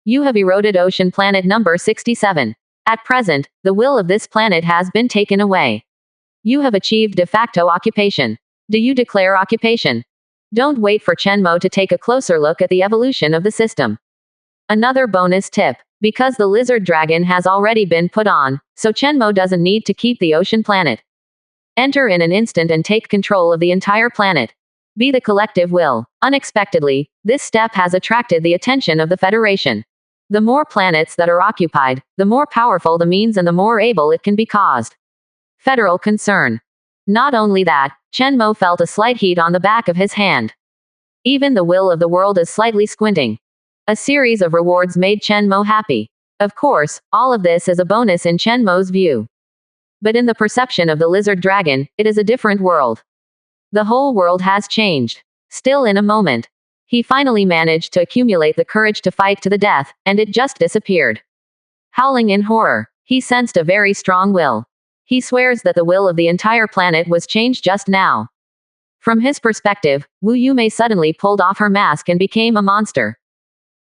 You have eroded Ocean Planet number 67. At present, the will of this planet has been taken away. You have achieved de facto occupation. Do you declare occupation? Don't wait for Chen Mo to take a closer look at the evolution of the system. Another bonus tip. Because the lizard dragon has already been put on, so Chen Mo doesn't need to keep the ocean planet. Enter in an instant and take control of the entire planet. Be the collective will. Unexpectedly, this step has attracted the attention of the Federation. The more planets that are occupied, the more powerful the means and the more able it can be caused. Federal concern. Not only that, Chen Mo felt a slight heat on the back of his hand. Even the will of the world is slightly squinting. A series of rewards made Chen Mo happy. Of course, all of this is a bonus in Chen Mo's view. But in the perception of the lizard dragon, it is a different world. The whole world has changed. Still in a moment. He finally managed to accumulate the courage to fight to the death, and it just disappeared. Howling in horror, he sensed a very strong will. He swears that the will of the entire planet was changed just now. From his perspective, Wu Yumei suddenly pulled off her mask and became a monster.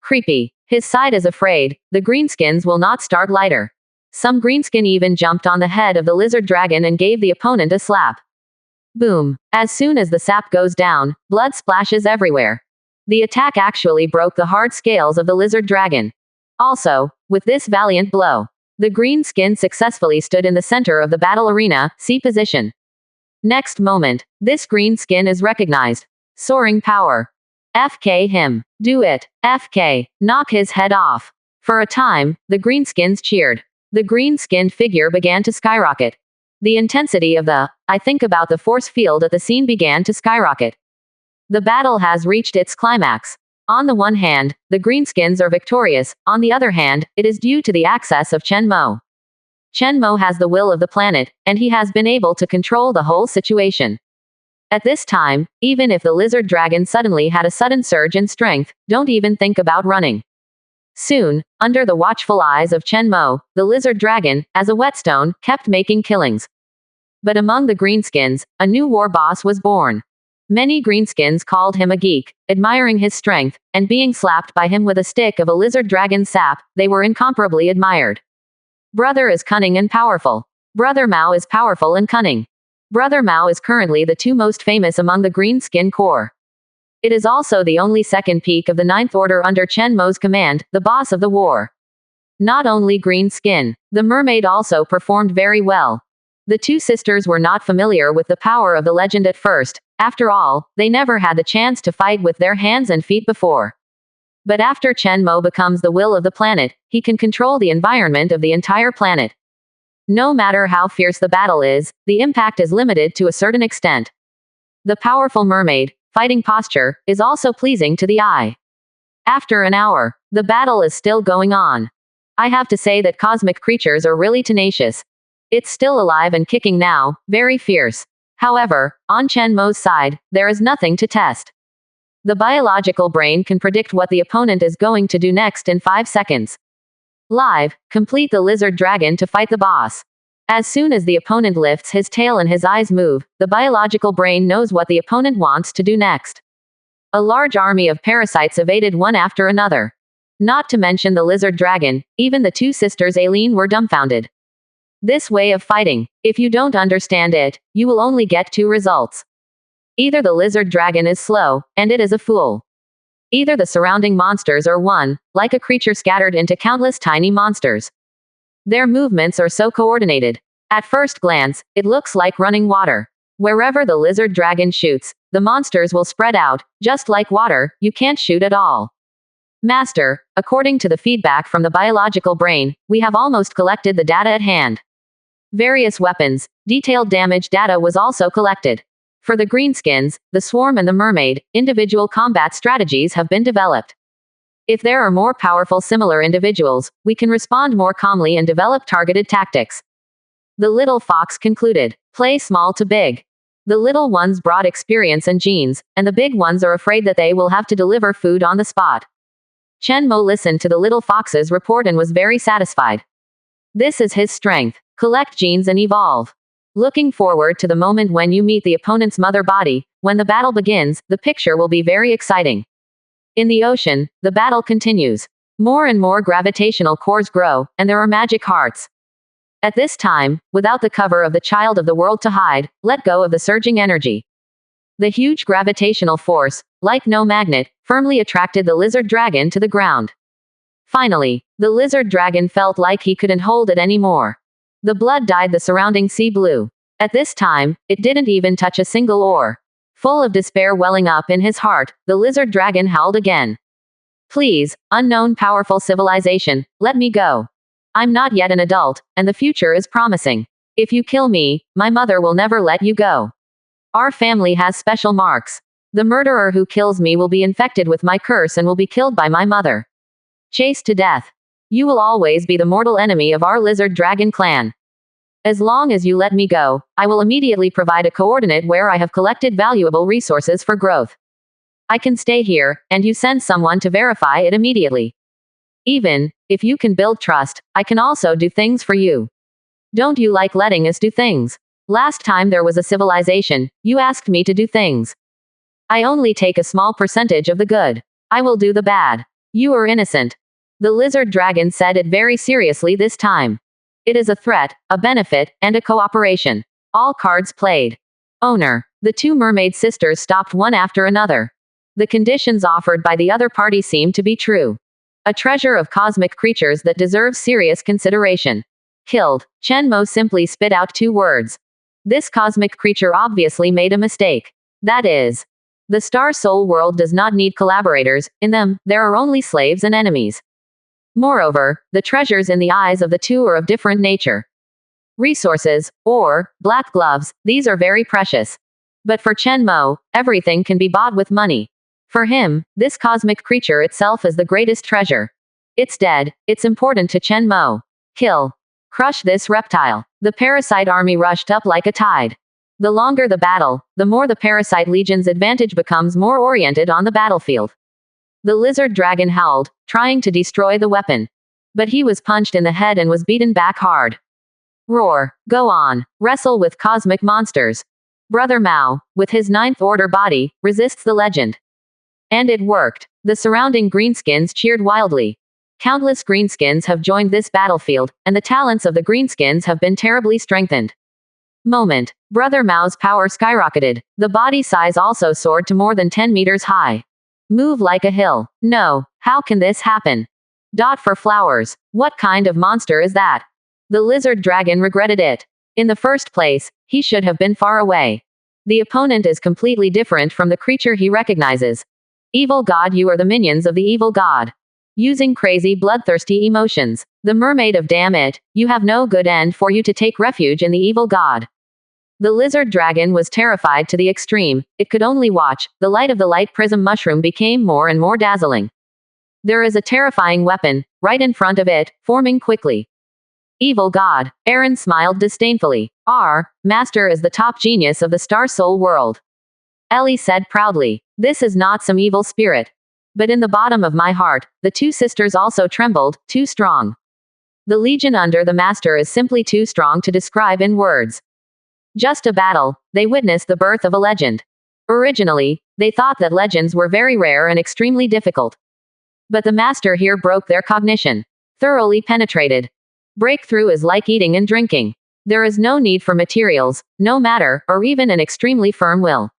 Creepy. His side is afraid, the greenskins will not start lighter. Some greenskin even jumped on the head of the lizard dragon and gave the opponent a slap. Boom. As soon as the sap goes down, blood splashes everywhere. The attack actually broke the hard scales of the lizard dragon. Also, with this valiant blow, the green skin successfully stood in the center of the battle arena, C position. Next moment, this green skin is recognized. Soaring power. FK him. Do it. FK. Knock his head off. For a time, the greenskins cheered. The green-skinned figure began to skyrocket. The intensity of the, I think about the force field at the scene began to skyrocket. The battle has reached its climax. On the one hand, the greenskins are victorious, on the other hand, it is due to the access of Chen Mo. Chen Mo has the will of the planet, and he has been able to control the whole situation. At this time, even if the lizard dragon suddenly had a sudden surge in strength, don't even think about running. Soon, under the watchful eyes of Chen Mo, the lizard dragon, as a whetstone, kept making killings. But among the greenskins, a new war boss was born. Many greenskins called him a geek, admiring his strength, and being slapped by him with a stick of a lizard dragon's sap, they were incomparably admired. Brother is cunning and powerful. Brother Mao is powerful and cunning. Brother Mao is currently the two most famous among the green skin corps. It is also the only second peak of the Ninth Order under Chen Mo's command, the boss of the war. Not only green skin, the mermaid also performed very well. The two sisters were not familiar with the power of the legend at first. After all, they never had the chance to fight with their hands and feet before. But after Chen Mo becomes the will of the planet, he can control the environment of the entire planet. No matter how fierce the battle is, the impact is limited to a certain extent. The powerful mermaid, fighting posture, is also pleasing to the eye. After an hour, the battle is still going on. I have to say that cosmic creatures are really tenacious. It's still alive and kicking now, very fierce. However, on Chen Mo's side, there is nothing to test. The biological brain can predict what the opponent is going to do next in 5 seconds. Live, complete the lizard dragon to fight the boss. As soon as the opponent lifts his tail and his eyes move, the biological brain knows what the opponent wants to do next. A large army of parasites evaded one after another. Not to mention the lizard dragon, even the two sisters Aileen were dumbfounded. This way of fighting, if you don't understand it, you will only get 2 results. Either the lizard dragon is slow, and it is a fool. Either the surrounding monsters are one, like a creature scattered into countless tiny monsters. Their movements are so coordinated. At first glance, it looks like running water. Wherever the lizard dragon shoots, the monsters will spread out, just like water, you can't shoot at all. Master, according to the feedback from the biological brain, we have almost collected the data at hand. Various weapons, detailed damage data was also collected. For the greenskins, the swarm and the mermaid, individual combat strategies have been developed. If there are more powerful similar individuals, we can respond more calmly and develop targeted tactics. The little fox concluded, play small to big. The little ones brought experience and genes, and the big ones are afraid that they will have to deliver food on the spot. Chen Mo listened to the little fox's report and was very satisfied. This is his strength. Collect genes and evolve. Looking forward to the moment when you meet the opponent's mother body. When the battle begins, the picture will be very exciting. In the ocean, the battle continues. More and more gravitational cores grow, and there are magic hearts. At this time, without the cover of the child of the world to hide, let go of the surging energy. The huge gravitational force, like no magnet, firmly attracted the lizard dragon to the ground. Finally, the lizard dragon felt like he couldn't hold it anymore. The blood dyed the surrounding sea blue. At this time, it didn't even touch a single oar. Full of despair welling up in his heart, the lizard dragon howled again. Please, unknown powerful civilization, let me go. I'm not yet an adult, and the future is promising. If you kill me, my mother will never let you go. Our family has special marks. The murderer who kills me will be infected with my curse and will be killed by my mother. Chased to death. You will always be the mortal enemy of our lizard dragon clan. As long as you let me go, I will immediately provide a coordinate where I have collected valuable resources for growth. I can stay here, and you send someone to verify it immediately. Even if you can build trust, I can also do things for you. Don't you like letting us do things? Last time there was a civilization, you asked me to do things. I only take a small percentage of the good. I will do the bad. You are innocent. The lizard dragon said it very seriously this time. It is a threat, a benefit, and a cooperation. All cards played. Owner. The two mermaid sisters stopped one after another. The conditions offered by the other party seemed to be true. A treasure of cosmic creatures that deserves serious consideration. Killed. Chen Mo simply spit out 2 words. This cosmic creature obviously made a mistake. That is, the Star Soul world does not need collaborators. In them, there are only slaves and enemies. Moreover, the treasures in the eyes of the two are of different nature. Resources, or black gloves, these are very precious. But for Chen Mo, everything can be bought with money. For him, this cosmic creature itself is the greatest treasure. It's dead. It's important to Chen Mo. Kill. Crush this reptile. The parasite army rushed up like a tide. The longer the battle, the more the parasite legion's advantage becomes more oriented on the battlefield. The lizard dragon howled, trying to destroy the weapon. But he was punched in the head and was beaten back hard. Roar. Go on. Wrestle with cosmic monsters. Brother Mao, with his 9th order body, resists the legend. And it worked. The surrounding greenskins cheered wildly. Countless greenskins have joined this battlefield, and the talents of the greenskins have been terribly strengthened. Moment. Brother Mao's power skyrocketed. The body size also soared to more than 10 meters high. Move like a hill. No. How can this happen? Dot for flowers. What kind of monster is that? The lizard dragon regretted it. In the first place, he should have been far away. The opponent is completely different from the creature he recognizes. Evil god, you are the minions of the evil god. Using crazy bloodthirsty emotions. The mermaid of damn it, you have no good end for you to take refuge in the evil god. The lizard dragon was terrified to the extreme. It could only watch. The light of the light prism mushroom became more and more dazzling. There is a terrifying weapon, right in front of it, forming quickly. Evil god. Aaron smiled disdainfully. Our master is the top genius of the Star Soul world. Ellie said proudly. This is not some evil spirit. But in the bottom of my heart, the two sisters also trembled, too strong. The legion under the master is simply too strong to describe in words. Just a battle, they witnessed the birth of a legend. Originally, they thought that legends were very rare and extremely difficult. But the master here broke their cognition. Thoroughly penetrated. Breakthrough is like eating and drinking. There is no need for materials, no matter, or even an extremely firm will.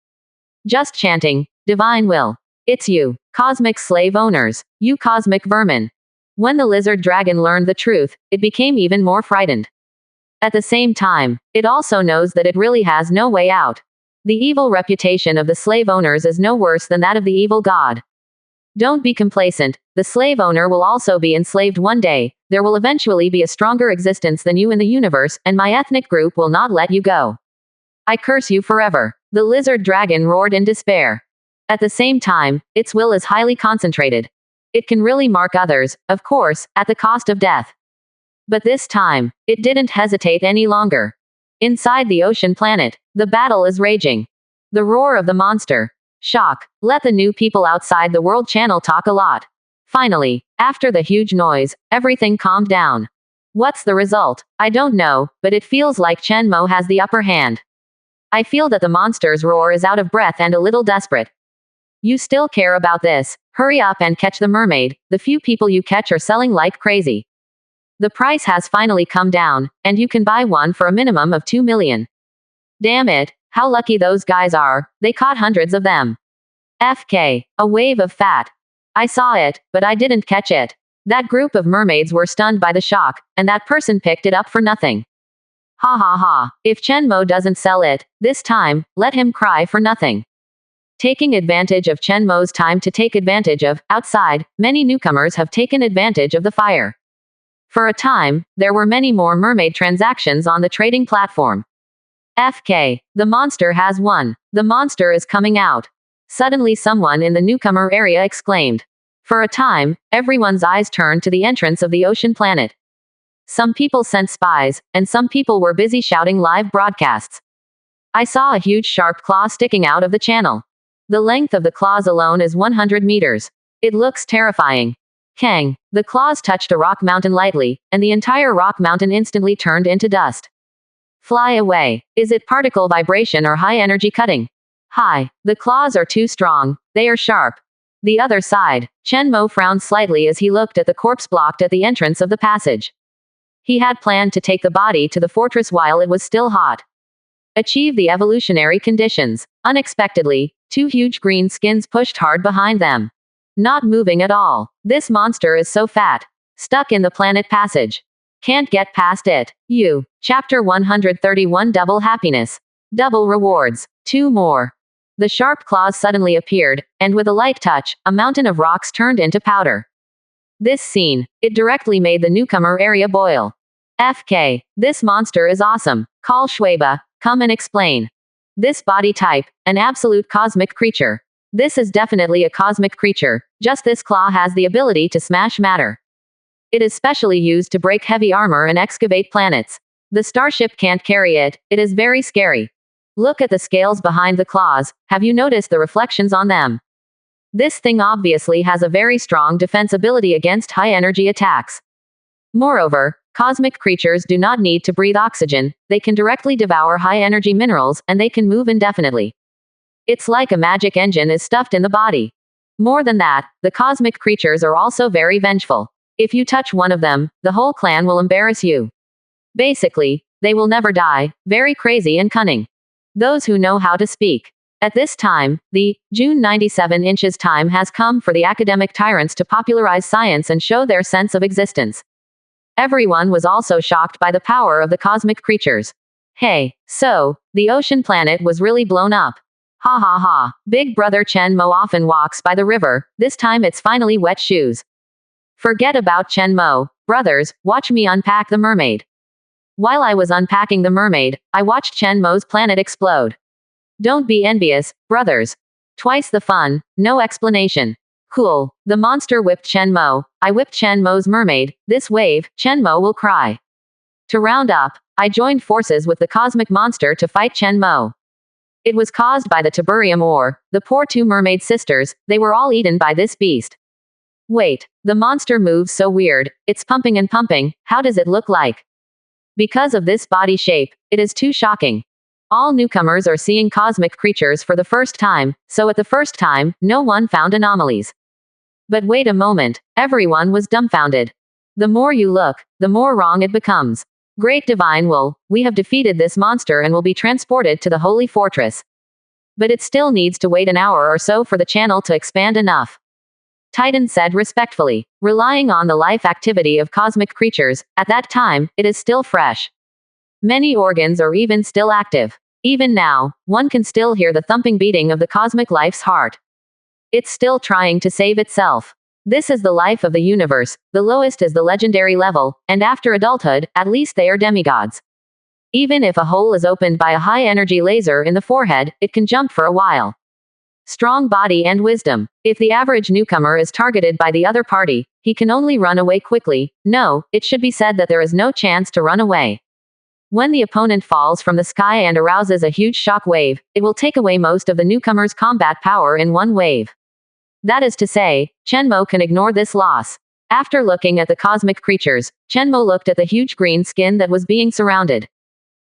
Just chanting, divine will. It's you, cosmic slave owners, you cosmic vermin. When the lizard dragon learned the truth, it became even more frightened. At the same time, it also knows that it really has no way out. The evil reputation of the slave owners is no worse than that of the evil god. Don't be complacent. The slave owner will also be enslaved one day. There will eventually be a stronger existence than you in the universe, and my ethnic group will not let you go. I curse you forever. The lizard dragon roared in despair. At the same time, its will is highly concentrated. It can really mark others, of course, at the cost of death. But this time, it didn't hesitate any longer. Inside the ocean planet, the battle is raging. The roar of the monster. Shock. Let the new people outside the world channel talk a lot. Finally, after the huge noise, everything calmed down. What's the result? I don't know, but it feels like Chen Mo has the upper hand. I feel that the monster's roar is out of breath and a little desperate. You still care about this? Hurry up and catch the mermaid. The few people you catch are selling like crazy. The price has finally come down, and you can buy one for a minimum of 2 million. Damn it, how lucky those guys are, they caught hundreds of them. FK, a wave of fat. I saw it, but I didn't catch it. That group of mermaids were stunned by the shock, and that person picked it up for nothing. Ha ha ha, if Chen Mo doesn't sell it, this time, let him cry for nothing. Taking advantage of Chen Mo's time to take advantage of, outside, many newcomers have taken advantage of the fire. For a time, there were many more mermaid transactions on the trading platform. FK. The monster has won. The monster is coming out. Suddenly someone in the newcomer area exclaimed. For a time, everyone's eyes turned to the entrance of the ocean planet. Some people sent spies, and some people were busy shouting live broadcasts. I saw a huge sharp claw sticking out of the channel. The length of the claws alone is 100 meters. It looks terrifying. Kang. The claws touched a rock mountain lightly, and the entire rock mountain instantly turned into dust. Fly away. Is it particle vibration or high energy cutting? Hi. The claws are too strong. They are sharp. The other side. Chen Mo frowned slightly as he looked at the corpse blocked at the entrance of the passage. He had planned to take the body to the fortress while it was still hot. Achieve the evolutionary conditions. Unexpectedly, two huge green skins pushed hard behind them. Not moving at all. This monster is so fat. Stuck in the planet passage. Can't get past it. Chapter 131 Double Happiness. Double Rewards. 2 more. The sharp claws suddenly appeared, and with a light touch, a mountain of rocks turned into powder. This scene, it directly made the newcomer area boil. FK. This monster is awesome. Call Shueba, come and explain. This body type, an absolute cosmic creature. This is definitely a cosmic creature, just this claw has the ability to smash matter. It is specially used to break heavy armor and excavate planets. The starship can't carry it, it is very scary. Look at the scales behind the claws, have you noticed the reflections on them? This thing obviously has a very strong defense ability against high energy attacks. Moreover, cosmic creatures do not need to breathe oxygen, they can directly devour high energy minerals, and they can move indefinitely. It's like a magic engine is stuffed in the body. More than that, the cosmic creatures are also very vengeful. If you touch one of them, the whole clan will embarrass you. Basically, they will never die, very crazy and cunning. Those who know how to speak. At this time, the June 97 inches time has come for the academic tyrants to popularize science and show their sense of existence. Everyone was also shocked by the power of the cosmic creatures. Hey, so, the ocean planet was really blown up. Ha ha ha. Big brother Chen Mo often walks by the river, this time it's finally wet shoes. Forget about Chen Mo, brothers, watch me unpack the mermaid. While I was unpacking the mermaid, I watched Chen Mo's planet explode. Don't be envious, brothers. Twice the fun, no explanation. Cool. The monster whipped Chen Mo. I whipped Chen Mo's mermaid. This wave, Chen Mo will cry. To round up, I joined forces with the cosmic monster to fight Chen Mo. It was caused by the tiburium ore, the poor 2 mermaid sisters, they were all eaten by this beast. Wait, the monster moves so weird, it's pumping and pumping, how does it look like? Because of this body shape, it is too shocking. All newcomers are seeing cosmic creatures for the first time, so at the first time, no one found anomalies. But wait a moment, everyone was dumbfounded. The more you look, the more wrong it becomes. Great Divine Will, we have defeated this monster and will be transported to the Holy Fortress. But it still needs to wait an hour or so for the channel to expand enough. Titan said respectfully, relying on the life activity of cosmic creatures, at that time, it is still fresh. Many organs are even still active. Even now, one can still hear the thumping beating of the cosmic life's heart. It's still trying to save itself. This is the life of the universe, the lowest is the legendary level, and after adulthood, at least they are demigods. Even if a hole is opened by a high-energy laser in the forehead, it can jump for a while. Strong body and wisdom. If the average newcomer is targeted by the other party, he can only run away quickly. No, it should be said that there is no chance to run away. When the opponent falls from the sky and arouses a huge shock wave, it will take away most of the newcomer's combat power in one wave. That is to say, Chen Mo can ignore this loss. After looking at the cosmic creatures, Chen Mo looked at the huge green skin that was being surrounded.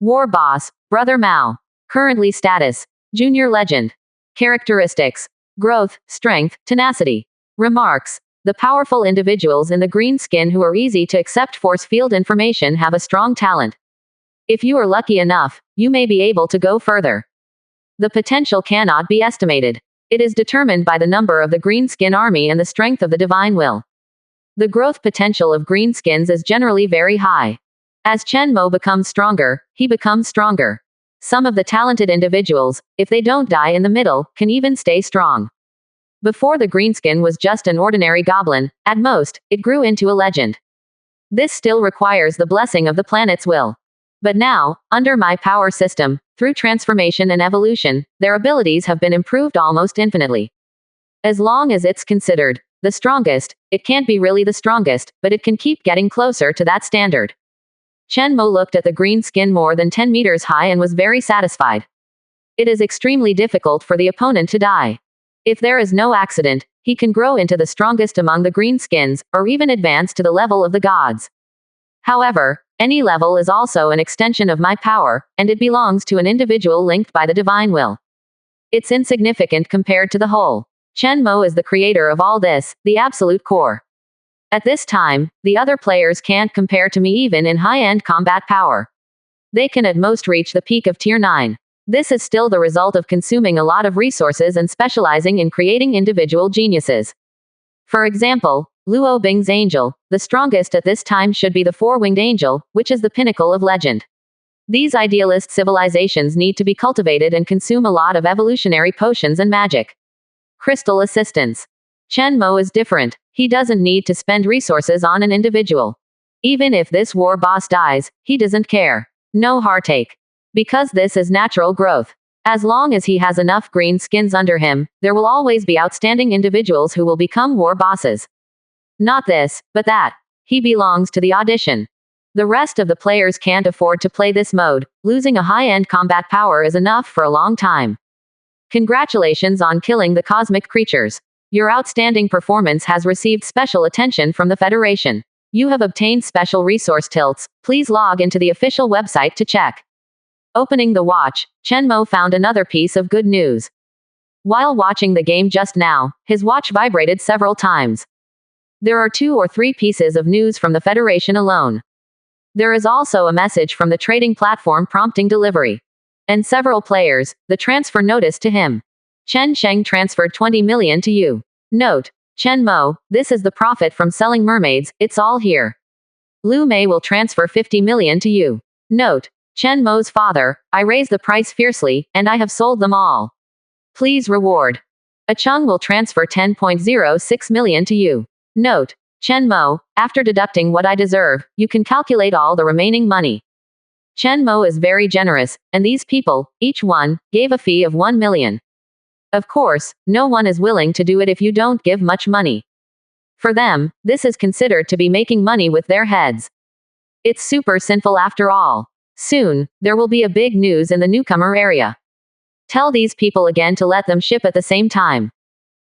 War Boss, Brother Mao. Currently status. Junior Legend. Characteristics. Growth, strength, tenacity. Remarks. The powerful individuals in the green skin who are easy to accept force field information have a strong talent. If you are lucky enough, you may be able to go further. The potential cannot be estimated. It is determined by the number of the green skin army and the strength of the divine will. The growth potential of green skins is generally very high. As Chen Mo becomes stronger, he becomes stronger. Some of the talented individuals, if they don't die in the middle, can even stay strong. Before the greenskin was just an ordinary goblin, at most, it grew into a legend. This still requires the blessing of the planet's will. But now, under my power system, through transformation and evolution, their abilities have been improved almost infinitely. As long as it's considered the strongest, it can't be really the strongest, but it can keep getting closer to that standard. Chen Mo looked at the green skin more than 10 meters high and was very satisfied. It is extremely difficult for the opponent to die. If there is no accident, he can grow into the strongest among the greenskins, or even advance to the level of the gods. However, any level is also an extension of my power, and it belongs to an individual linked by the divine will. It's insignificant compared to the whole. Chen Mo is the creator of all this, the absolute core. At this time, the other players can't compare to me even in high-end combat power. They can at most reach the peak of Tier 9. This is still the result of consuming a lot of resources and specializing in creating individual geniuses. For example, Luo Bing's angel, the strongest at this time should be the four-winged angel, which is the pinnacle of legend. These idealist civilizations need to be cultivated and consume a lot of evolutionary potions and magic. Crystal assistance. Chen Mo is different. He doesn't need to spend resources on an individual. Even if this war boss dies, he doesn't care. No heartache. Because this is natural growth. As long as he has enough green skins under him, there will always be outstanding individuals who will become war bosses. Not this, but that. He belongs to the audition. The rest of the players can't afford to play this mode. Losing a high-end combat power is enough for a long time. Congratulations on killing the cosmic creatures. Your outstanding performance has received special attention from the Federation. You have obtained special resource tilts. Please log into the official website to check. Opening the watch, Chen Mo found another piece of good news. While watching the game just now, his watch vibrated several times. There are 2 or 3 pieces of news from the Federation alone. There is also a message from the trading platform prompting delivery. And several players, the transfer notice to him. Chen Sheng transferred 20 million to you. Note, Chen Mo, this is the profit from selling mermaids, it's all here. Lu Mei will transfer 50 million to you. Note, Chen Mo's father, I raised the price fiercely, and I have sold them all. Please reward. A Chung will transfer 10.06 million to you. Note, Chen Mo, after deducting what I deserve, you can calculate all the remaining money. Chen Mo is very generous, and these people, each one, gave a fee of 1 million. Of course, no one is willing to do it if you don't give much money. For them, this is considered to be making money with their heads. It's super sinful after all. Soon, there will be a big news in the newcomer area. Tell these people again to let them ship at the same time.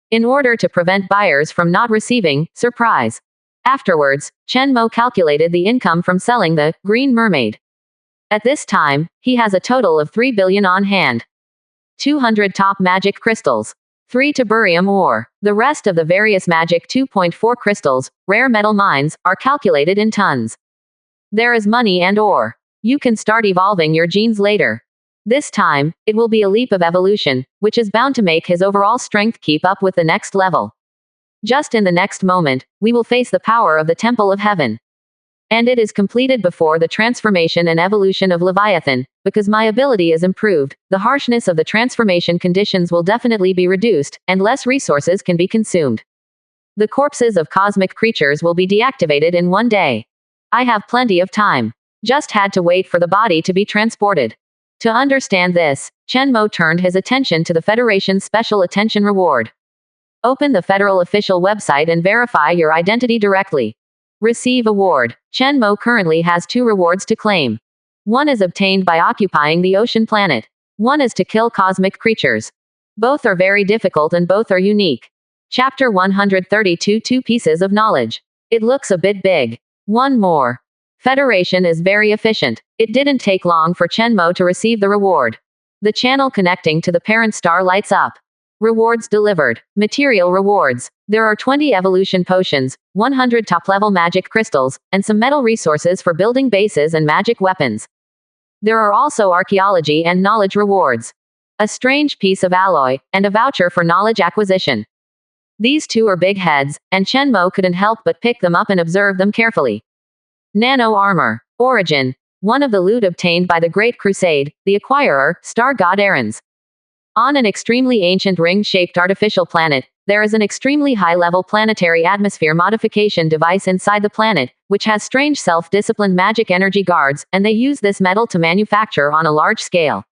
In order to prevent buyers from not receiving, surprise. Afterwards, Chen Mo calculated the income from selling the Green Mermaid. At this time, he has a total of 3 billion on hand. 200 top magic crystals. 3 tiburium ore. The rest of the various magic 2.4 crystals, rare metal mines, are calculated in tons. There is money and ore. You can start evolving your genes later. This time, it will be a leap of evolution, which is bound to make his overall strength keep up with the next level. Just in the next moment, we will face the power of the Temple of Heaven. And it is completed before the transformation and evolution of Leviathan. Because my ability is improved, the harshness of the transformation conditions will definitely be reduced, and less resources can be consumed. The corpses of cosmic creatures will be deactivated in 1 day. I have plenty of time. Just had to wait for the body to be transported. To understand this, Chen Mo turned his attention to the Federation's special attention reward. Open the Federal official website and verify your identity directly. Receive award. Chen Mo currently has 2 rewards to claim. One is obtained by occupying the ocean planet. One is to kill cosmic creatures. Both are very difficult and both are unique. Chapter 132 2 pieces of knowledge. It looks a bit big. One more. Federation is very efficient. It didn't take long for Chen Mo to receive the reward. The channel connecting to the parent star lights up. Rewards delivered. Material rewards. There are 20 evolution potions, 100 top-level magic crystals, and some metal resources for building bases and magic weapons. There are also archaeology and knowledge rewards. A strange piece of alloy, and a voucher for knowledge acquisition. These 2 are big heads, and Chen Mo couldn't help but pick them up and observe them carefully. Nano armor. Origin. One of the loot obtained by the Great Crusade, the acquirer, Star God Aarons. On an extremely ancient ring-shaped artificial planet, there is an extremely high-level planetary atmosphere modification device inside the planet, which has strange self-disciplined magic energy guards, and they use this metal to manufacture on a large scale.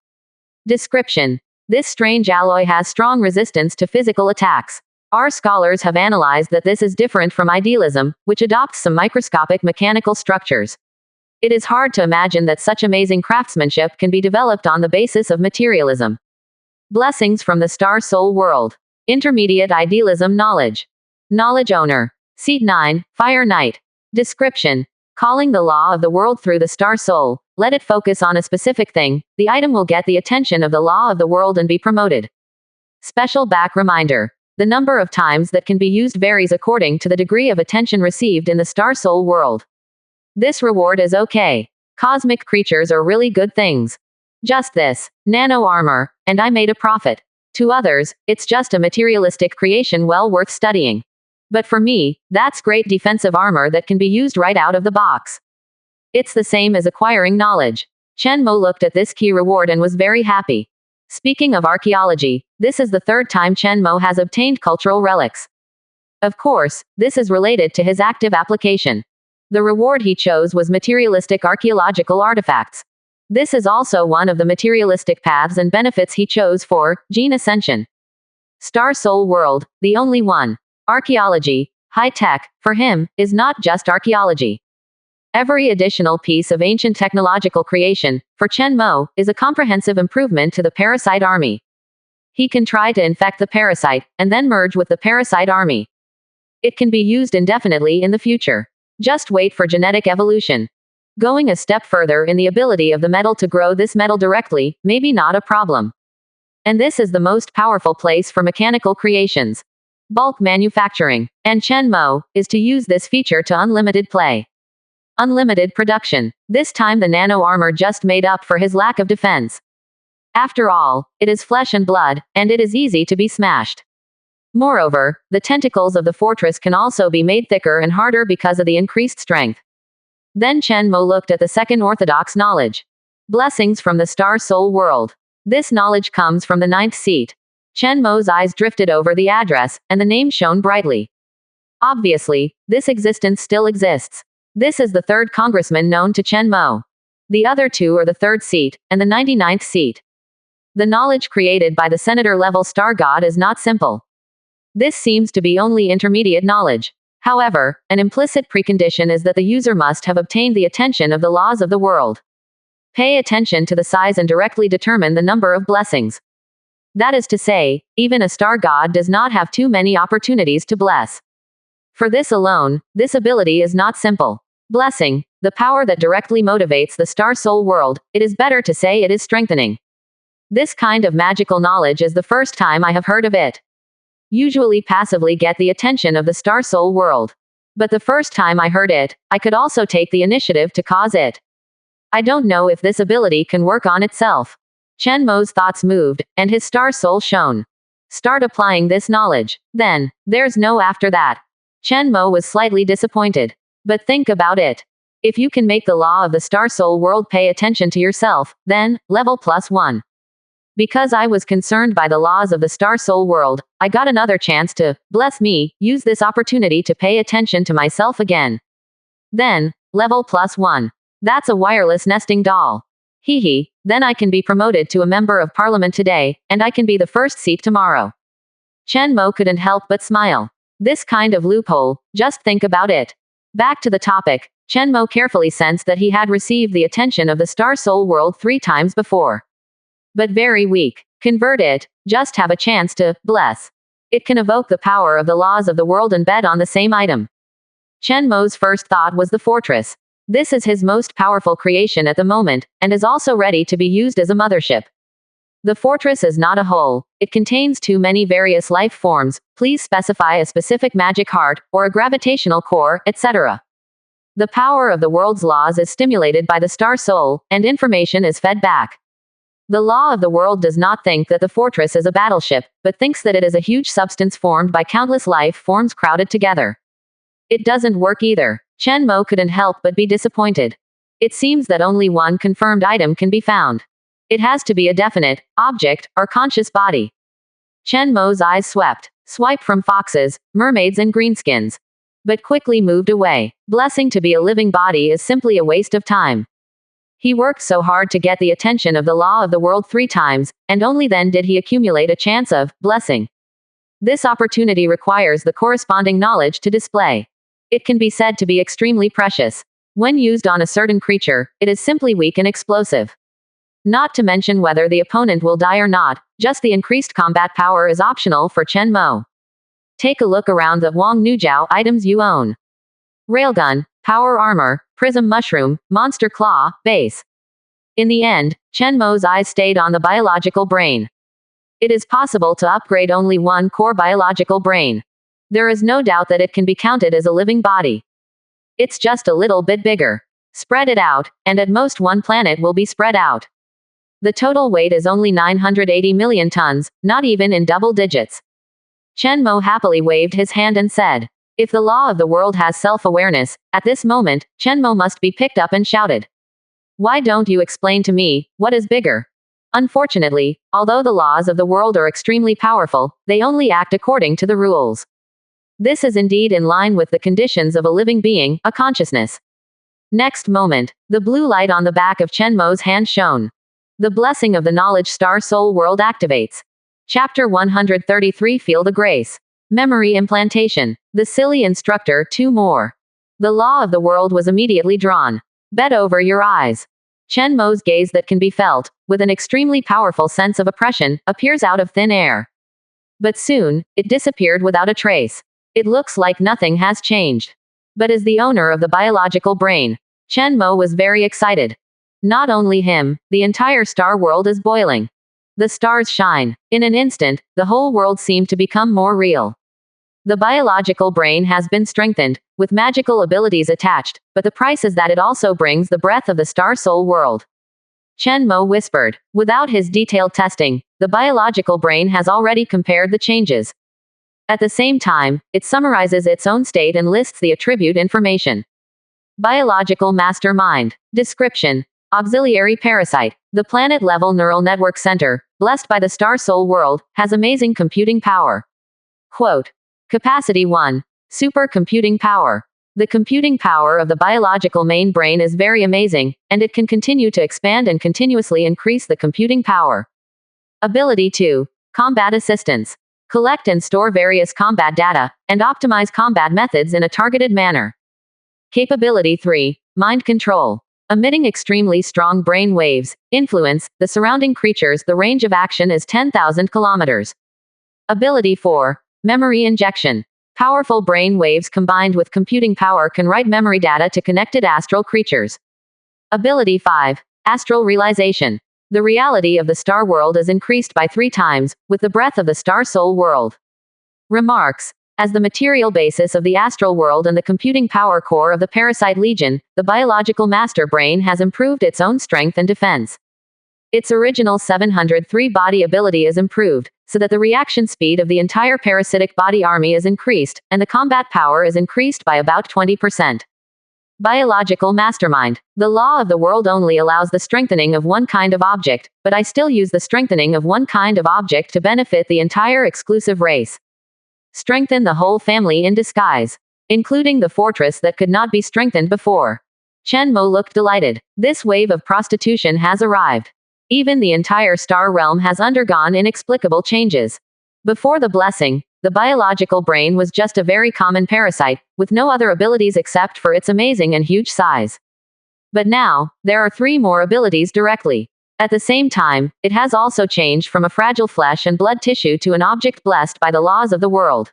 Description. This strange alloy has strong resistance to physical attacks. Our scholars have analyzed that this is different from idealism, which adopts some microscopic mechanical structures. It is hard to imagine that such amazing craftsmanship can be developed on the basis of materialism. Blessings from the star soul world. Intermediate idealism knowledge. Knowledge owner. Seat 9, Fire Knight. Description. Calling the law of the world through the star soul, let it focus on a specific thing, the item will get the attention of the law of the world and be promoted. Special back reminder. The number of times that can be used varies according to the degree of attention received in the star soul world. This reward is okay. Cosmic creatures are really good things. Just this, nano armor, and I made a profit. To others, it's just a materialistic creation well worth studying. But for me, that's great defensive armor that can be used right out of the box. It's the same as acquiring knowledge. Chen Mo looked at this key reward and was very happy. Speaking of archaeology, this is the third time Chen Mo has obtained cultural relics. Of course, this is related to his active application. The reward he chose was materialistic archaeological artifacts. This is also one of the materialistic paths and benefits he chose for gene ascension. Star Soul World, the only one. Archaeology, high tech, for him, is not just archaeology. Every additional piece of ancient technological creation, for Chen Mo, is a comprehensive improvement to the parasite army. He can try to infect the parasite, and then merge with the parasite army. It can be used indefinitely in the future. Just wait for genetic evolution. Going a step further in the ability of the metal to grow this metal directly, maybe not a problem. And this is the most powerful place for mechanical creations. Bulk manufacturing. And Chen Mo, is to use this feature to unlimited play. Unlimited production. This time the nano armor just made up for his lack of defense. After all, it is flesh and blood, and it is easy to be smashed. Moreover, the tentacles of the fortress can also be made thicker and harder because of the increased strength. Then Chen Mo looked at the second orthodox knowledge. Blessings from the star soul world. This knowledge comes from the 9th seat. Chen Mo's eyes drifted over the address, and the name shone brightly. Obviously, this existence still exists. This is the third congressman known to Chen Mo. The other two are the 3rd seat, and the 99th seat. The knowledge created by the senator-level star god is not simple. This seems to be only intermediate knowledge. However, an implicit precondition is that the user must have obtained the attention of the laws of the world. Pay attention to the size and directly determine the number of blessings. That is to say, even a star god does not have too many opportunities to bless. For this alone, this ability is not simple. Blessing, the power that directly motivates the star soul world, it is better to say it is strengthening. This kind of magical knowledge is the first time I have heard of it. Usually passively get the attention of the star soul world. But the first time I heard it, I could also take the initiative to cause it. I don't know if this ability can work on itself. Chen Mo's thoughts moved, and his star soul shone. Start applying this knowledge. Then, there's no after that. Chen Mo was slightly disappointed. But think about it. If you can make the law of the star soul world pay attention to yourself, then, level +1. Because I was concerned by the laws of the star soul world, I got another chance to, bless me, use this opportunity to pay attention to myself again. Then, level +1. That's a wireless nesting doll. Hee, then I can be promoted to a member of parliament today, and I can be the 1st seat tomorrow. Chen Mo couldn't help but smile. This kind of loophole, just think about it. Back to the topic, Chen Mo carefully sensed that he had received the attention of the star soul world 3 times before. But very weak. Convert it, just have a chance to, bless. It can evoke the power of the laws of the world and bet on the same item. Chen Mo's first thought was the fortress. This is his most powerful creation at the moment, and is also ready to be used as a mothership. The fortress is not a whole. It contains too many various life forms. Please specify a specific magic heart, or a gravitational core, etc. The power of the world's laws is stimulated by the star soul, and information is fed back. The law of the world does not think that the fortress is a battleship, but thinks that it is a huge substance formed by countless life forms crowded together. It doesn't work either. Chen Mo couldn't help but be disappointed. It seems that only one confirmed item can be found. It has to be a definite object or conscious body. Chen Mo's eyes swiped from foxes, mermaids and greenskins. But quickly moved away. Blessing to be a living body is simply a waste of time. He worked so hard to get the attention of the law of the world 3 times, and only then did he accumulate a chance of blessing. This opportunity requires the corresponding knowledge to display. It can be said to be extremely precious. When used on a certain creature, it is simply weak and explosive. Not to mention whether the opponent will die or not, just the increased combat power is optional for Chen Mo. Take a look around the Wang Nujiao items you own. Railgun, Power Armor, Prism Mushroom, Monster Claw, Base. In the end, Chen Mo's eyes stayed on the biological brain. It is possible to upgrade only one core biological brain. There is no doubt that it can be counted as a living body. It's just a little bit bigger. Spread it out, and at most one planet will be spread out. The total weight is only 980 million tons, not even in double digits. Chen Mo happily waved his hand and said, "If the law of the world has self-awareness, at this moment, Chen Mo must be picked up and shouted. Why don't you explain to me, what is bigger?" Unfortunately, although the laws of the world are extremely powerful, they only act according to the rules. This is indeed in line with the conditions of a living being, a consciousness. Next moment, the blue light on the back of Chen Mo's hand shone. The blessing of the knowledge star soul world activates. Chapter 133 Feel the Grace. Memory implantation. The silly instructor 2 more. The law of the world was immediately drawn. Bet over your eyes. Chen Mo's gaze that can be felt, with an extremely powerful sense of oppression, appears out of thin air. But soon, it disappeared without a trace. It looks like nothing has changed. But as the owner of the biological brain, Chen Mo was very excited. Not only him, the entire star world is boiling. The stars shine. In an instant, the whole world seemed to become more real. The biological brain has been strengthened, with magical abilities attached, but the price is that it also brings the breath of the star soul world. Chen Mo whispered. Without his detailed testing, the biological brain has already compared the changes. At the same time, it summarizes its own state and lists the attribute information. Biological master mind. Description. Auxiliary parasite. The planet-level neural network center, blessed by the star soul world, has amazing computing power. Quote. Capacity 1. Super computing power. The computing power of the biological main brain is very amazing, and it can continue to expand and continuously increase the computing power. Ability 2. Combat assistance. Collect and store various combat data, and optimize combat methods in a targeted manner. Capability 3. Mind control. Emitting extremely strong brain waves, influence the surrounding creatures. The range of action is 10,000 kilometers. Ability 4. Memory injection. Powerful brain waves combined with computing power can write memory data to connected astral creatures. Ability 5. Astral realization. The reality of the star world is increased by 3 times, with the breath of the star soul world. Remarks. As the material basis of the astral world and the computing power core of the parasite legion, the biological master brain has improved its own strength and defense. Its original 703 body ability is improved, so that the reaction speed of the entire parasitic body army is increased, and the combat power is increased by about 20%. Biological mastermind. The law of the world only allows the strengthening of one kind of object, but I still use the strengthening of one kind of object to benefit the entire exclusive race. Strengthen the whole family in disguise, including the fortress that could not be strengthened before. Chen Mo looked delighted. This wave of prostitution has arrived. Even the entire star realm has undergone inexplicable changes. Before the blessing, the biological brain was just a very common parasite, with no other abilities except for its amazing and huge size. But now, there are 3 more abilities directly. At the same time, it has also changed from a fragile flesh and blood tissue to an object blessed by the laws of the world.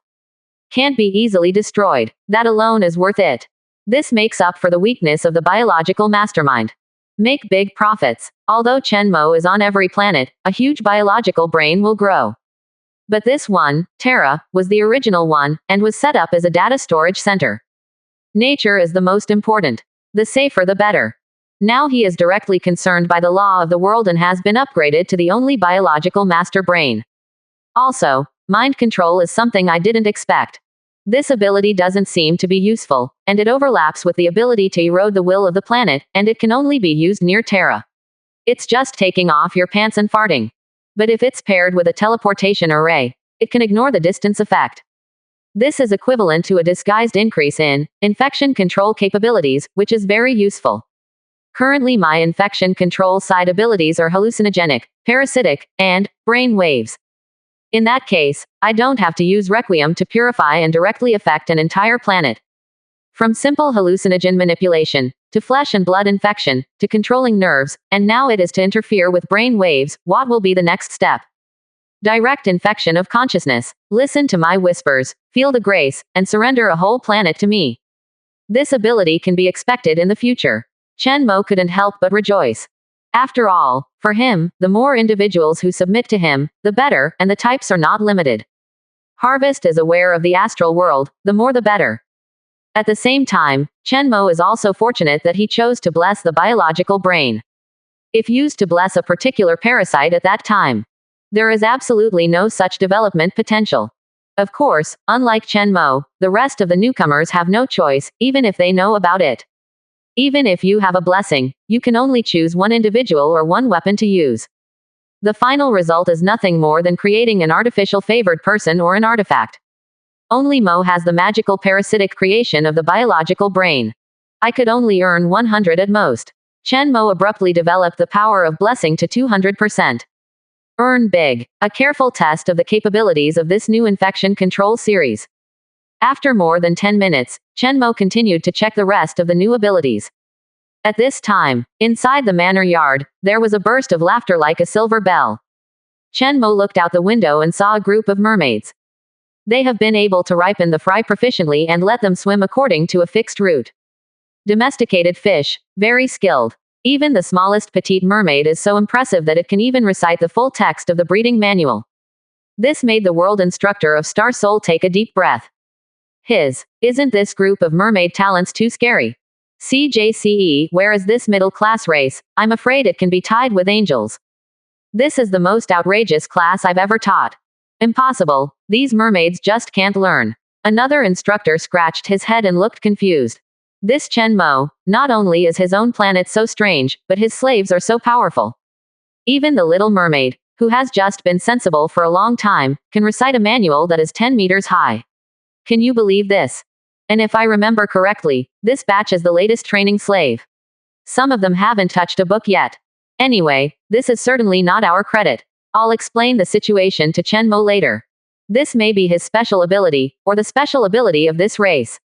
Can't be easily destroyed. That alone is worth it. This makes up for the weakness of the biological mastermind. Make big profits. Although Chen Mo is on every planet, a huge biological brain will grow. But this one, Terra, was the original one, and was set up as a data storage center. Nature is the most important. The safer the better. Now he is directly concerned by the law of the world and has been upgraded to the only biological master brain. Also, mind control is something I didn't expect. This ability doesn't seem to be useful, and it overlaps with the ability to erode the will of the planet, and it can only be used near Terra. It's just taking off your pants and farting. But if it's paired with a teleportation array, it can ignore the distance effect. This is equivalent to a disguised increase in infection control capabilities, which is very useful. Currently my infection control side abilities are hallucinogenic, parasitic, and brain waves. In that case, I don't have to use Requiem to purify and directly affect an entire planet. From simple hallucinogen manipulation, to flesh and blood infection, to controlling nerves, and now it is to interfere with brain waves. What will be the next step? Direct infection of consciousness. Listen to my whispers, feel the grace, and surrender a whole planet to me. This ability can be expected in the future. Chen Mo couldn't help but rejoice. After all, for him, the more individuals who submit to him, the better, and the types are not limited. Harvest is aware of the astral world, the more the better. At the same time, Chen Mo is also fortunate that he chose to bless the biological brain. If used to bless a particular parasite at that time, there is absolutely no such development potential. Of course, unlike Chen Mo, the rest of the newcomers have no choice, even if they know about it. Even if you have a blessing, you can only choose one individual or one weapon to use. The final result is nothing more than creating an artificial favored person or an artifact. Only Mo has the magical parasitic creation of the biological brain. I could only earn 100 at most. Chen Mo abruptly developed the power of blessing to 200%. Earn big. A careful test of the capabilities of this new infection control series. After more than 10 minutes, Chen Mo continued to check the rest of the new abilities. At this time, inside the manor yard, there was a burst of laughter like a silver bell. Chen Mo looked out the window and saw a group of mermaids. They have been able to ripen the fry proficiently and let them swim according to a fixed route. Domesticated fish, very skilled. Even the smallest petite mermaid is so impressive that it can even recite the full text of the breeding manual. This made the world instructor of Star Soul take a deep breath. Isn't this group of mermaid talents too scary? CJCE, where is this middle-class race? I'm afraid it can be tied with angels. This is the most outrageous class I've ever taught. Impossible, these mermaids just can't learn. Another instructor scratched his head and looked confused. This Chen Mo, not only is his own planet so strange, but his slaves are so powerful. Even the little mermaid, who has just been sensible for a long time, can recite a manual that is 10 meters high. Can you believe this? And if I remember correctly, this batch is the latest training slave. Some of them haven't touched a book yet. Anyway, this is certainly not our credit. I'll explain the situation to Chen Mo later. This may be his special ability, or the special ability of this race.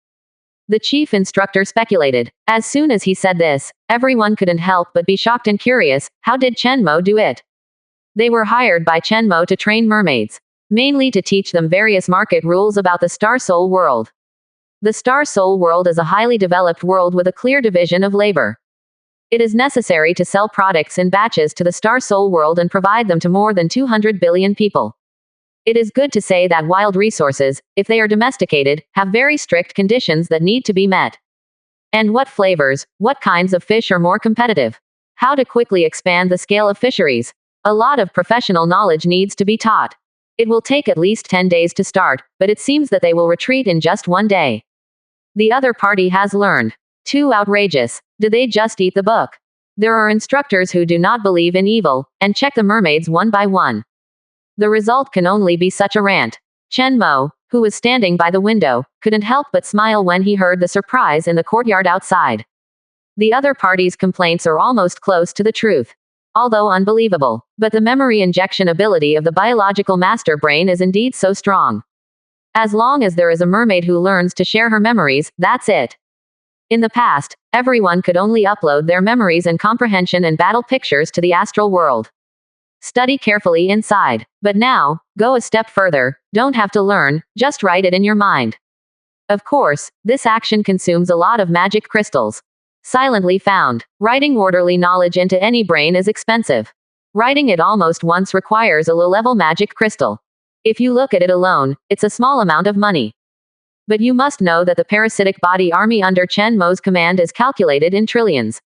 The chief instructor speculated. As soon as he said this, everyone couldn't help but be shocked and curious. How did Chen Mo do it? They were hired by Chen Mo to train mermaids, mainly to teach them various market rules about the Star Soul world. The Star Soul world is a highly developed world with a clear division of labor. It is necessary to sell products in batches to the Star Soul world and provide them to more than 200 billion people. It is good to say that wild resources, if they are domesticated, have very strict conditions that need to be met. And what flavors, what kinds of fish are more competitive? How to quickly expand the scale of fisheries? A lot of professional knowledge needs to be taught. It will take at least 10 days to start, but it seems that they will retreat in just one day. The other party has learned. Too outrageous. Do they just eat the book? There are instructors who do not believe in evil, and check the mermaids one by one. The result can only be such a rant. Chen Mo, who was standing by the window, couldn't help but smile when he heard the surprise in the courtyard outside. The other party's complaints are almost close to the truth. Although unbelievable, but the memory injection ability of the biological master brain is indeed so strong. As long as there is a mermaid who learns to share her memories, that's it. In the past, everyone could only upload their memories and comprehension and battle pictures to the astral world. Study carefully inside. But now, go a step further, don't have to learn, just write it in your mind. Of course, this action consumes a lot of magic crystals. Silently found. Writing orderly knowledge into any brain is expensive. Writing it almost once requires a low-level magic crystal. If you look at it alone, it's a small amount of money. But you must know that the parasitic body army under Chen Mo's command is calculated in trillions.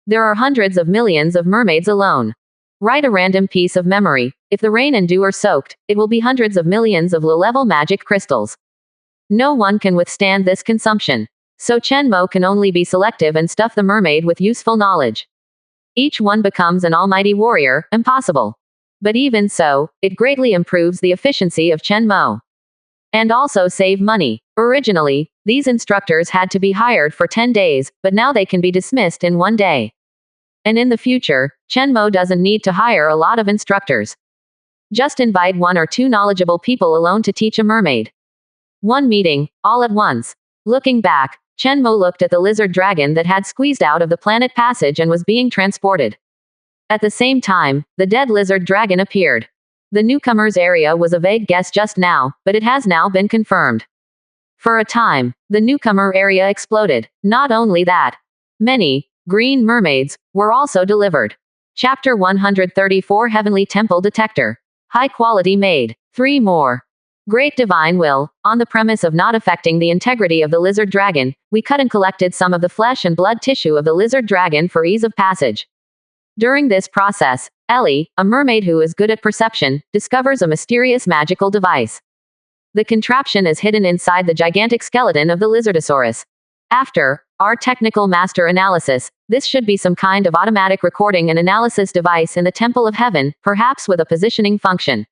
There are hundreds of millions of mermaids alone. Write a random piece of memory. If the rain and dew are soaked, it will be hundreds of millions of low-level magic crystals. No one can withstand this consumption. So Chen Mo can only be selective and stuff the mermaid with useful knowledge. Each one becomes an almighty warrior, impossible. But even so, it greatly improves the efficiency of Chen Mo. And also save money. Originally, these instructors had to be hired for 10 days, but now they can be dismissed in one day. And in the future, Chen Mo doesn't need to hire a lot of instructors. Just invite 1 or 2 knowledgeable people alone to teach a mermaid. One meeting, all at once. Looking back, Chen Mo looked at the lizard dragon that had squeezed out of the planet passage and was being transported. At the same time, the dead lizard dragon appeared. The newcomer's area was a vague guess just now, but it has now been confirmed. For a time, the newcomer area exploded. Not only that, many green mermaids were also delivered. Chapter 134 Heavenly Temple Detector. High quality made. 3 more. Great divine will. On the premise of not affecting the integrity of the lizard dragon, we cut and collected some of the flesh and blood tissue of the lizard dragon for ease of passage. During this process, Ellie, a mermaid who is good at perception, discovers a mysterious magical device. The contraption is hidden inside the gigantic skeleton of the lizardosaurus. After our technical master analysis, this should be some kind of automatic recording and analysis device in the Temple of Heaven, perhaps with a positioning function.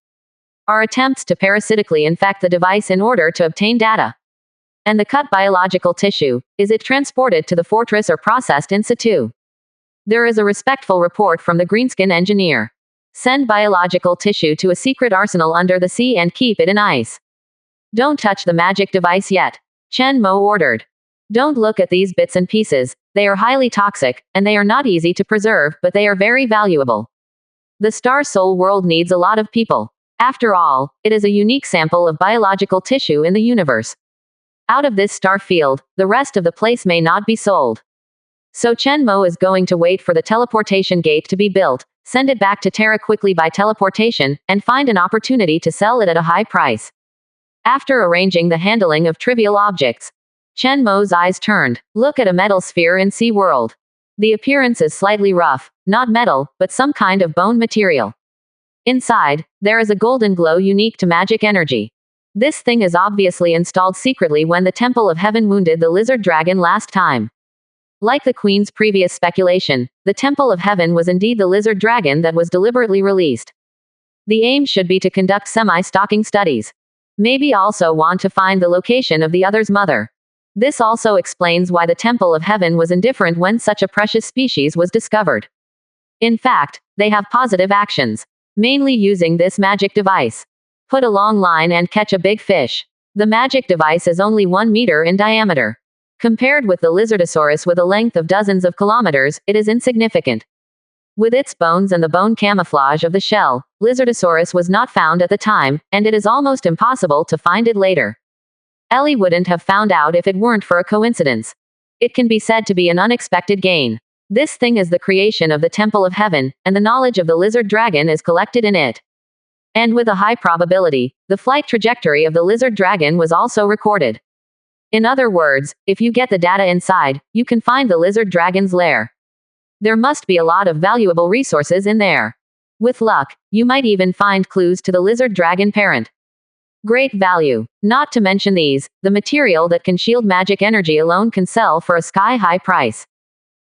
Our attempts to parasitically infect the device in order to obtain data. And the cut biological tissue, is it transported to the fortress or processed in situ? There is a respectful report from the greenskin engineer. Send biological tissue to a secret arsenal under the sea and keep it in ice. Don't touch the magic device yet. Chen Mo ordered. Don't look at these bits and pieces, they are highly toxic, and they are not easy to preserve, but they are very valuable. The Star Soul world needs a lot of people. After all, it is a unique sample of biological tissue in the universe. Out of this star field, the rest of the place may not be sold. So Chen Mo is going to wait for the teleportation gate to be built, send it back to Terra quickly by teleportation, and find an opportunity to sell it at a high price. After arranging the handling of trivial objects, Chen Mo's eyes turned. Look at a metal sphere in Sea World. The appearance is slightly rough, not metal, but some kind of bone material. Inside, there is a golden glow unique to magic energy. This thing is obviously installed secretly when the Temple of Heaven wounded the lizard dragon last time. Like the Queen's previous speculation, the Temple of Heaven was indeed the lizard dragon that was deliberately released. The aim should be to conduct semi-stalking studies. Maybe also want to find the location of the other's mother. This also explains why the Temple of Heaven was indifferent when such a precious species was discovered. In fact, they have positive actions. Mainly using this magic device. Put a long line and catch a big fish. The magic device is only 1 meter in diameter. Compared with the lizardosaurus with a length of dozens of kilometers, it is insignificant. With its bones and the bone camouflage of the shell, lizardosaurus was not found at the time, and it is almost impossible to find it later. Ellie wouldn't have found out if it weren't for a coincidence. It can be said to be an unexpected gain. This thing is the creation of the Temple of Heaven, and the knowledge of the lizard dragon is collected in it. And with a high probability, the flight trajectory of the lizard dragon was also recorded. In other words, if you get the data inside, you can find the lizard dragon's lair. There must be a lot of valuable resources in there. With luck, you might even find clues to the lizard dragon parent. Great value. Not to mention these, the material that can shield magic energy alone can sell for a sky-high price.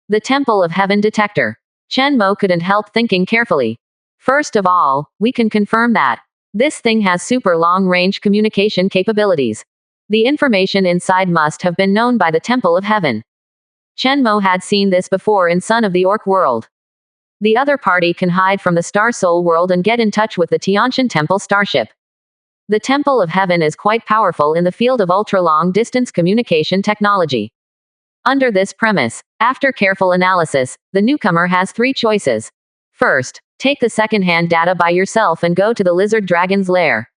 The Temple of Heaven detector. Chen Mo couldn't help thinking carefully. First of all, we can confirm that this thing has super long-range communication capabilities. The information inside must have been known by the Temple of Heaven. Chen Mo had seen this before in Son of the Orc world. The other party can hide from the Star Soul world and get in touch with the Tianshan Temple starship. The Temple of Heaven is quite powerful in the field of ultra-long-distance communication technology. Under this premise, after careful analysis, the newcomer has 3 choices. First, take the second-hand data by yourself and go to the lizard dragon's lair.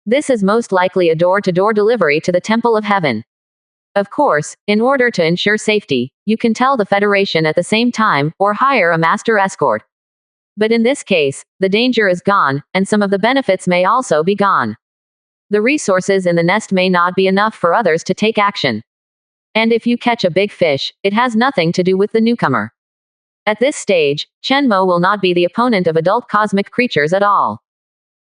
This is most likely a door-to-door delivery to the Temple of Heaven. Of course, in order to ensure safety, you can tell the Federation at the same time, or hire a master escort. But in this case, the danger is gone, and some of the benefits may also be gone. The resources in the nest may not be enough for others to take action. And if you catch a big fish, it has nothing to do with the newcomer. At this stage, Chen Mo will not be the opponent of adult cosmic creatures at all.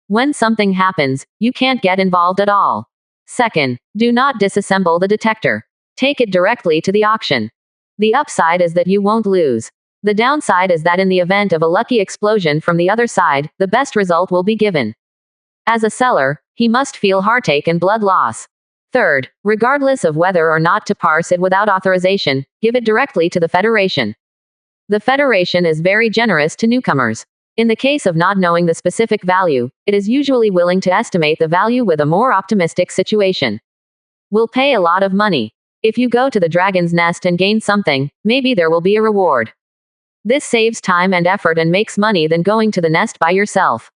When something happens, you can't get involved at all. Second, do not disassemble the detector. Take it directly to the auction. The upside is that you won't lose. The downside is that in the event of a lucky explosion from the other side, the best result will be given. As a seller, he must feel heartache and blood loss. Third, regardless of whether or not to parse it without authorization, give it directly to the Federation. The Federation is very generous to newcomers. In the case of not knowing the specific value, it is usually willing to estimate the value with a more optimistic situation. We'll pay a lot of money. If you go to the dragon's nest and gain something, maybe there will be a reward. This saves time and effort and makes money than going to the nest by yourself.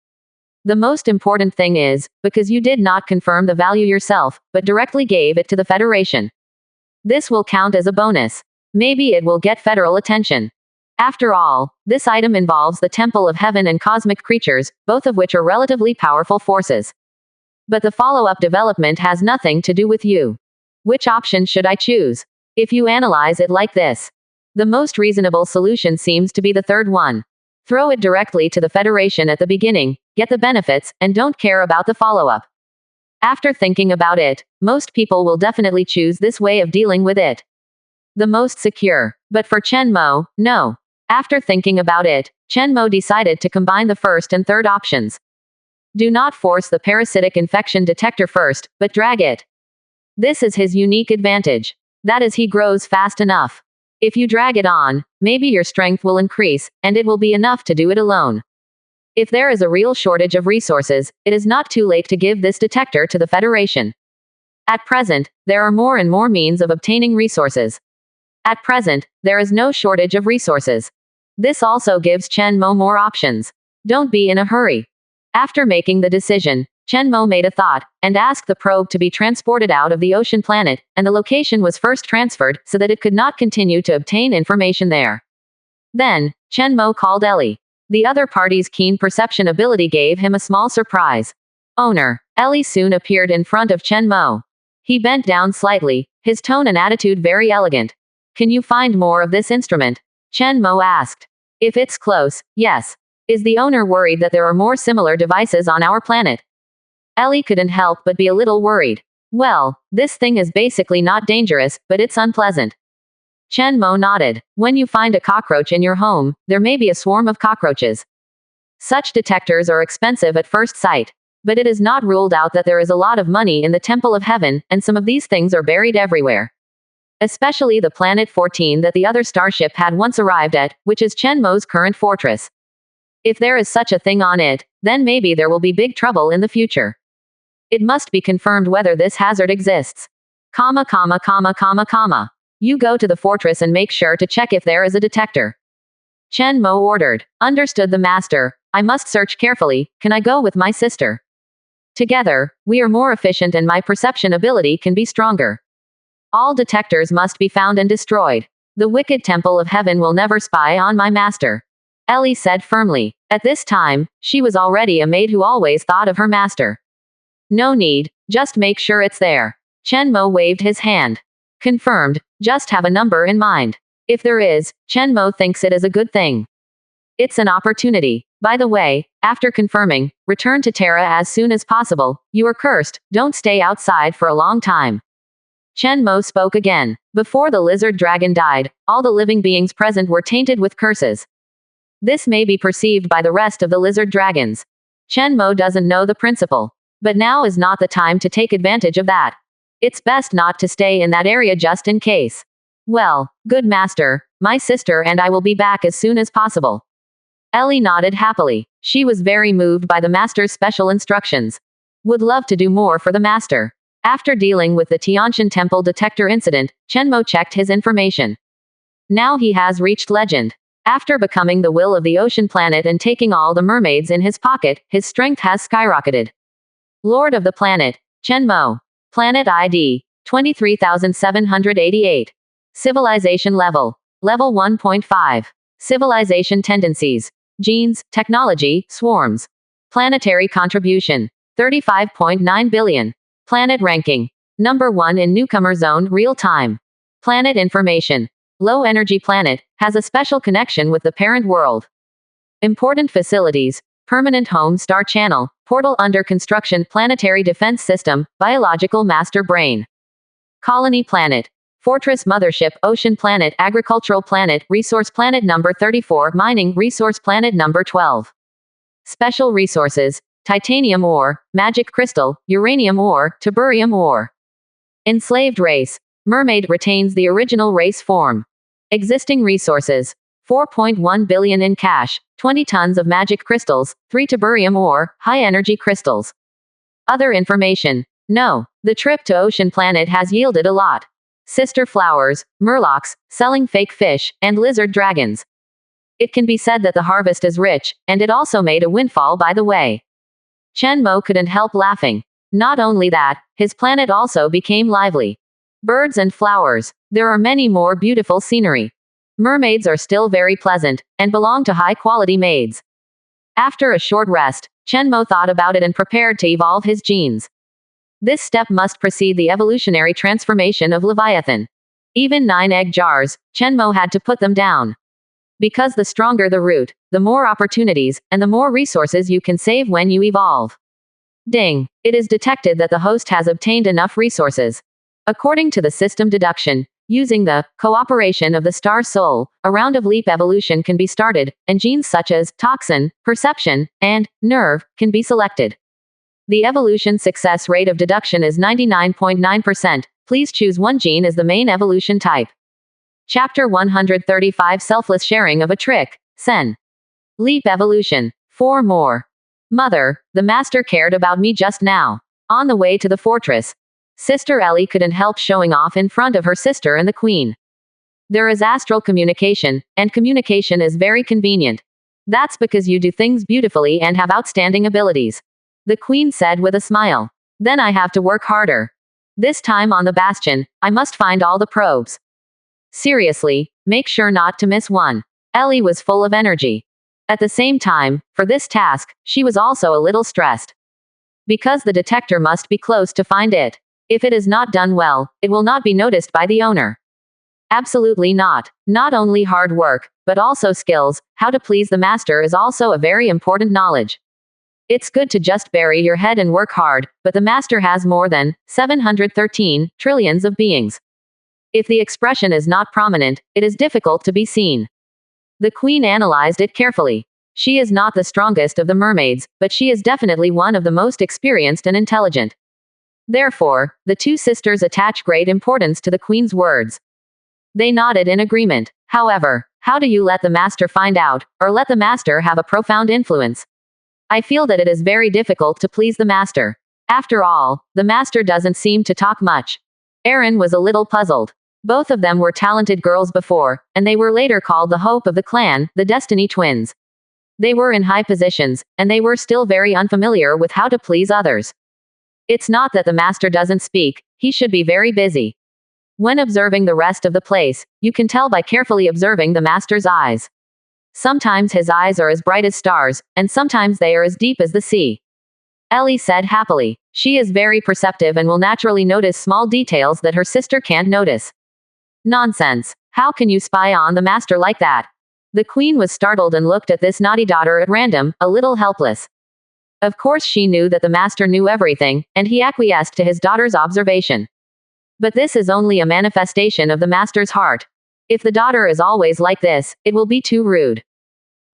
The most important thing is, because you did not confirm the value yourself, but directly gave it to the Federation. This will count as a bonus. Maybe it will get federal attention. After all, this item involves the Temple of Heaven and cosmic creatures, both of which are relatively powerful forces. But the follow-up development has nothing to do with you. Which option should I choose? If you analyze it like this, the most reasonable solution seems to be the third one. Throw it directly to the Federation at the beginning, get the benefits, and don't care about the follow-up. After thinking about it, most people will definitely choose this way of dealing with it. The most secure. But for Chen Mo, no. After thinking about it, Chen Mo decided to combine the first and third options. Do not force the parasitic infection detector first, but drag it. This is his unique advantage. That is, he grows fast enough. If you drag it on, maybe your strength will increase, and it will be enough to do it alone. If there is a real shortage of resources, it is not too late to give this detector to the Federation. At present, there are more and more means of obtaining resources. At present, there is no shortage of resources. This also gives Chen Mo more options. Don't be in a hurry. After making the decision, Chen Mo made a thought, and asked the probe to be transported out of the ocean planet, and the location was first transferred, so that it could not continue to obtain information there. Then, Chen Mo called Ellie. The other party's keen perception ability gave him a small surprise. Owner. Ellie soon appeared in front of Chen Mo. He bent down slightly, his tone and attitude very elegant. Can you find more of this instrument? Chen Mo asked. If it's close, yes. Is the owner worried that there are more similar devices on our planet? Ellie couldn't help but be a little worried. Well, this thing is basically not dangerous, but it's unpleasant. Chen Mo nodded. When you find a cockroach in your home, there may be a swarm of cockroaches. Such detectors are expensive at first sight. But it is not ruled out that there is a lot of money in the Temple of Heaven, and some of these things are buried everywhere. Especially the planet 14 that the other starship had once arrived at, which is Chen Mo's current fortress. If there is such a thing on it, then maybe there will be big trouble in the future. It must be confirmed whether this hazard exists. You go to the fortress and make sure to check if there is a detector. Chen Mo ordered. Understood the master. I must search carefully. Can I go with my sister? Together, we are more efficient and my perception ability can be stronger. All detectors must be found and destroyed. The wicked Temple of Heaven will never spy on my master. Ellie said firmly. At this time, she was already a maid who always thought of her master. No need, just make sure it's there. Chen Mo waved his hand. Confirmed, just have a number in mind. If there is, Chen Mo thinks it is a good thing. It's an opportunity. By the way, after confirming, return to Terra as soon as possible. You are cursed, don't stay outside for a long time. Chen Mo spoke again. Before the lizard dragon died, all the living beings present were tainted with curses. This may be perceived by the rest of the lizard dragons. Chen Mo doesn't know the principle. But now is not the time to take advantage of that. It's best not to stay in that area just in case. Well, good master, my sister and I will be back as soon as possible. Ellie nodded happily. She was very moved by the master's special instructions. Would love to do more for the master. After dealing with the Tiantian Temple detector incident, Chen Mo checked his information. Now he has reached legend. After becoming the will of the ocean planet and taking all the mermaids in his pocket, his strength has skyrocketed. Lord of the planet, Chen Mo. Planet ID, 23,788. Civilization level, level 1.5. Civilization tendencies, genes, technology, swarms. Planetary contribution, 35.9 billion. Planet ranking, number 1 in newcomer zone real time. Planet information, low energy planet, has a special connection with the parent world. Important facilities, permanent home star channel, portal under construction, planetary defense system, biological master brain. Colony planet, fortress mothership, ocean planet, agricultural planet, resource planet number 34, mining resource planet number 12. Special resources, titanium ore, magic crystal, uranium ore, tiberium ore. Enslaved race, mermaid retains the original race form. Existing resources, 4.1 billion in cash, 20 tons of magic crystals, 3 tiberium ore, high-energy crystals. Other information. No, the trip to Ocean Planet has yielded a lot. sister flowers, murlocs, selling fake fish, and lizard dragons. It can be said that the harvest is rich, and it also made a windfall by the way. Chen Mo couldn't help laughing. Not only that, his planet also became lively. Birds and flowers. There are many more beautiful scenery. Mermaids are still very pleasant, and belong to high-quality maids. After a short rest, Chen Mo thought about it and prepared to evolve his genes. This step must precede the evolutionary transformation of Leviathan. Even 9 egg jars, Chen Mo had to put them down. Because the stronger the root, the more opportunities, and the more resources you can save when you evolve. Ding! It is detected that the host has obtained enough resources. According to the system deduction, using the cooperation of the star soul, a round of leap evolution can be started, and genes such as toxin, perception, and nerve can be selected. The evolution success rate of deduction is 99.9%. Please choose one gene as the main evolution type. Chapter 135 Selfless Sharing of a Trick. Sen. Leap Evolution. 4 more. Mother, the master cared about me just now. On the way to the fortress, Sister Ellie couldn't help showing off in front of her sister and the queen. There is astral communication, and communication is very convenient. That's because you do things beautifully and have outstanding abilities. The queen said with a smile. Then I have to work harder. This time on the bastion, I must find all the probes. Seriously, make sure not to miss one. Ellie was full of energy. At the same time, for this task, she was also a little stressed. Because the detector must be close to find it. If it is not done well, it will not be noticed by the owner. Absolutely not. Not only hard work, but also skills. How to please the master is also a very important knowledge. It's good to just bury your head and work hard, but the master has more than 713 trillions of beings. If the expression is not prominent, it is difficult to be seen. The queen analyzed it carefully. She is not the strongest of the mermaids, but she is definitely one of the most experienced and intelligent. Therefore, the 2 sisters attach great importance to the queen's words. They nodded in agreement. However, how do you let the master find out, or let the master have a profound influence? I feel that it is very difficult to please the master. After all, the master doesn't seem to talk much. Erin was a little puzzled. Both of them were talented girls before, and they were later called the hope of the clan, the Destiny Twins. They were in high positions, and they were still very unfamiliar with how to please others. It's not that the master doesn't speak, he should be very busy. When observing the rest of the place, you can tell by carefully observing the master's eyes. Sometimes his eyes are as bright as stars, and sometimes they are as deep as the sea. Ellie said happily. She is very perceptive and will naturally notice small details that her sister can't notice. Nonsense. How can you spy on the master like that? The queen was startled and looked at this naughty daughter at random, a little helpless. Of course she knew that the master knew everything, and he acquiesced to his daughter's observation. But this is only a manifestation of the master's heart. If the daughter is always like this, it will be too rude.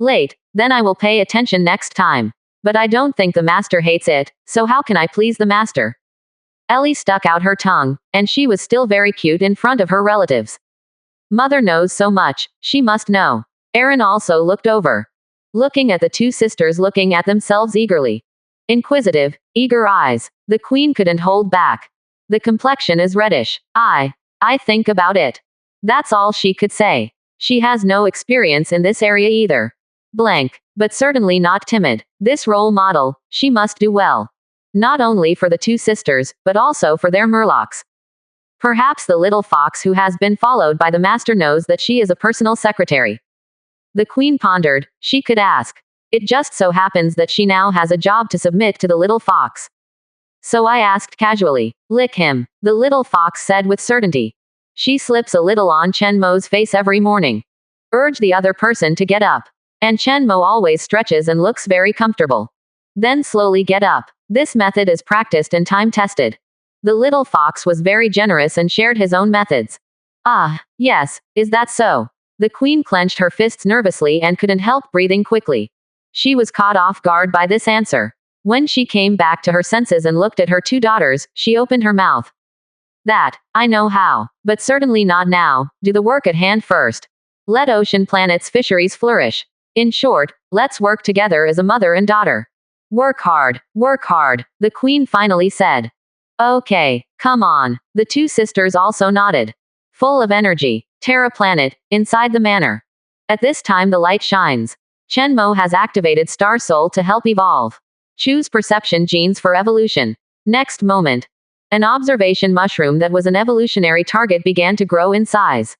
Late, then I will pay attention next time. But I don't think the master hates it, so how can I please the master? Ellie stuck out her tongue, and she was still very cute in front of her relatives. Mother knows so much, she must know. Erin also looked over. Looking at the 2 sisters looking at themselves eagerly. Inquisitive, eager eyes. The queen couldn't hold back. The complexion is reddish. I think about it. That's all she could say. She has no experience in this area either. Blank. But certainly not timid. This role model, she must do well. Not only for the 2 sisters, but also for their murlocs. Perhaps the little fox who has been followed by the master knows that she is a personal secretary. The queen pondered. She could ask. It just so happens that she now has a job to submit to the little fox. So I asked casually. Lick him. The little fox said with certainty. She slips a little on Chen Mo's face every morning. Urge the other person to get up. And Chen Mo always stretches and looks very comfortable. Then slowly get up. This method is practiced and time-tested. The little fox was very generous and shared his own methods. Ah, yes, is that so? The queen clenched her fists nervously and couldn't help breathing quickly. She was caught off guard by this answer. When she came back to her senses and looked at her 2 daughters, she opened her mouth. That, I know how. But certainly not now. Do the work at hand first. Let ocean planet's fisheries flourish. In short, let's work together as a mother and daughter. Work hard, the queen finally said. Okay, come on. The two sisters also nodded. Full of energy. Terra planet, inside the manor. At this time the light shines. Chenmo has activated Star Soul to help evolve. Choose perception genes for evolution. Next moment. An observation mushroom that was an evolutionary target began to grow in size.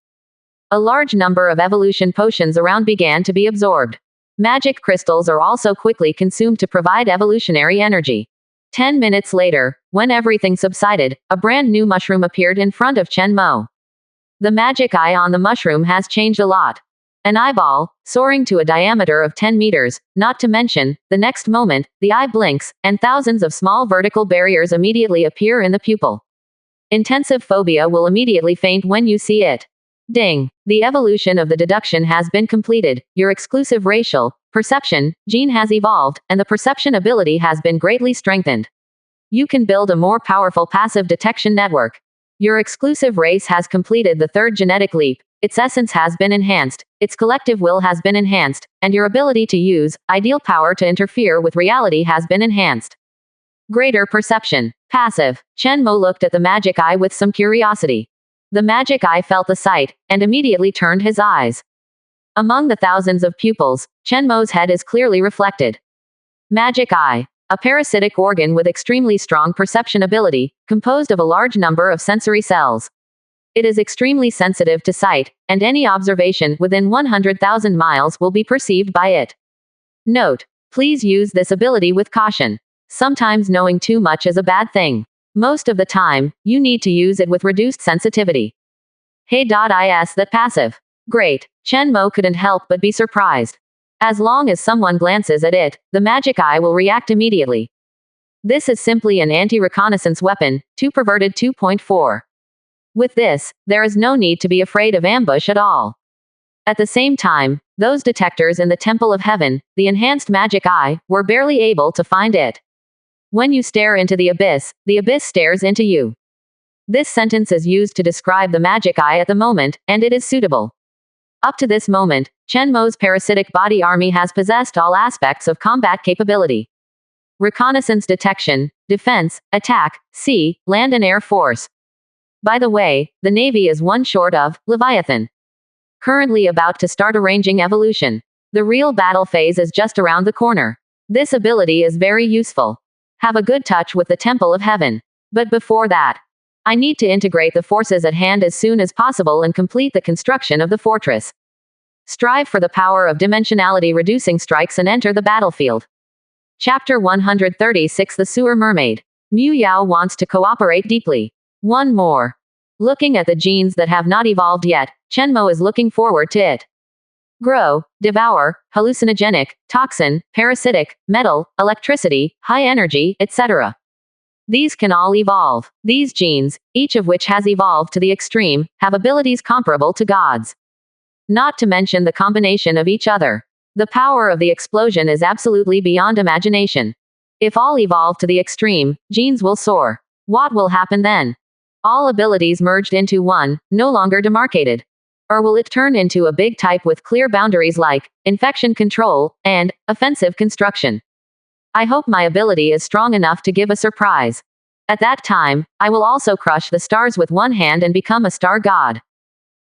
A large number of evolution potions around began to be absorbed. Magic crystals are also quickly consumed to provide evolutionary energy. 10 minutes later, when everything subsided, a brand new mushroom appeared in front of Chen Mo. The magic eye on the mushroom has changed a lot. An eyeball, soaring to a diameter of 10 meters, not to mention, the next moment, the eye blinks, and thousands of small vertical barriers immediately appear in the pupil. Intensive phobia will immediately faint when you see it. Ding. The evolution of the deduction has been completed, your exclusive racial perception gene has evolved, and the perception ability has been greatly strengthened. You can build a more powerful passive detection network. Your exclusive race has completed the third genetic leap, its essence has been enhanced, its collective will has been enhanced, and your ability to use ideal power to interfere with reality has been enhanced. Greater perception. Passive. Chen Mo looked at the magic eye with some curiosity. The magic eye felt the sight, and immediately turned his eyes. Among the thousands of pupils, Chen Mo's head is clearly reflected. Magic eye. A parasitic organ with extremely strong perception ability, composed of a large number of sensory cells. It is extremely sensitive to sight, and any observation within 100,000 miles will be perceived by it. Note: please use this ability with caution. Sometimes knowing too much is a bad thing. Most of the time, you need to use it with reduced sensitivity. Hey.is that passive. Great. Chen Mo couldn't help but be surprised. As long as someone glances at it, the magic eye will react immediately. This is simply an anti-reconnaissance weapon, 2 perverted 2.4. With this, there is no need to be afraid of ambush at all. At the same time, those detectors in the Temple of Heaven, the enhanced magic eye, were barely able to find it. When you stare into the abyss stares into you. This sentence is used to describe the magic eye at the moment, and it is suitable. Up to this moment, Chen Mo's parasitic body army has possessed all aspects of combat capability. Reconnaissance detection, defense, attack, sea, land and air force. By the way, the Navy is one short of Leviathan. Currently about to start arranging evolution. The real battle phase is just around the corner. This ability is very useful. Have a good touch with the Temple of Heaven. But before that, I need to integrate the forces at hand as soon as possible and complete the construction of the fortress. Strive for the power of dimensionality reducing strikes and enter the battlefield. Chapter 136 The Sewer Mermaid. Mu Yao wants to cooperate deeply. One more. Looking at the genes that have not evolved yet, Chen Mo is looking forward to it. Grow, devour, hallucinogenic, toxin, parasitic, metal, electricity, high energy, etc. These can all evolve. These genes, each of which has evolved to the extreme, have abilities comparable to gods. Not to mention the combination of each other. The power of the explosion is absolutely beyond imagination. If all evolve to the extreme, genes will soar. What will happen then? All abilities merged into one, no longer demarcated. Or will it turn into a big type with clear boundaries like infection control and offensive construction? I hope my ability is strong enough to give a surprise. At that time, I will also crush the stars with one hand and become a star god.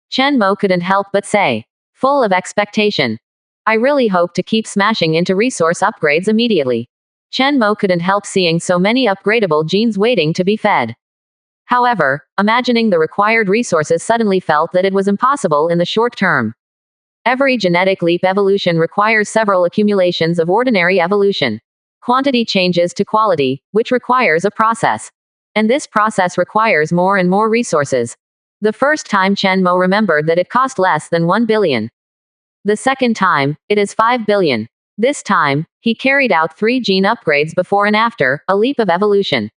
Chen Mo couldn't help but say, full of expectation. I really hope to keep smashing into resource upgrades immediately. Chen Mo couldn't help seeing so many upgradable genes waiting to be fed. However, imagining the required resources suddenly felt that it was impossible in the short term. Every genetic leap evolution requires several accumulations of ordinary evolution. Quantity changes to quality, which requires a process. And this process requires more and more resources. The first time Chen Mo remembered that it cost less than 1 billion. The second time, it is 5 billion. This time, he carried out 3 gene upgrades before and after a leap of evolution.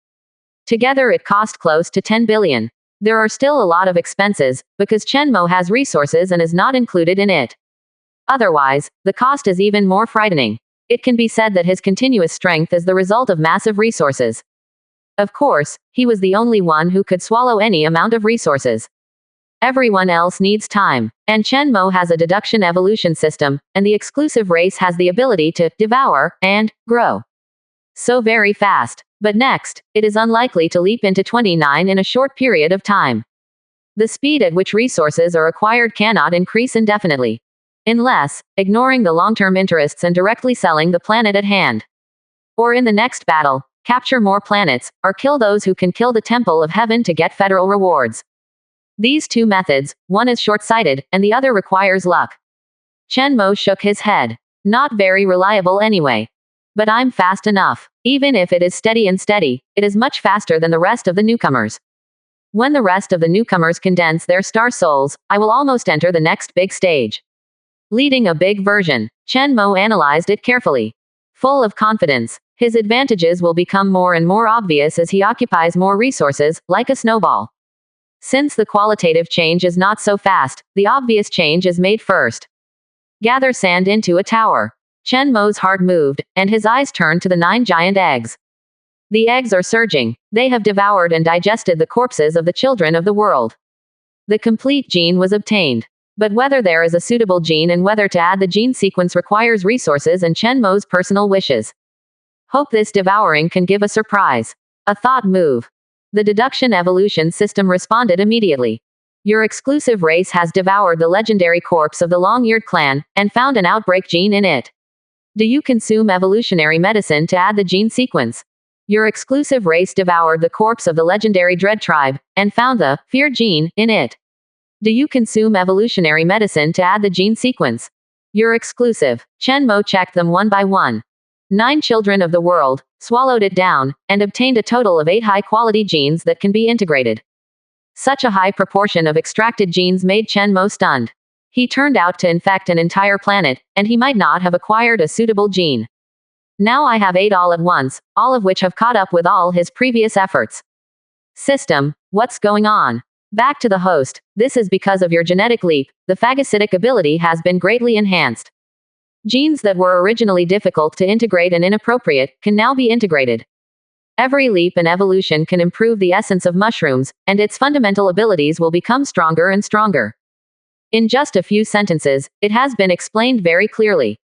Together it cost close to 10 billion. There are still a lot of expenses, because Chen Mo has resources and is not included in it. Otherwise, the cost is even more frightening. It can be said that his continuous strength is the result of massive resources. Of course, he was the only one who could swallow any amount of resources. Everyone else needs time, and Chen Mo has a deduction evolution system, and the exclusive race has the ability to devour and grow. So very fast. But next, it is unlikely to leap into 29 in a short period of time. The speed at which resources are acquired cannot increase indefinitely. Unless, ignoring the long-term interests and directly selling the planet at hand. Or in the next battle, capture more planets, or kill those who can kill the Temple of Heaven to get federal rewards. These two methods, one is short-sighted, and the other requires luck. Chen Mo shook his head. Not very reliable anyway. But I'm fast enough. Even if it is steady, it is much faster than the rest of the newcomers. When the rest of the newcomers condense their star souls, I will almost enter the next big stage. Leading a big version, Chen Mo analyzed it carefully. Full of confidence, his advantages will become more and more obvious as he occupies more resources, like a snowball. Since the qualitative change is not so fast, the obvious change is made first. Gather sand into a tower. Chen Mo's heart moved, and his eyes turned to the 9 giant eggs. The eggs are surging. They have devoured and digested the corpses of the children of the world. The complete gene was obtained. But whether there is a suitable gene and whether to add the gene sequence requires resources and Chen Mo's personal wishes. Hope this devouring can give a surprise. A thought move. The deduction evolution system responded immediately. Your exclusive race has devoured the legendary corpse of the long-eared clan, and found an outbreak gene in it. Do you consume evolutionary medicine to add the gene sequence? Your exclusive race devoured the corpse of the legendary Dread tribe, and found the fear gene in it. Do you consume evolutionary medicine to add the gene sequence? Your exclusive. Chen Mo checked them one by one. 9 children of the world, swallowed it down, and obtained a total of 8 high-quality genes that can be integrated. Such a high proportion of extracted genes made Chen Mo stunned. He turned out to infect an entire planet, and he might not have acquired a suitable gene. Now I have 8 all at once, all of which have caught up with all his previous efforts. System, what's going on? Back to the host. This is because of your genetic leap, the phagocytic ability has been greatly enhanced. Genes that were originally difficult to integrate and inappropriate, can now be integrated. Every leap in evolution can improve the essence of mushrooms, and its fundamental abilities will become stronger and stronger. In just a few sentences, it has been explained very clearly.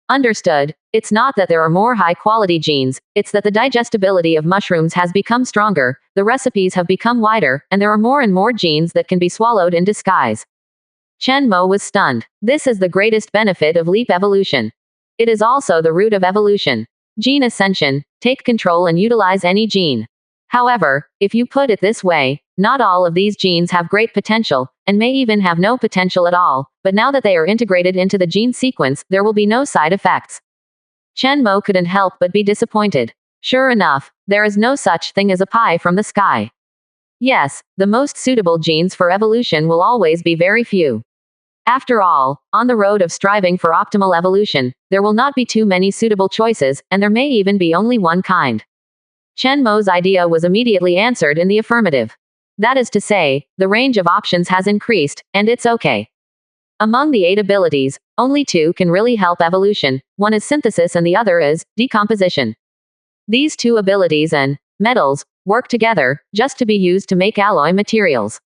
Understood, it's not that there are more high-quality genes, it's that the digestibility of mushrooms has become stronger, the recipes have become wider, and there are more and more genes that can be swallowed in disguise. Chen Mo was stunned. This is the greatest benefit of leap evolution. It is also the root of evolution. Gene ascension, take control and utilize any gene. However, if you put it this way, not all of these genes have great potential, and may even have no potential at all, but now that they are integrated into the gene sequence, there will be no side effects. Chen Mo couldn't help but be disappointed. Sure enough, there is no such thing as a pie from the sky. Yes, the most suitable genes for evolution will always be very few. After all, on the road of striving for optimal evolution, there will not be too many suitable choices, and there may even be only one kind. Chen Mo's idea was immediately answered in the affirmative. That is to say, the range of options has increased, and it's okay. Among the 8 abilities, only 2 can really help evolution, one is synthesis and the other is decomposition. These 2 abilities and metals work together, just to be used to make alloy materials.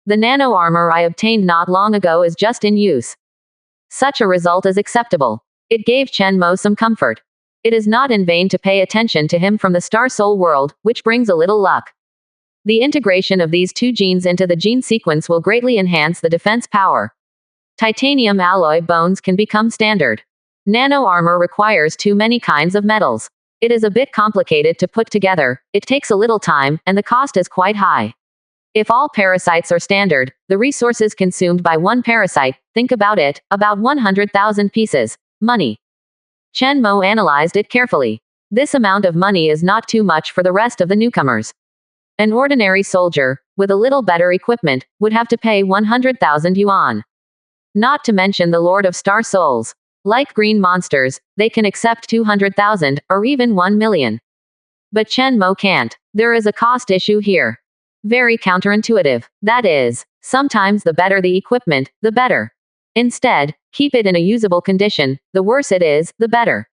The nano armor I obtained not long ago is just in use. Such a result is acceptable. It gave Chen Mo some comfort. It is not in vain to pay attention to him from the Star Soul world, which brings a little luck. The integration of these 2 genes into the gene sequence will greatly enhance the defense power. Titanium alloy bones can become standard. Nano armor requires too many kinds of metals. It is a bit complicated to put together, it takes a little time, and the cost is quite high. If all parasites are standard, the resources consumed by one parasite, think about it, about 100,000 pieces. Money. Chen Mo analyzed it carefully. This amount of money is not too much for the rest of the newcomers. An ordinary soldier, with a little better equipment, would have to pay 100,000 yuan. Not to mention the Lord of Star Souls. Like green monsters, they can accept 200,000, or even 1 million. But Chen Mo can't. There is a cost issue here. Very counterintuitive. That is, sometimes the better the equipment, the better. Instead, keep it in a usable condition, the worse it is, the better.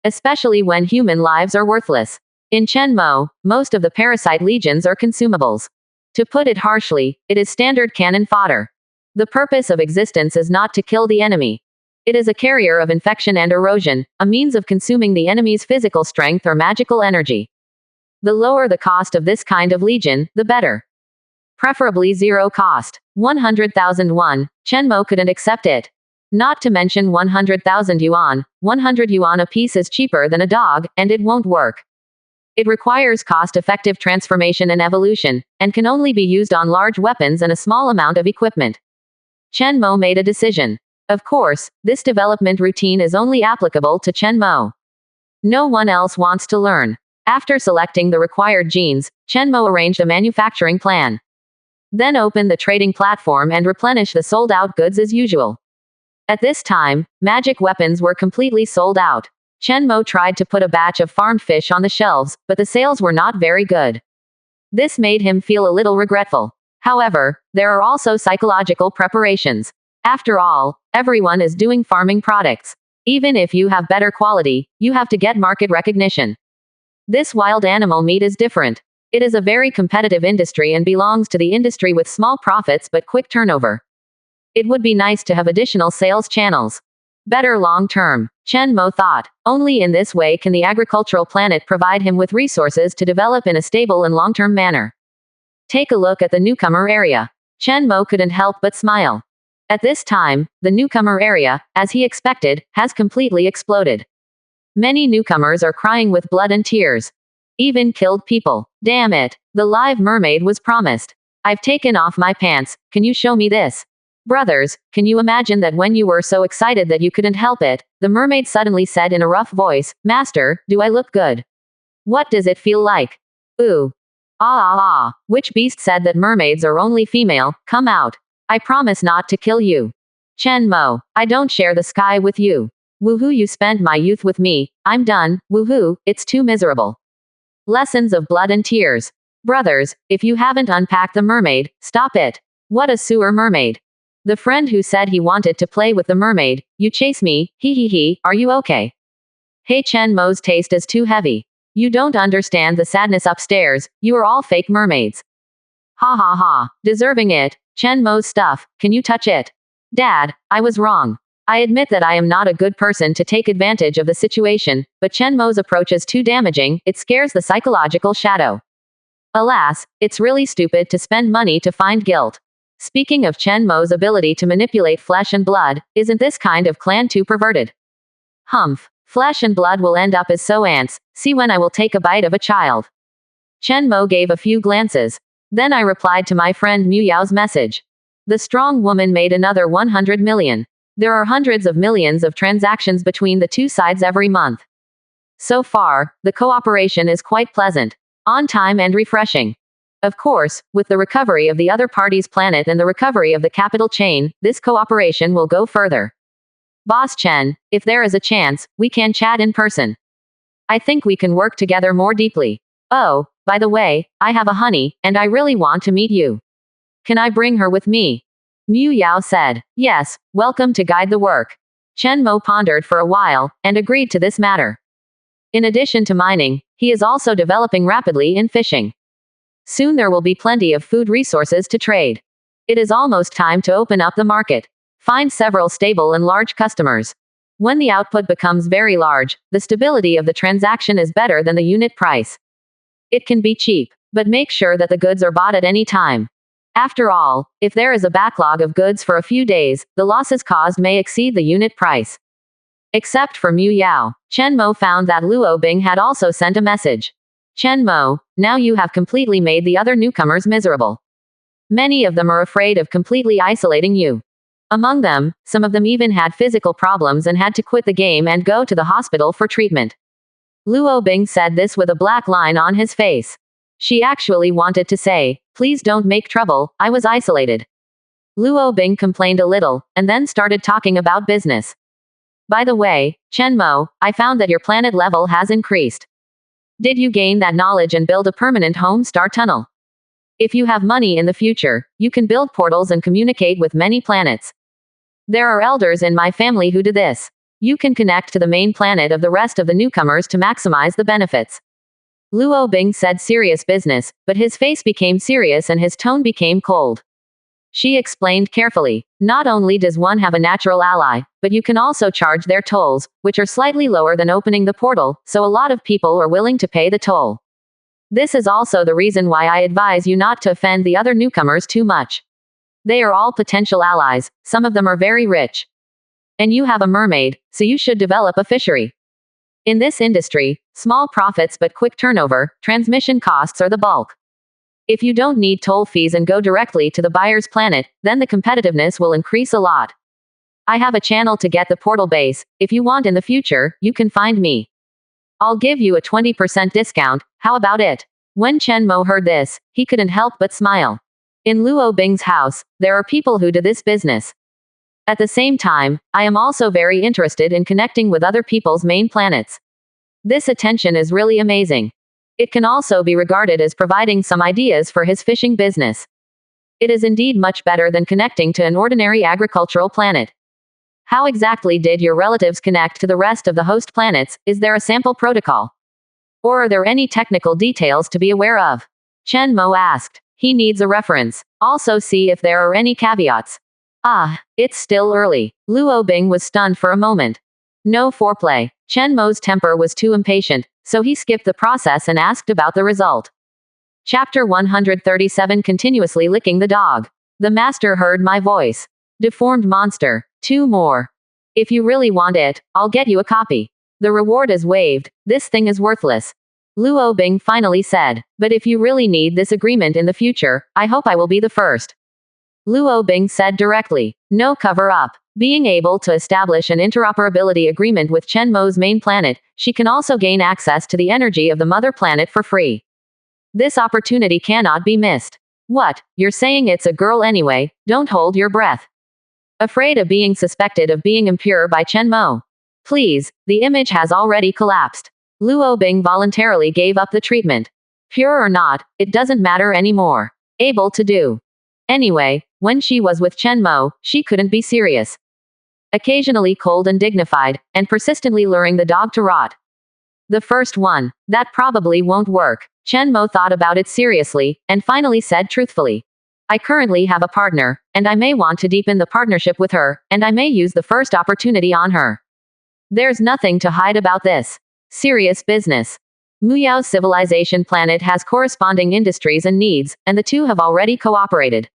Especially when human lives are worthless. In Chen Mo, most of the parasite legions are consumables. To put it harshly, it is standard cannon fodder. The purpose of existence is not to kill the enemy. It is a carrier of infection and erosion, a means of consuming the enemy's physical strength or magical energy. The lower the cost of this kind of legion, the better. Preferably zero cost. 100,000 won. Chen Mo couldn't accept it. Not to mention 100,000 yuan. 100 yuan a piece is cheaper than a dog, and it won't work. It requires cost-effective transformation and evolution, and can only be used on large weapons and a small amount of equipment. Chen Mo made a decision. Of course, this development routine is only applicable to Chen Mo. No one else wants to learn. After selecting the required genes, Chen Mo arranged a manufacturing plan. Then opened the trading platform and replenished the sold-out goods as usual. At this time, magic weapons were completely sold out. Chen Mo tried to put a batch of farmed fish on the shelves, but the sales were not very good. This made him feel a little regretful. However, there are also psychological preparations. After all, everyone is doing farming products. Even if you have better quality, you have to get market recognition. This wild animal meat is different. It is a very competitive industry and belongs to the industry with small profits but quick turnover. It would be nice to have additional sales channels. Better long term, Chen Mo thought. Only in this way can the agricultural planet provide him with resources to develop in a stable and long-term manner. Take a look at the newcomer area. Chen Mo couldn't help but smile. At this time, the newcomer area, as he expected, has completely exploded. Many newcomers are crying with blood and tears. Even killed people. Damn it. The live mermaid was promised. I've taken off my pants. Can you show me this? Brothers, can you imagine that when you were so excited that you couldn't help it, the mermaid suddenly said in a rough voice, Master, do I look good? What does it feel like? Ooh. Which beast said that mermaids are only female? Come out. I promise not to kill you. Chen Mo, I don't share the sky with you. Woohoo, you spent my youth with me. I'm done. Woohoo, it's too miserable. Lessons of blood and tears. Brothers, if you haven't unpacked the mermaid, stop it. What a sewer mermaid. The friend who said he wanted to play with the mermaid, you chase me, are you okay? Hey, Chen Mo's taste is too heavy. You don't understand the sadness upstairs, you are all fake mermaids. Ha ha ha, deserving it, Chen Mo's stuff, can you touch it? Dad, I was wrong. I admit that I am not a good person to take advantage of the situation, but Chen Mo's approach is too damaging, it scares the psychological shadow. Alas, it's really stupid to spend money to find guilt. Speaking of Chen Mo's ability to manipulate flesh and blood, isn't this kind of clan too perverted? Humph. Flesh and blood will end up as so ants, see when I will take a bite of a child. Chen Mo gave a few glances. Then I replied to my friend Mu Yao's message. The strong woman made another 100 million. There are hundreds of millions of transactions between the two sides every month. So far, the cooperation is quite pleasant, on time and refreshing. Of course, with the recovery of the other party's planet and the recovery of the capital chain, this cooperation will go further. Boss Chen, if there is a chance, we can chat in person. I think we can work together more deeply. Oh, by the way, I have a honey, and I really want to meet you. Can I bring her with me? Mu Yao said, yes, welcome to guide the work. Chen Mo pondered for a while, and agreed to this matter. In addition to mining, he is also developing rapidly in fishing. Soon there will be plenty of food resources to trade. It is almost time to open up the market. Find several stable and large customers. When the output becomes very large, the stability of the transaction is better than the unit price. It can be cheap, but make sure that the goods are bought at any time. After all, if there is a backlog of goods for a few days, the losses caused may exceed the unit price. Except for Mu Yao, Chen Mo found that Luo Bing had also sent a message. Chen Mo, now you have completely made the other newcomers miserable. Many of them are afraid of completely isolating you. Among them, some of them even had physical problems and had to quit the game and go to the hospital for treatment. Luo Bing said this with a black line on his face. She actually wanted to say, please don't make trouble, I was isolated. Luo Bing complained a little, and then started talking about business. By the way, Chen Mo, I found that your planet level has increased. Did you gain that knowledge and build a permanent home star tunnel? If you have money in the future, you can build portals and communicate with many planets. There are elders in my family who do this. You can connect to the main planet of the rest of the newcomers to maximize the benefits. Luo Bing said serious business, but his face became serious and his tone became cold. She explained carefully, not only does one have a natural ally, but you can also charge their tolls, which are slightly lower than opening the portal, so a lot of people are willing to pay the toll. This is also the reason why I advise you not to offend the other newcomers too much. They are all potential allies, some of them are very rich. And you have a mermaid, so you should develop a fishery. In this industry, small profits but quick turnover, transmission costs are the bulk. If you don't need toll fees and go directly to the buyer's planet, then the competitiveness will increase a lot. I have a channel to get the portal base. If you want in the future, you can find me. I'll give you a 20% discount, how about it? When Chen Mo heard this, he couldn't help but smile. In Luo Bing's house, there are people who do this business. At the same time, I am also very interested in connecting with other people's main planets. This attention is really amazing. It can also be regarded as providing some ideas for his fishing business. It is indeed much better than connecting to an ordinary agricultural planet. How exactly did your relatives connect to the rest of the host planets? Is there a sample protocol? Or are there any technical details to be aware of? Chen Mo asked. He needs a reference. Also see if there are any caveats. Ah, it's still early. Luo Bing was stunned for a moment. No foreplay. Chen Mo's temper was too impatient, so he skipped the process and asked about the result. Chapter 137 Continuously licking the dog. The master heard my voice. Deformed monster. 2 more. If you really want it, I'll get you a copy. The reward is waived. This thing is worthless. Luo Bing finally said. But if you really need this agreement in the future, I hope I will be the first. Luo Bing said directly. No cover up. Being able to establish an interoperability agreement with Chen Mo's main planet, she can also gain access to the energy of the mother planet for free. This opportunity cannot be missed. What, you're saying it's a girl anyway? Don't hold your breath. Afraid of being suspected of being impure by Chen Mo? Please, the image has already collapsed. Luo Bing voluntarily gave up the treatment. Pure or not, it doesn't matter anymore. Able to do. Anyway, when she was with Chen Mo, she couldn't be serious. Occasionally cold and dignified, and persistently luring the dog to rot. The first one. That probably won't work. Chen Mo thought about it seriously, and finally said truthfully. I currently have a partner, and I may want to deepen the partnership with her, and I may use the first opportunity on her. There's nothing to hide about this. Serious business. Muyao's civilization planet has corresponding industries and needs, and the two have already cooperated.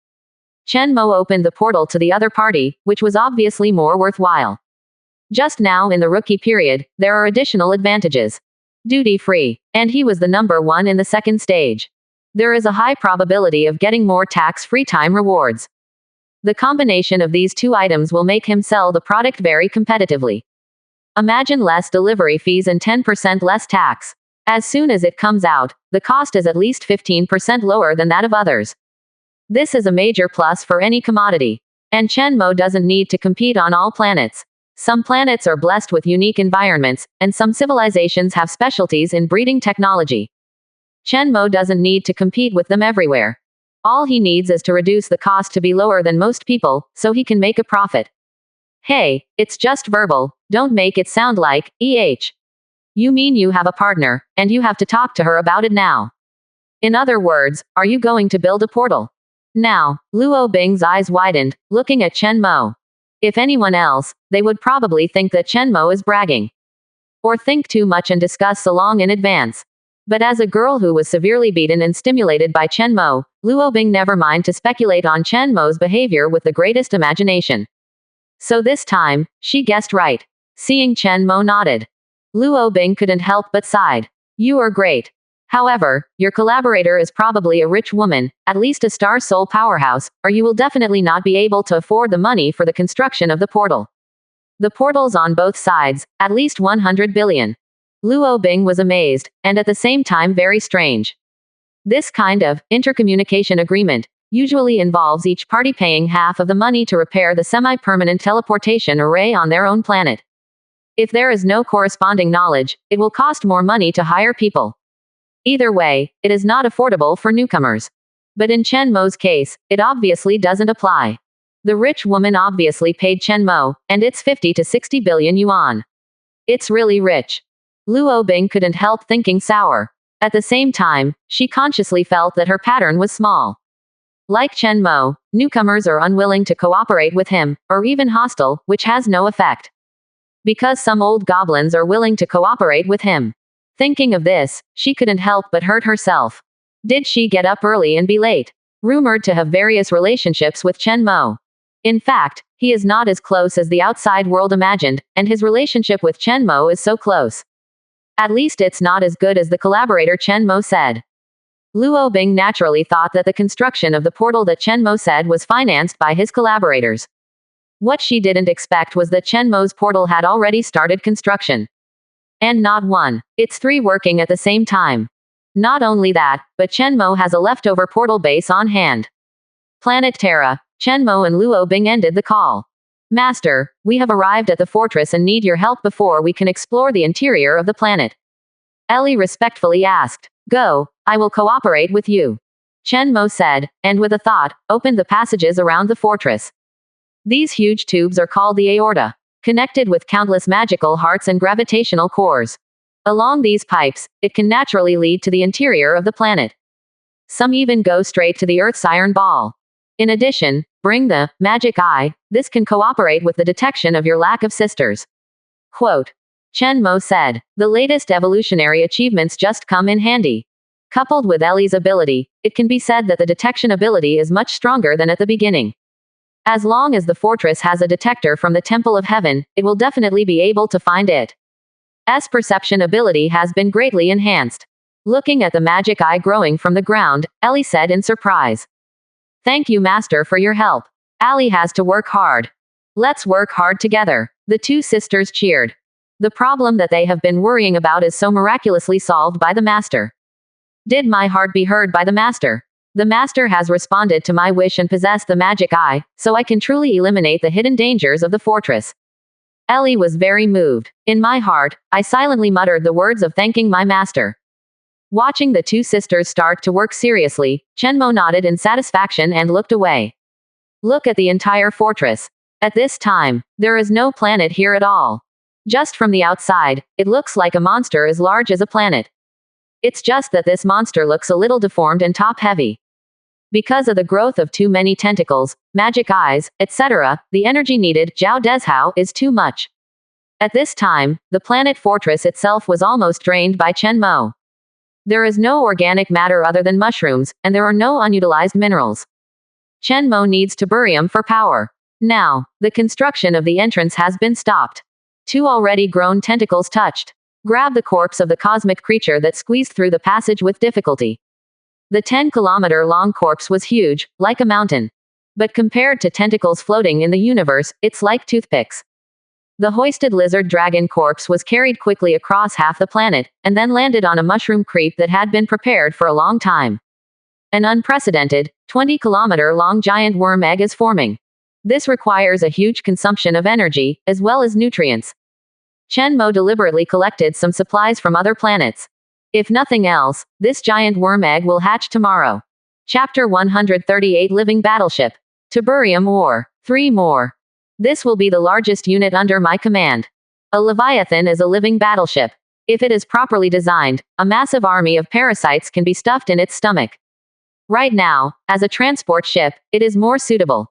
Chen Mo opened the portal to the other party, which was obviously more worthwhile. Just now in the rookie period, there are additional advantages. Duty-free. And he was the number 1 in the second stage. There is a high probability of getting more tax-free time rewards. The combination of these 2 items will make him sell the product very competitively. Imagine less delivery fees and 10% less tax. As soon as it comes out, the cost is at least 15% lower than that of others. This is a major plus for any commodity. And Chen Mo doesn't need to compete on all planets. Some planets are blessed with unique environments, and some civilizations have specialties in breeding technology. Chen Mo doesn't need to compete with them everywhere. All he needs is to reduce the cost to be lower than most people, so he can make a profit. Hey, it's just verbal, don't make it sound like, You mean you have a partner, and you have to talk to her about it now. In other words, are you going to build a portal? Now, Luo Bing's eyes widened, looking at Chen Mo. If anyone else, they would probably think that Chen Mo is bragging. Or think too much and discuss so long in advance. But as a girl who was severely beaten and stimulated by Chen Mo, Luo Bing never mind to speculate on Chen Mo's behavior with the greatest imagination. So this time, she guessed right. Seeing Chen Mo nodded. Luo Bing couldn't help but sighed. You are great. However, your collaborator is probably a rich woman, at least a star soul powerhouse, or you will definitely not be able to afford the money for the construction of the portal. The portals on both sides, at least 100 billion. Luo Bing was amazed, and at the same time very strange. This kind of intercommunication agreement usually involves each party paying half of the money to repair the semi-permanent teleportation array on their own planet. If there is no corresponding knowledge, it will cost more money to hire people. Either way, it is not affordable for newcomers. But in Chen Mo's case, it obviously doesn't apply. The rich woman obviously paid Chen Mo, and it's 50 to 60 billion yuan. It's really rich. Luo Bing couldn't help thinking sour. At the same time, she consciously felt that her pattern was small. Like Chen Mo, newcomers are unwilling to cooperate with him, or even hostile, which has no effect. Because some old goblins are willing to cooperate with him. Thinking of this, she couldn't help but hurt herself. Did she get up early and be late? Rumored to have various relationships with Chen Mo. In fact, he is not as close as the outside world imagined, and his relationship with Chen Mo is so close. At least it's not as good as the collaborator Chen Mo said. Luo Bing naturally thought that the construction of the portal that Chen Mo said was financed by his collaborators. What she didn't expect was that Chen Mo's portal had already started construction. And not one, it's 3 working at the same time. Not only that, but Chen Mo has a leftover portal base on hand. Planet Terra. Chen Mo and Luo Bing ended the call. Master, we have arrived at the fortress and need your help before we can explore the interior of the planet. Ellie respectfully asked. Go, I will cooperate with you. Chen Mo said, and with a thought, opened the passages around the fortress. These huge tubes are called the aorta, connected with countless magical hearts and gravitational cores. Along these pipes, it can naturally lead to the interior of the planet. Some even go straight to the Earth's iron ball. In addition, bring the magic eye. This can cooperate with the detection of your lack of sisters. Quote. Chen Mo said, the latest evolutionary achievements just come in handy. Coupled with Ellie's ability, it can be said that the detection ability is much stronger than at the beginning. As long as the fortress has a detector from the Temple of Heaven, it will definitely be able to find it. S perception ability has been greatly enhanced. Looking at the magic eye growing from the ground, Ellie said in surprise. Thank you, Master, for your help. Allie has to work hard. Let's work hard together. The 2 sisters cheered. The problem that they have been worrying about is so miraculously solved by the Master. Did my heart be heard by the Master? The Master has responded to my wish and possessed the magic eye, so I can truly eliminate the hidden dangers of the fortress. Ellie was very moved. In my heart, I silently muttered the words of thanking my Master. Watching the 2 sisters start to work seriously, Chen Mo nodded in satisfaction and looked away. Look at the entire fortress. At this time, there is no planet here at all. Just from the outside, it looks like a monster as large as a planet. It's just that this monster looks a little deformed and top-heavy. Because of the growth of too many tentacles, magic eyes, etc., the energy needed, Zhao Dezhao, is too much. At this time, the planet fortress itself was almost drained by Chen Mo. There is no organic matter other than mushrooms, and there are no unutilized minerals. Chen Mo needs tiburium for power. Now, the construction of the entrance has been stopped. 2 already grown tentacles touched. Grab the corpse of the cosmic creature that squeezed through the passage with difficulty. The 10-kilometer-long corpse was huge, like a mountain. But compared to tentacles floating in the universe, it's like toothpicks. The hoisted lizard dragon corpse was carried quickly across half the planet, and then landed on a mushroom creep that had been prepared for a long time. An unprecedented, 20-kilometer-long giant worm egg is forming. This requires a huge consumption of energy, as well as nutrients. Chen Mo deliberately collected some supplies from other planets. If nothing else, this giant worm egg will hatch tomorrow. Chapter 138 Living Battleship. Tiburium ore. 3 more. This will be the largest unit under my command. A Leviathan is a living battleship. If it is properly designed, a massive army of parasites can be stuffed in its stomach. Right now, as a transport ship, it is more suitable.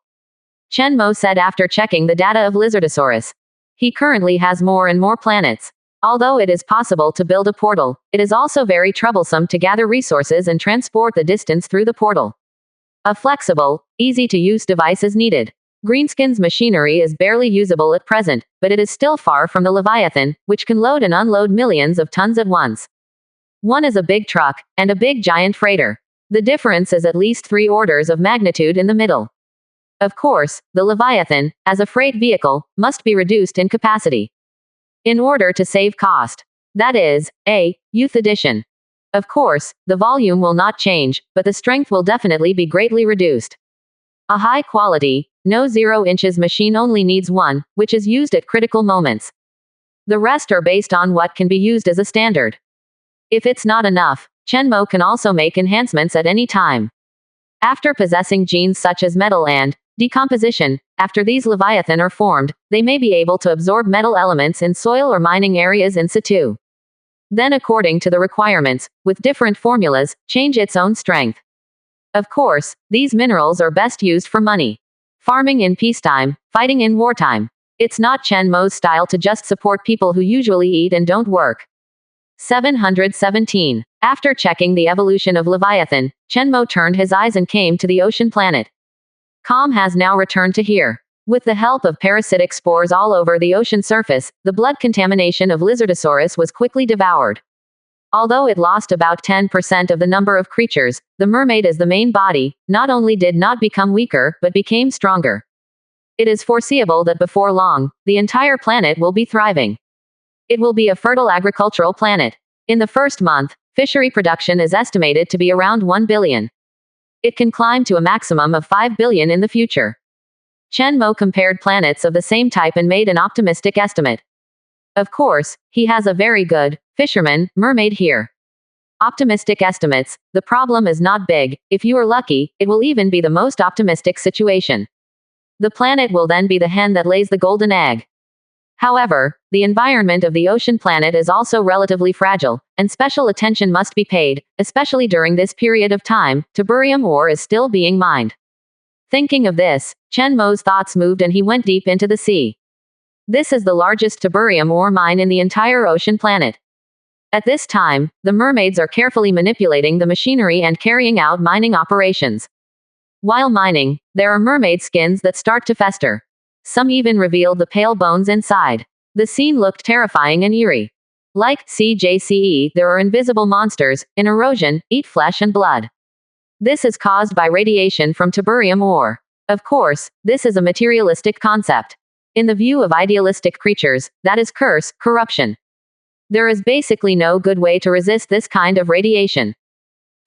Chen Mo said after checking the data of Lizardosaurus. He currently has more and more planets. Although it is possible to build a portal, it is also very troublesome to gather resources and transport the distance through the portal. A flexible, easy-to-use device is needed. Greenskin's machinery is barely usable at present, but it is still far from the Leviathan, which can load and unload millions of tons at once. One is a big truck, and a big giant freighter. The difference is at least 3 orders of magnitude in the middle. Of course, the Leviathan, as a freight vehicle, must be reduced in capacity. In order to save cost. That is, a youth edition. Of course, the volume will not change, but the strength will definitely be greatly reduced. A high quality, no 0 inches machine only needs 1, which is used at critical moments. The rest are based on what can be used as a standard. If it's not enough, Chen Mo can also make enhancements at any time. After possessing genes such as metal and decomposition, after these Leviathan are formed, they may be able to absorb metal elements in soil or mining areas in situ. Then according to the requirements, with different formulas, change its own strength. Of course, these minerals are best used for money. Farming in peacetime, fighting in wartime. It's not Chen Mo's style to just support people who usually eat and don't work. 717. After checking the evolution of Leviathan, Chenmo turned his eyes and came to the ocean planet. Calm has now returned to here. With the help of parasitic spores all over the ocean surface, the blood contamination of Lizardosaurus was quickly devoured. Although it lost about 10% of the number of creatures, the mermaid as the main body, not only did not become weaker, but became stronger. It is foreseeable that before long, the entire planet will be thriving. It will be a fertile agricultural planet. In the first month, fishery production is estimated to be around 1 billion. It can climb to a maximum of 5 billion in the future. Chenmo compared planets of the same type and made an optimistic estimate. Of course, he has a very good fisherman mermaid here. Optimistic estimates. The problem is not big. If you are lucky, it will even be the most optimistic situation. The planet will then be the hen that lays the golden egg. However, the environment of the ocean planet is also relatively fragile, and special attention must be paid, especially during this period of time. Tiberium ore is still being mined. Thinking of this, Chenmo's thoughts moved and he went deep into the sea. This is the largest tiberium ore mine in the entire ocean planet. At this time, the mermaids are carefully manipulating the machinery and carrying out mining operations. While mining, there are mermaid skins that start to fester. Some even revealed the pale bones inside. The scene looked terrifying and eerie. Like CJCE, there are invisible monsters, in erosion, eat flesh and blood. This is caused by radiation from tiberium ore. Of course, this is a materialistic concept. In the view of idealistic creatures, that is curse, corruption. There is basically no good way to resist this kind of radiation.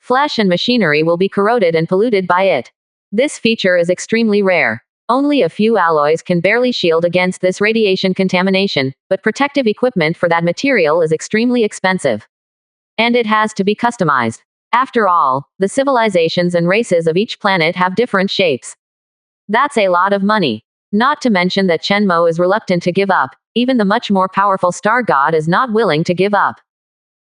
Flesh and machinery will be corroded and polluted by it. This feature is extremely rare. Only a few alloys can barely shield against this radiation contamination, but protective equipment for that material is extremely expensive. And it has to be customized. After all, the civilizations and races of each planet have different shapes. That's a lot of money. Not to mention that Chenmo is reluctant to give up. Even the much more powerful star god is not willing to give up.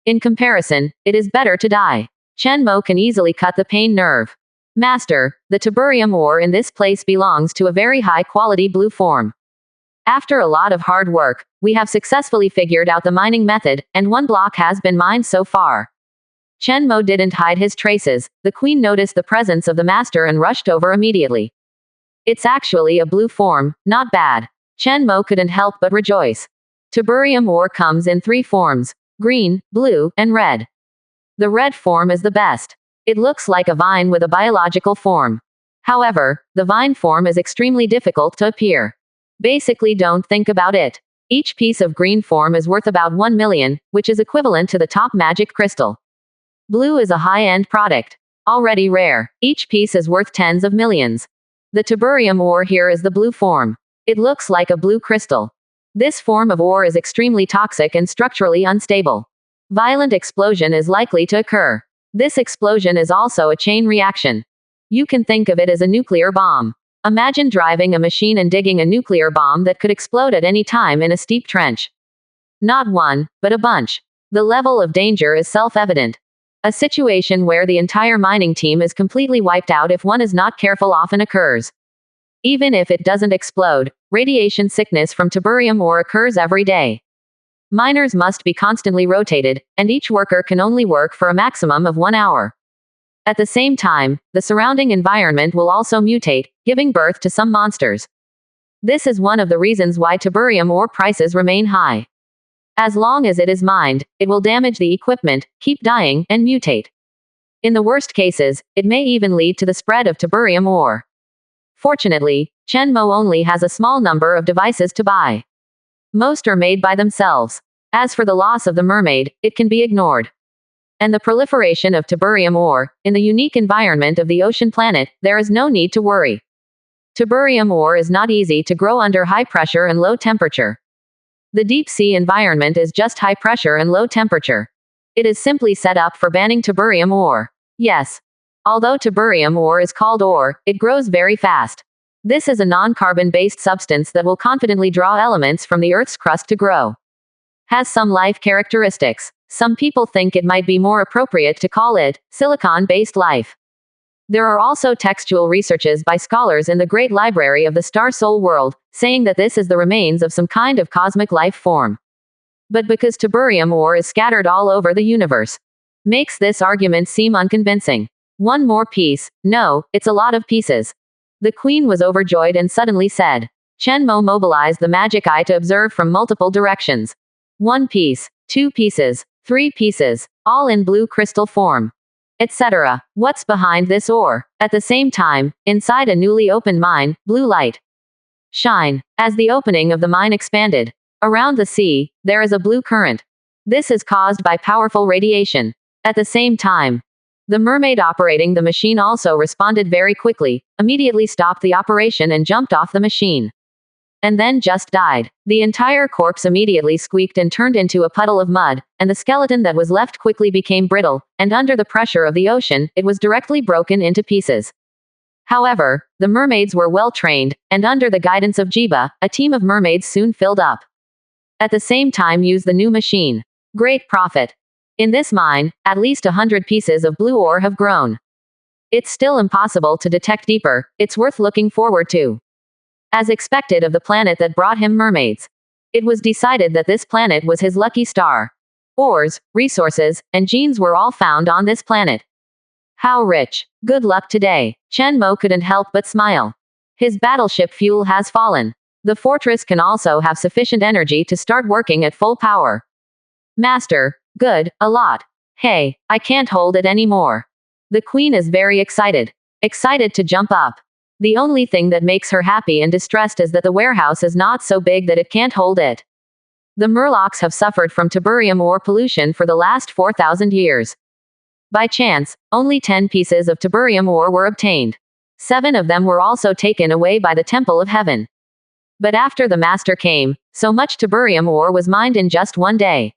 In comparison, it is better to die. Chenmo can easily cut the pain nerve. Master, the tiberium ore in this place belongs to a very high-quality blue form. After a lot of hard work, we have successfully figured out the mining method, and 1 block has been mined so far. Chenmo didn't hide his traces. The queen noticed the presence of the master and rushed over immediately. It's actually a blue form, not bad. Chenmo couldn't help but rejoice. Tiberium ore comes in 3 forms: green, blue, and red. The red form is the best. It looks like a vine with a biological form. However, the vine form is extremely difficult to appear. Basically, don't think about it. Each piece of green form is worth about 1 million, which is equivalent to the top magic crystal. Blue is a high-end product. Already rare. Each piece is worth tens of millions. The tiberium ore here is the blue form. It looks like a blue crystal. This form of ore is extremely toxic and structurally unstable. Violent explosion is likely to occur. This explosion is also a chain reaction. You can think of it as a nuclear bomb. Imagine driving a machine and digging a nuclear bomb that could explode at any time in a steep trench. Not one, but a bunch. The level of danger is self-evident. A situation where the entire mining team is completely wiped out if one is not careful often occurs. Even if it doesn't explode, radiation sickness from tiberium ore occurs every day. Miners must be constantly rotated, and each worker can only work for a maximum of 1 hour. At the same time, the surrounding environment will also mutate, giving birth to some monsters. This is one of the reasons why tiberium ore prices remain high. As long as it is mined, it will damage the equipment, keep dying, and mutate. In the worst cases, it may even lead to the spread of tiberium ore. Fortunately, Chenmo only has a small number of devices to buy. Most are made by themselves. As for the loss of the mermaid, it can be ignored. And the proliferation of tiberium ore, in the unique environment of the ocean planet, there is no need to worry. Tiberium ore is not easy to grow under high pressure and low temperature. The deep sea environment is just high pressure and low temperature. It is simply set up for banning tiberium ore. Yes. Although tiberium ore is called ore, it grows very fast. This is a non-carbon-based substance that will confidently draw elements from the Earth's crust to grow. Has some life characteristics. Some people think it might be more appropriate to call it silicon-based life. There are also textual researches by scholars in the Great Library of the Star Soul world, saying that this is the remains of some kind of cosmic life form. but because tiberium ore is scattered all over the universe. Makes this argument seem unconvincing. One more piece? No, it's a lot of pieces. The queen was overjoyed and suddenly said. Chen Mo mobilized the magic eye to observe from multiple directions. 1 piece, 2 pieces, 3 pieces, all in blue crystal form, etc. What's behind this ore? At the same time, inside a newly opened mine, blue light shine. As the opening of the mine expanded, around the sea, there is a blue current. This is caused by powerful radiation. At the same time, the mermaid operating the machine also responded very quickly, immediately stopped the operation and jumped off the machine. And then just died. The entire corpse immediately squeaked and turned into a puddle of mud, and the skeleton that was left quickly became brittle, and under the pressure of the ocean, it was directly broken into pieces. However, the mermaids were well trained, and under the guidance of Jiba, a team of mermaids soon filled up. At the same time used the new machine. Great profit. In this mine, at least 100 pieces of blue ore have grown. It's still impossible to detect deeper, it's worth looking forward to. As expected of the planet that brought him mermaids, it was decided that this planet was his lucky star. Ores, resources, and genes were all found on this planet. How rich. Good luck today. Chen Mo couldn't help but smile. His battleship fuel has fallen. The fortress can also have sufficient energy to start working at full power. Master, good, a lot. Hey, I can't hold it anymore. The queen is very excited. Excited to jump up. The only thing that makes her happy and distressed is that the warehouse is not so big that it can't hold it. The Murlocs have suffered from tiberium ore pollution for the last 4,000 years. By chance, only 10 pieces of tiberium ore were obtained. 7 of them were also taken away by the Temple of Heaven. But after the master came, so much tiberium ore was mined in just one day.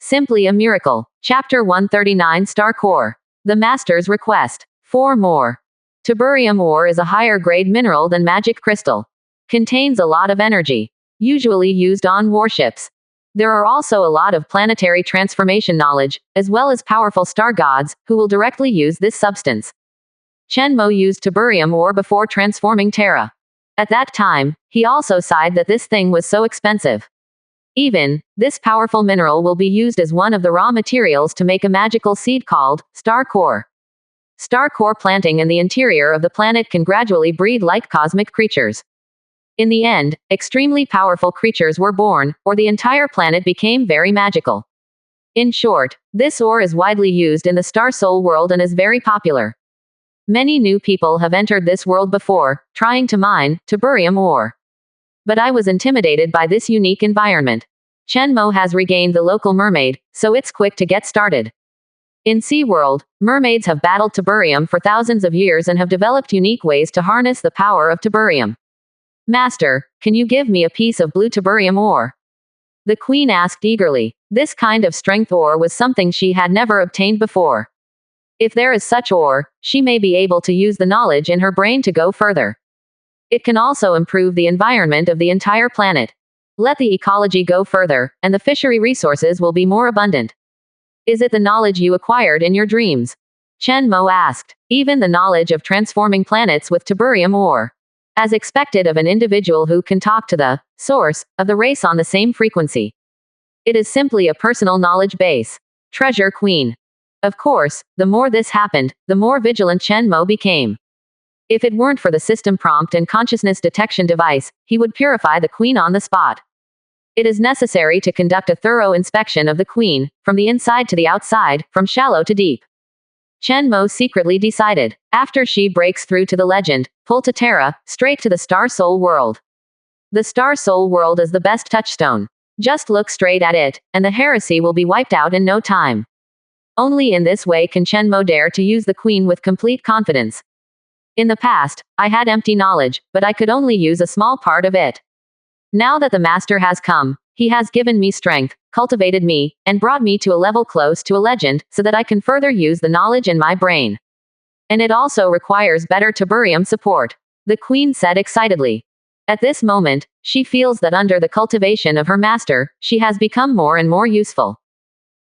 Simply a miracle. Chapter 139 Star Core. The Master's Request. 4 more. Tiberium ore is a higher grade mineral than magic crystal. Contains a lot of energy. Usually used on warships. There are also a lot of planetary transformation knowledge, as well as powerful star gods, who will directly use this substance. Chen Mo used tiberium ore before transforming Terra. At that time, he also sighed that this thing was so expensive. Even, this powerful mineral will be used as one of the raw materials to make a magical seed called Star Core. Star Core planting in the interior of the planet can gradually breed like cosmic creatures. In the end, extremely powerful creatures were born, or the entire planet became very magical. In short, this ore is widely used in the Star Soul world and is very popular. Many new people have entered this world before, trying to mine tiberium ore. But I was intimidated by this unique environment. Chen Mo has regained the local mermaid, so it's quick to get started. In Sea World, mermaids have battled tiberium for thousands of years and have developed unique ways to harness the power of tiberium. Master, can you give me a piece of blue tiberium ore? The queen asked eagerly. This kind of strength ore was something she had never obtained before. If there is such ore, she may be able to use the knowledge in her brain to go further. It can also improve the environment of the entire planet. Let the ecology go further, and the fishery resources will be more abundant. Is it the knowledge you acquired in your dreams? Chen Mo asked. Even the knowledge of transforming planets with tiberium ore. As expected of an individual who can talk to the source of the race on the same frequency. It is simply a personal knowledge base. Treasure Queen. Of course, the more this happened, the more vigilant Chen Mo became. If it weren't for the system prompt and consciousness detection device, he would purify the queen on the spot. It is necessary to conduct a thorough inspection of the queen, from the inside to the outside, from shallow to deep. Chen Mo secretly decided, after she breaks through to the legend, pull to Terra, straight to the Star Soul world. The Star Soul world is the best touchstone. Just look straight at it, and the heresy will be wiped out in no time. Only in this way can Chen Mo dare to use the queen with complete confidence. In the past, I had empty knowledge, but I could only use a small part of it. Now that the master has come, he has given me strength, cultivated me, and brought me to a level close to a legend, so that I can further use the knowledge in my brain. And it also requires better tiberium support, the queen said excitedly. At this moment, she feels that under the cultivation of her master, she has become more and more useful.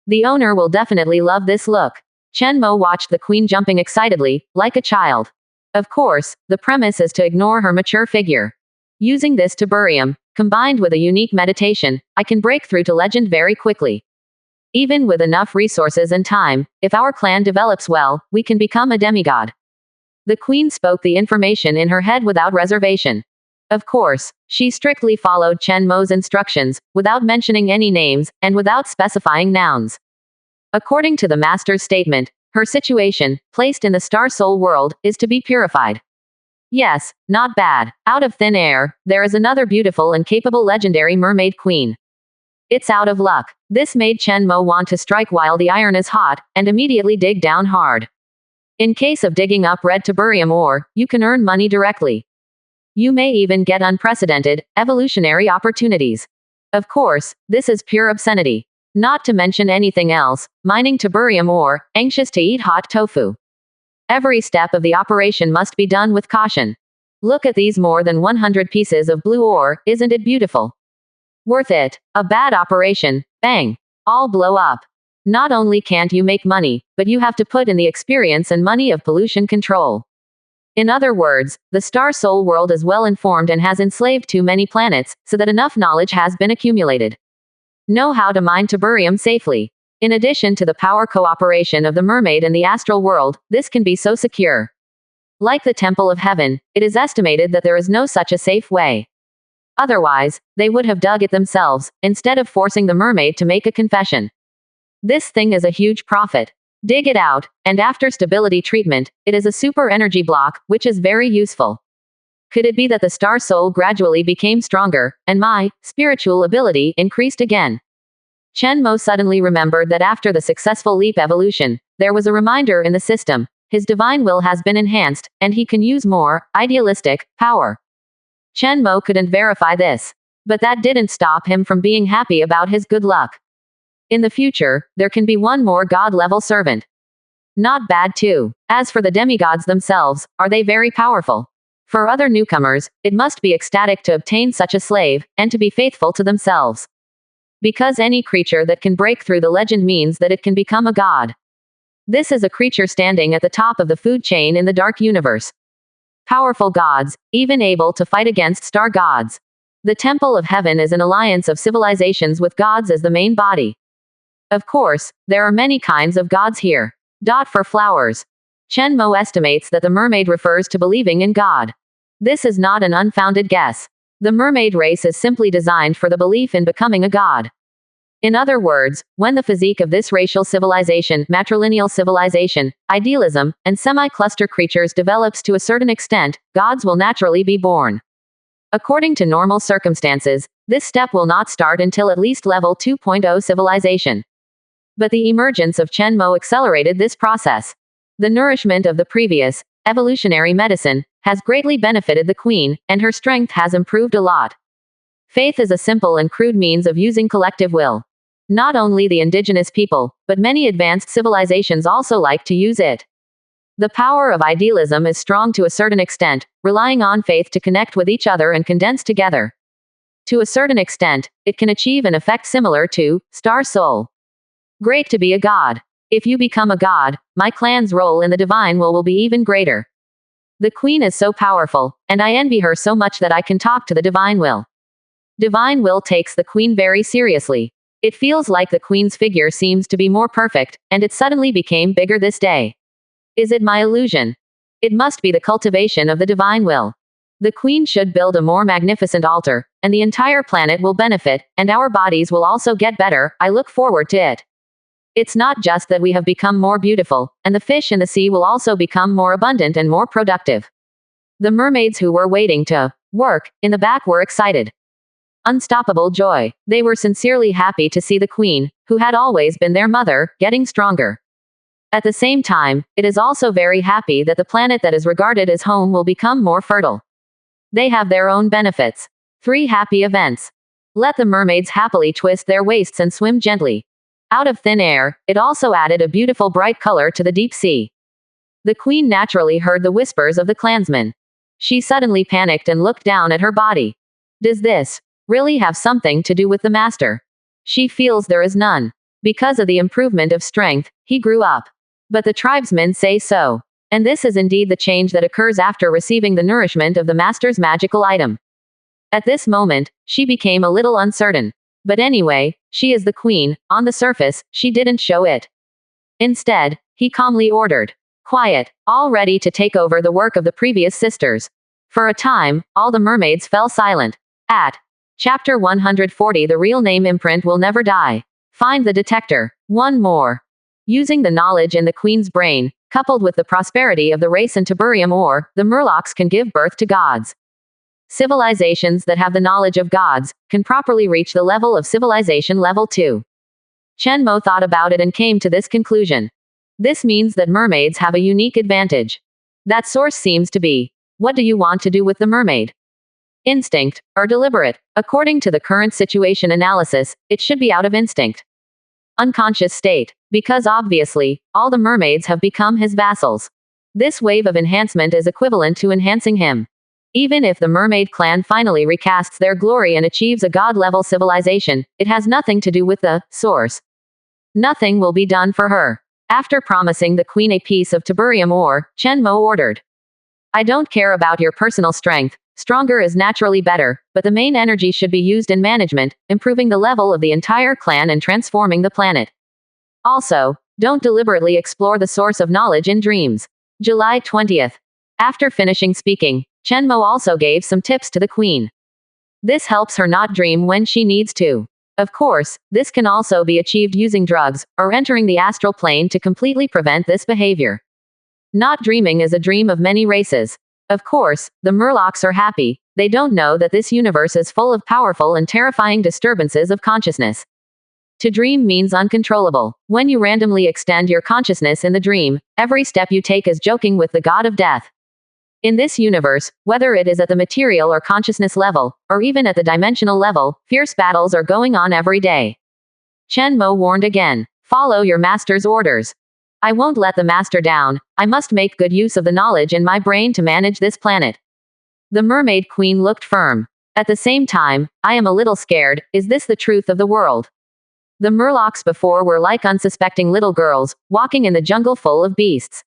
The owner will definitely love this look. Chen Mo watched the queen jumping excitedly, like a child. Of course, the premise is to ignore her mature figure. Using this tiberium, Combined with a unique meditation, I can break through to legend very quickly. Even with enough resources and time, if our clan develops well, we can become a demigod. The queen spoke the information in her head without reservation. Of course, she strictly followed Chen Mo's instructions, without mentioning any names, and without specifying nouns. According to the master's statement, her situation, placed in the Star Soul world, is to be purified. Yes, not bad. Out of thin air, there is another beautiful and capable legendary mermaid queen. It's out of luck. This made Chen Mo want to strike while the iron is hot, and immediately dig down hard. In case of digging up red tiberium ore, you can earn money directly. You may even get unprecedented, evolutionary opportunities. Of course, this is pure obscenity. Not to mention anything else, mining tiberium ore, anxious to eat hot tofu. Every step of the operation must be done with caution. Look at these more than 100 pieces of blue ore, isn't it beautiful? Worth it. A bad operation, bang. All blow up. Not only can't you make money, but you have to put in the experience and money of pollution control. In other words, the Star Soul world is well informed and has enslaved too many planets, so that enough knowledge has been accumulated. Know how to mine tiberium safely. In addition to the power cooperation of the mermaid and the astral world, this can be so secure. Like the Temple of Heaven, it is estimated that there is no such a safe way. Otherwise, they would have dug it themselves, instead of forcing the mermaid to make a confession. This thing is a huge profit. Dig it out, and after stability treatment, it is a super energy block, which is very useful. Could it be that the Star Soul gradually became stronger, and my spiritual ability increased again? Chen Mo suddenly remembered that after the successful leap evolution, there was a reminder in the system. His divine will has been enhanced, and he can use more idealistic power. Chen Mo couldn't verify this, but that didn't stop him from being happy about his good luck. In the future, there can be one more god-level servant. Not bad too. As for the demigods themselves, are they very powerful? For other newcomers, it must be ecstatic to obtain such a slave, and to be faithful to themselves. Because any creature that can break through the legend means that it can become a god. This is a creature standing at the top of the food chain in the dark universe. Powerful gods, even able to fight against star gods. The Temple of Heaven is an alliance of civilizations with gods as the main body. Of course, there are many kinds of gods here. For flowers. Chen Mo estimates that the mermaid refers to believing in God. This is not an unfounded guess. The mermaid race is simply designed for the belief in becoming a god. In other words, when the physique of this racial civilization, matrilineal civilization, idealism, and semi-cluster creatures develops to a certain extent, gods will naturally be born. According to normal circumstances, this step will not start until at least level 2.0 civilization. But the emergence of Chen Mo accelerated this process. The nourishment of the previous, evolutionary medicine, has greatly benefited the queen, and her strength has improved a lot. Faith is a simple and crude means of using collective will. Not only the indigenous people, but many advanced civilizations also like to use it. The power of idealism is strong to a certain extent, relying on faith to connect with each other and condense together. To a certain extent, it can achieve an effect similar to Star Soul. Great to be a god. If you become a god, my clan's role in the divine will be even greater. The queen is so powerful, and I envy her so much that I can talk to the divine will. Divine will takes the queen very seriously. It feels like the queen's figure seems to be more perfect, and it suddenly became bigger this day. Is it my illusion? It must be the cultivation of the divine will. The queen should build a more magnificent altar, and the entire planet will benefit, and our bodies will also get better. I look forward to it. It's not just that we have become more beautiful, and the fish in the sea will also become more abundant and more productive. The mermaids who were waiting to work in the back were excited. Unstoppable joy. They were sincerely happy to see the queen, who had always been their mother, getting stronger. At the same time, it is also very happy that the planet that is regarded as home will become more fertile. They have their own benefits. 3 happy events. Let the mermaids happily twist their waists and swim gently. Out of thin air, it also added a beautiful bright color to the deep sea. The queen naturally heard the whispers of the clansmen. She suddenly panicked and looked down at her body. Does this really have something to do with the master? She feels there is none. Because of the improvement of strength, he grew up. But the tribesmen say so. And this is indeed the change that occurs after receiving the nourishment of the master's magical item. At this moment, she became a little uncertain. But anyway, she is the queen. On the surface, she didn't show it. Instead, he calmly ordered, "Quiet, all ready to take over the work of the previous sisters." For a time, all the mermaids fell silent. At Chapter 140, the real name imprint will never die. Find the detector. One more. Using the knowledge in the queen's brain, coupled with the prosperity of the race and tiburium ore, the Murlocs can give birth to gods. Civilizations that have the knowledge of gods can properly reach the level of civilization level 2. Chen Mo thought about it and came to this conclusion. This means that mermaids have a unique advantage. That source seems to be, what do you want to do with the mermaid? Instinct, or deliberate? According to the current situation analysis, it should be out of instinct. Unconscious state, because obviously, all the mermaids have become his vassals. This wave of enhancement is equivalent to enhancing him. Even if the mermaid clan finally recasts their glory and achieves a god-level civilization, it has nothing to do with the source. Nothing will be done for her. After promising the queen a piece of tiburium ore, Chen Mo ordered, "I don't care about your personal strength. Stronger is naturally better, but the main energy should be used in management, improving the level of the entire clan and transforming the planet. Also, don't deliberately explore the source of knowledge in dreams." July 20th. After finishing speaking, Chen Mo also gave some tips to the queen. This helps her not dream when she needs to. Of course, this can also be achieved using drugs, or entering the astral plane to completely prevent this behavior. Not dreaming is a dream of many races. Of course, the Murlocs are happy. They don't know that this universe is full of powerful and terrifying disturbances of consciousness. To dream means uncontrollable. When you randomly extend your consciousness in the dream, every step you take is joking with the god of death. In this universe, whether it is at the material or consciousness level, or even at the dimensional level, fierce battles are going on every day. Chen Mo warned again, "Follow your master's orders. I won't let the master down. I must make good use of the knowledge in my brain to manage this planet." The mermaid queen looked firm. At the same time, "I am a little scared. Is this the truth of the world?" The Murlocs before were like unsuspecting little girls, walking in the jungle full of beasts.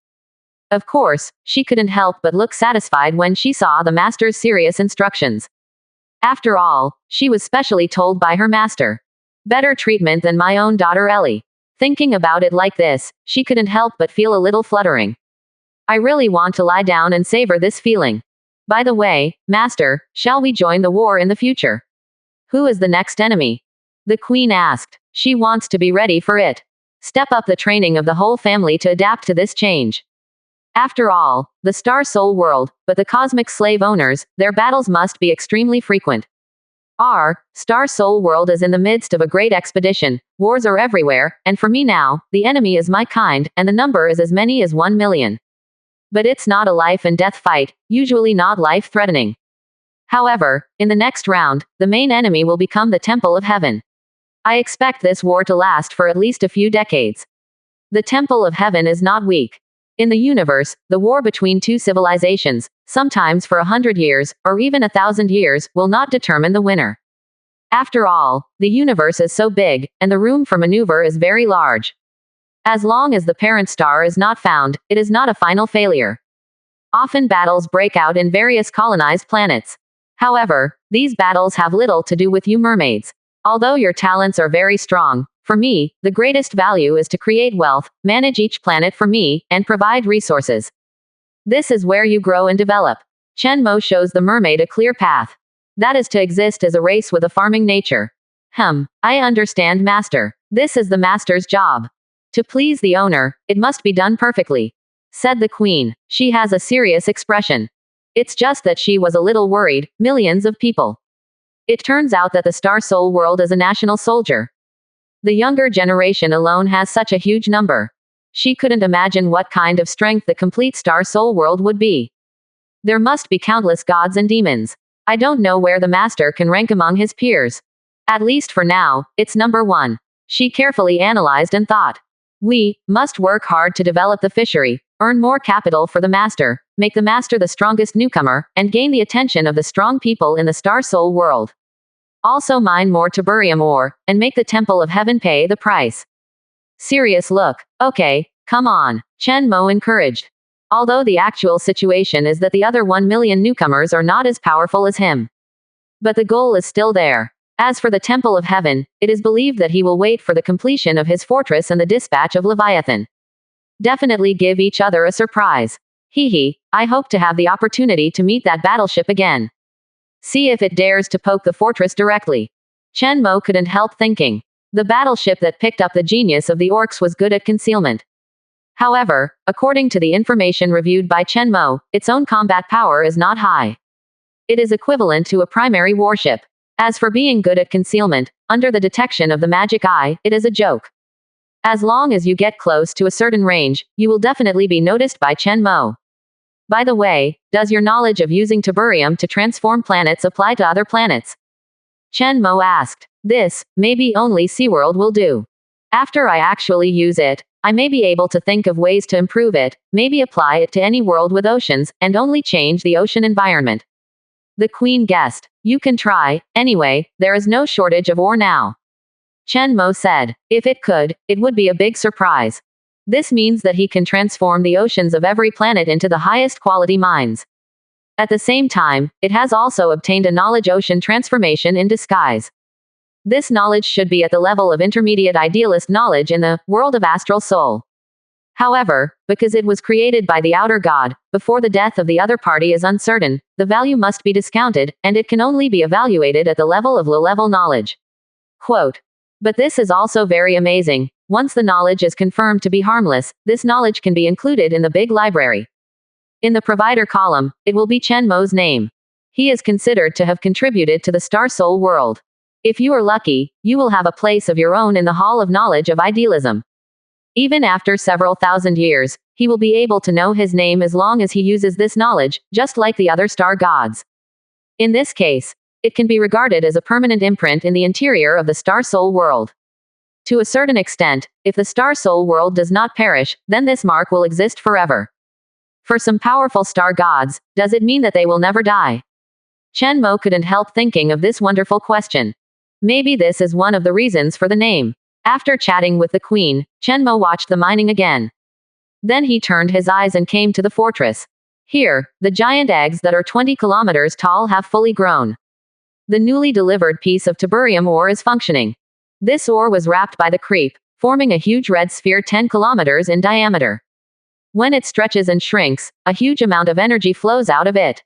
Of course, she couldn't help but look satisfied when she saw the master's serious instructions. After all, she was specially told by her master. Better treatment than my own daughter Ellie. Thinking about it like this, she couldn't help but feel a little fluttering. "I really want to lie down and savor this feeling. By the way, Master, shall we join the war in the future?" "Who is the next enemy?" the queen asked. "She wants to be ready for it. Step up the training of the whole family to adapt to this change. After all, the Star Soul world, but the cosmic slave owners, their battles must be extremely frequent. Our Star Soul world is in the midst of a great expedition. Wars are everywhere, and for me now, the enemy is my kind, and the number is as many as 1 million. But it's not a life and death fight, usually not life-threatening. However, in the next round, the main enemy will become the Temple of Heaven. I expect this war to last for at least a few decades. The Temple of Heaven is not weak. In the universe, the war between two civilizations, sometimes for 100 years, or even 1,000 years, will not determine the winner. After all, the universe is so big, and the room for maneuver is very large. As long as the parent star is not found, it is not a final failure. Often battles break out in various colonized planets. However, these battles have little to do with you mermaids. Although your talents are very strong, for me, the greatest value is to create wealth, manage each planet for me, and provide resources. This is where you grow and develop. Chen Mo shows the mermaid a clear path. That is to exist as a race with a farming nature. I understand, Master. This is the Master's job. To please the owner, it must be done perfectly, said the queen. She has a serious expression. It's just that she was a little worried. Millions of people. It turns out that the Star Soul world is a national soldier. The younger generation alone has such a huge number. She couldn't imagine what kind of strength the complete Star Soul world would be. There must be countless gods and demons. I don't know where the master can rank among his peers. At least for now, it's number 1. She carefully analyzed and thought. We must work hard to develop the fishery, earn more capital for the master, make the master the strongest newcomer, and gain the attention of the strong people in the Star Soul world. Also mine more tiburium ore, and make the Temple of Heaven pay the price. Serious look. Okay, come on, Chen Mo encouraged. Although the actual situation is that the other 1 million newcomers are not as powerful as him. But the goal is still there. As for the Temple of Heaven, it is believed that he will wait for the completion of his fortress and the dispatch of Leviathan. Definitely give each other a surprise. Hee, I hope to have the opportunity to meet that battleship again. See if it dares to poke the fortress directly. Chen Mo couldn't help thinking. The battleship that picked up the genius of the orcs was good at concealment. However, according to the information reviewed by Chen Mo, its own combat power is not high. It is equivalent to a primary warship. As for being good at concealment, under the detection of the magic eye, it is a joke. As long as you get close to a certain range, you will definitely be noticed by Chen Mo. By the way, does your knowledge of using tiburium to transform planets apply to other planets? Chen Mo asked. This, maybe only SeaWorld will do. After I actually use it, I may be able to think of ways to improve it, maybe apply it to any world with oceans, and only change the ocean environment. The Queen guessed. You can try, anyway, there is no shortage of ore now. Chen Mo said. If it could, it would be a big surprise. This means that he can transform the oceans of every planet into the highest quality mines. At the same time, it has also obtained a knowledge ocean transformation in disguise. This knowledge should be at the level of intermediate idealist knowledge in the world of astral soul. However, because it was created by the outer god, before the death of the other party is uncertain, the value must be discounted, and it can only be evaluated at the level of low-level knowledge. Quote. But this is also very amazing. Once the knowledge is confirmed to be harmless, this knowledge can be included in the big library. In the provider column, it will be Chen Mo's name. He is considered to have contributed to the Star Soul world. If you are lucky, you will have a place of your own in the Hall of Knowledge of Idealism. Even after several thousand years, he will be able to know his name as long as he uses this knowledge, just like the other star gods. In this case, it can be regarded as a permanent imprint in the interior of the Star Soul world. To a certain extent, if the Star Soul world does not perish, then this mark will exist forever. For some powerful star gods, does it mean that they will never die? Chen Mo couldn't help thinking of this wonderful question. Maybe this is one of the reasons for the name. After chatting with the queen, Chen Mo watched the mining again. Then he turned his eyes and came to the fortress. Here, the giant eggs that are 20 kilometers tall have fully grown. The newly delivered piece of tiburium ore is functioning. This ore was wrapped by the creep, forming a huge red sphere 10 kilometers in diameter. When it stretches and shrinks, a huge amount of energy flows out of it.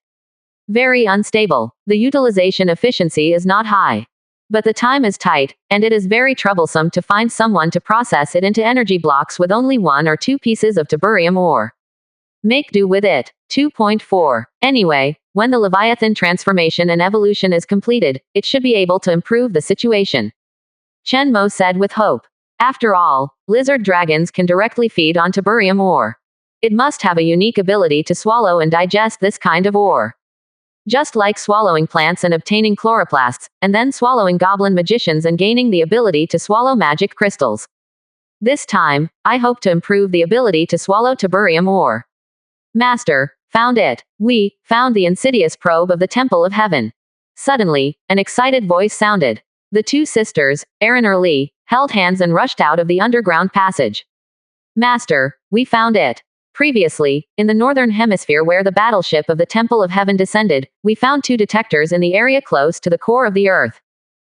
Very unstable. The utilization efficiency is not high. But the time is tight, and it is very troublesome to find someone to process it into energy blocks with only 1 or 2 pieces of tiburium ore. Make do with it. 2.4. Anyway, when the Leviathan transformation and evolution is completed, it should be able to improve the situation. Chen Mo said with hope. After all, lizard dragons can directly feed on tiburium ore. It must have a unique ability to swallow and digest this kind of ore. Just like swallowing plants and obtaining chloroplasts, and then swallowing goblin magicians and gaining the ability to swallow magic crystals. This time, I hope to improve the ability to swallow tiburium ore. Master, found it. We found the insidious probe of the Temple of Heaven. Suddenly, an excited voice sounded. The two sisters, Erin or Lee, held hands and rushed out of the underground passage. Master, we found it. Previously, in the northern hemisphere where the battleship of the Temple of Heaven descended, we found 2 detectors in the area close to the core of the Earth.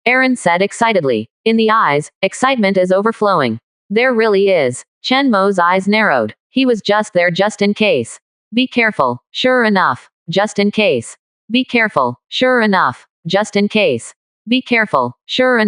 Erin said excitedly. In the eyes, excitement is overflowing. There really is. Chen Mo's eyes narrowed. He was just there just in case. Be careful, sure enough. Just in case. Be careful, sure enough. Just in case. Be careful, sure enough.